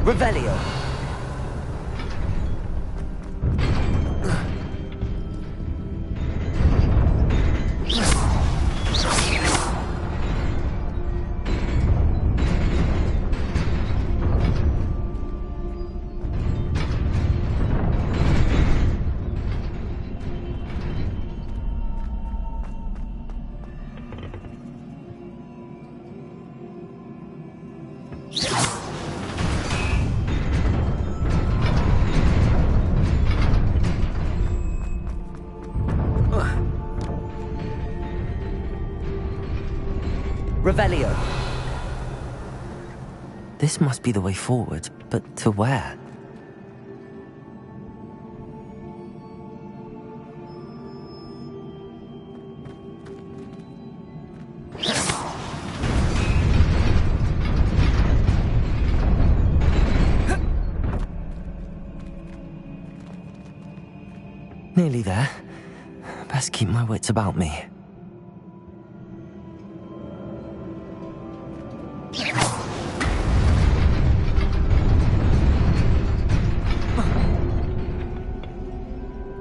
Revelio. Revelio. This must be the way forward, but to where? Nearly there. Best keep my wits about me.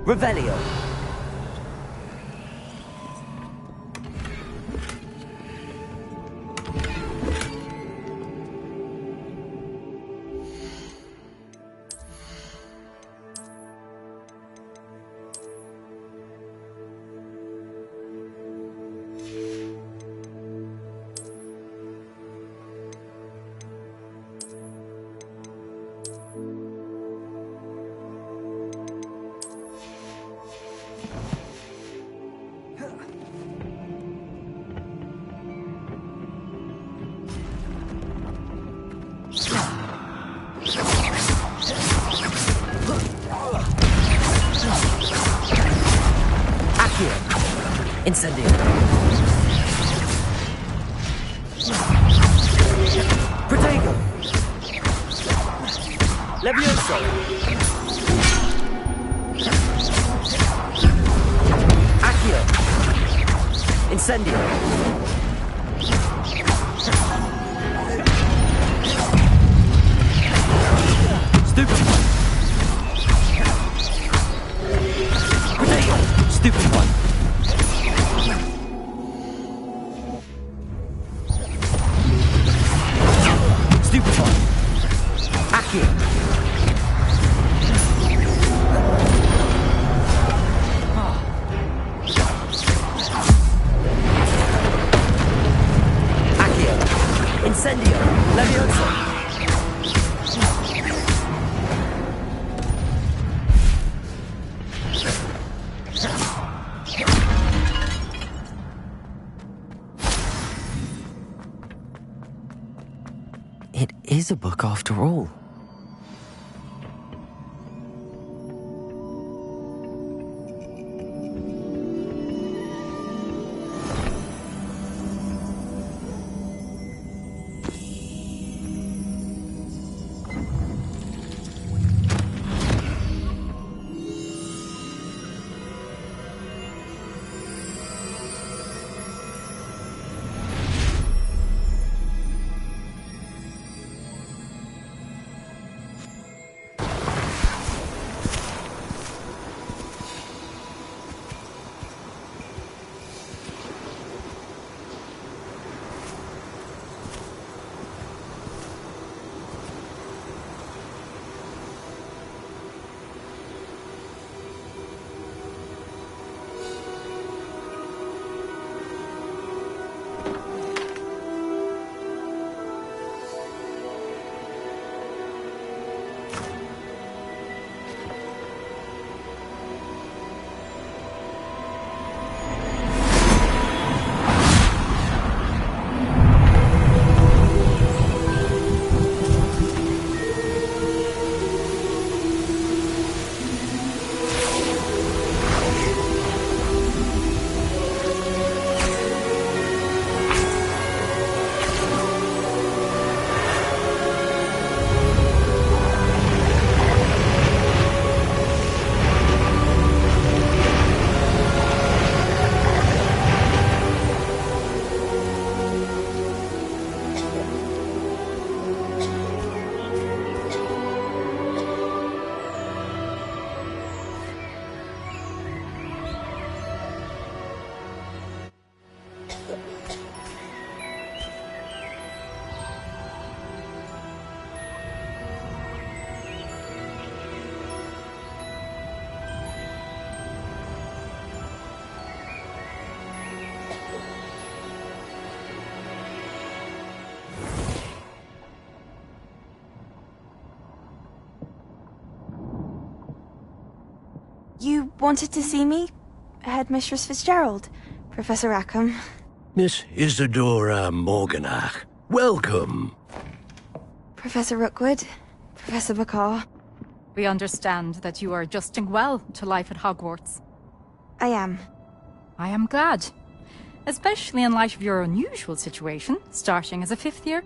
Revelio. Incendio. Protego. Levioso. Accio. Incendio. Stupefy. Protego. Stupefy. Stupefy. Accio. Accio. Incendio. Levioso. It is a book after all. You wanted to see me? Headmistress Fitzgerald, Professor Rackham. Miss Isadora Morganach, welcome. Professor Rookwood, Professor Bakar. We understand that you are adjusting well to life at Hogwarts. I am. I am glad. Especially in light of your unusual situation, starting as a 5th year.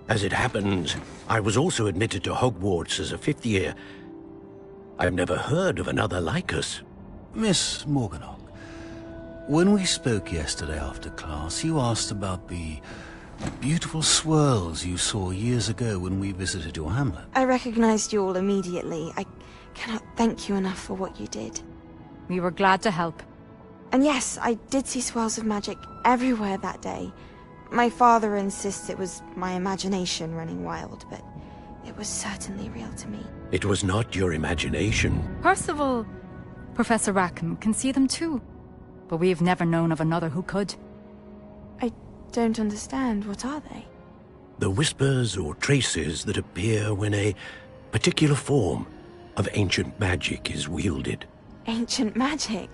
As it happens, I was also admitted to Hogwarts as a 5th year. I've never heard of another like us. Miss Morganach, when we spoke yesterday after class, you asked about the beautiful swirls you saw years ago when we visited your hamlet. I recognized you all immediately. I cannot thank you enough for what you did. We were glad to help. And yes, I did see swirls of magic everywhere that day. My father insists it was my imagination running wild, but it was certainly real to me. It was not your imagination. Percival, Professor Rackham can see them too. But we've never known of another who could. I don't understand. What are they? The whispers or traces that appear when a particular form of ancient magic is wielded. Ancient magic?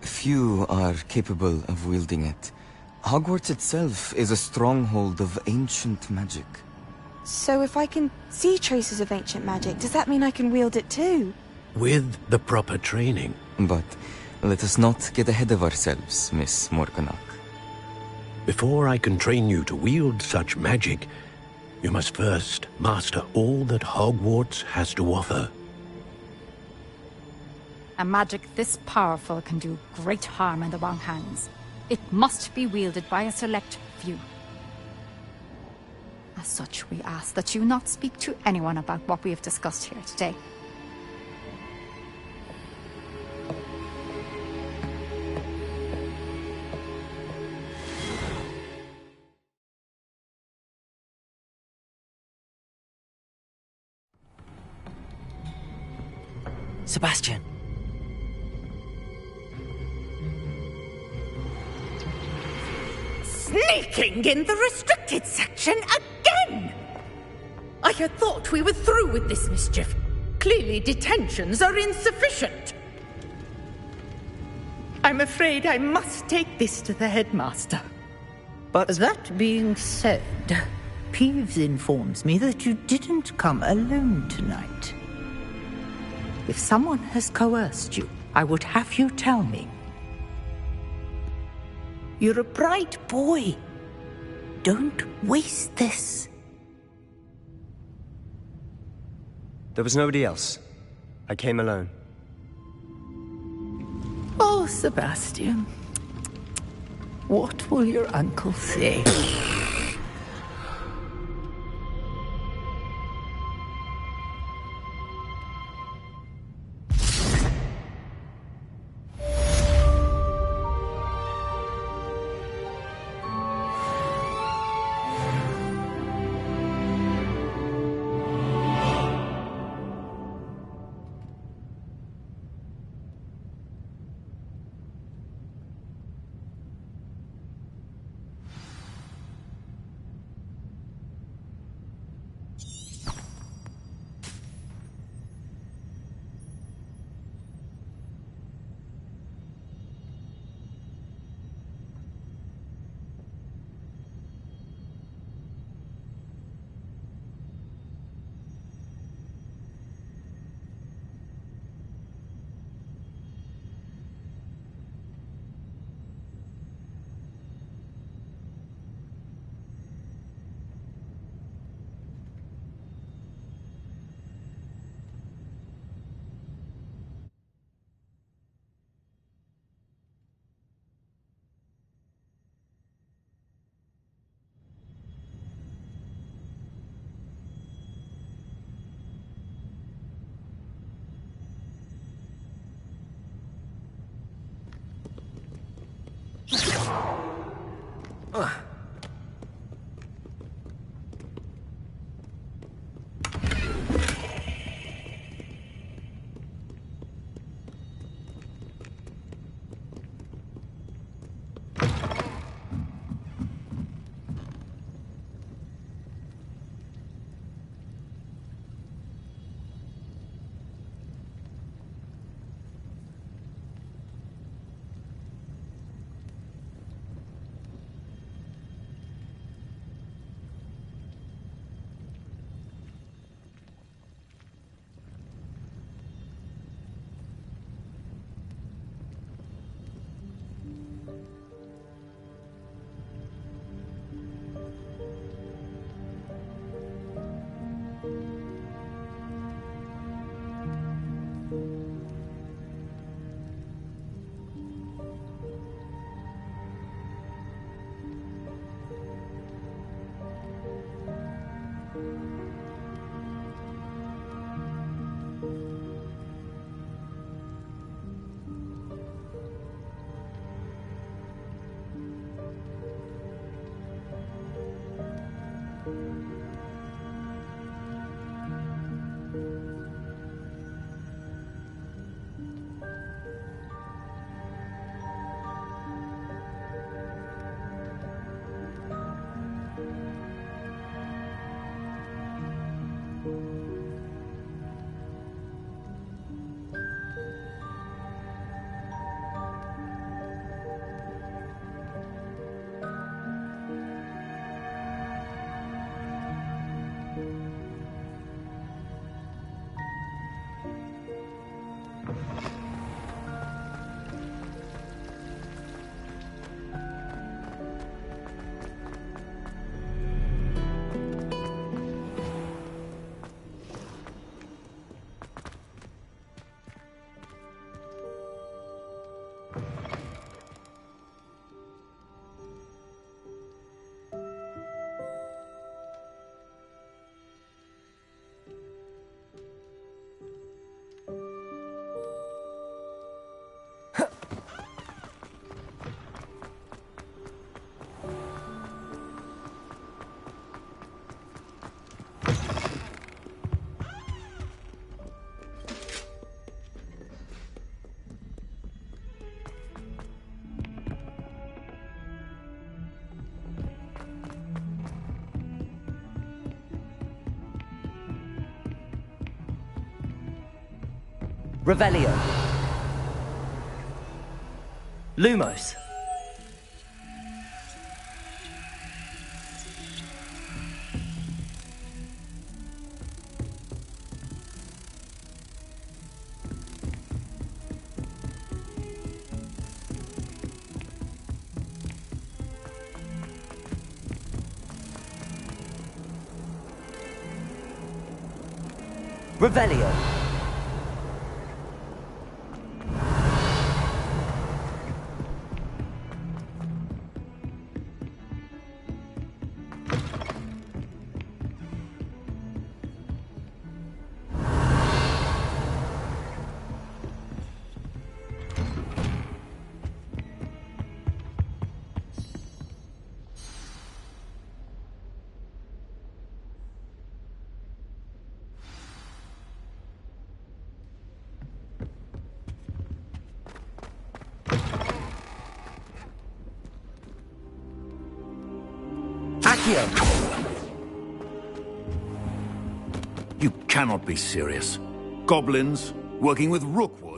Few are capable of wielding it. Hogwarts itself is a stronghold of ancient magic. So if I can see traces of ancient magic, does that mean I can wield it too? With the proper training. But let us not get ahead of ourselves, Miss Morganach. Before I can train you to wield such magic, you must first master all that Hogwarts has to offer. A magic this powerful can do great harm in the wrong hands. It must be wielded by a select few. As such, we ask that you not speak to anyone about what we have discussed here today. Sebastian. Sneaking in the restricted section again! I had thought we were through with this mischief. Clearly detentions are insufficient. I'm afraid I must take this to the headmaster. But that being said, Peeves informs me that you didn't come alone tonight. If someone has coerced you, I would have you tell me. You're a bright boy. Don't waste this. There was nobody else. I came alone. Oh, Sebastian. What will your uncle say? Revelio. Lumos. Revelio. You cannot be serious. Goblins, working with Rookwood.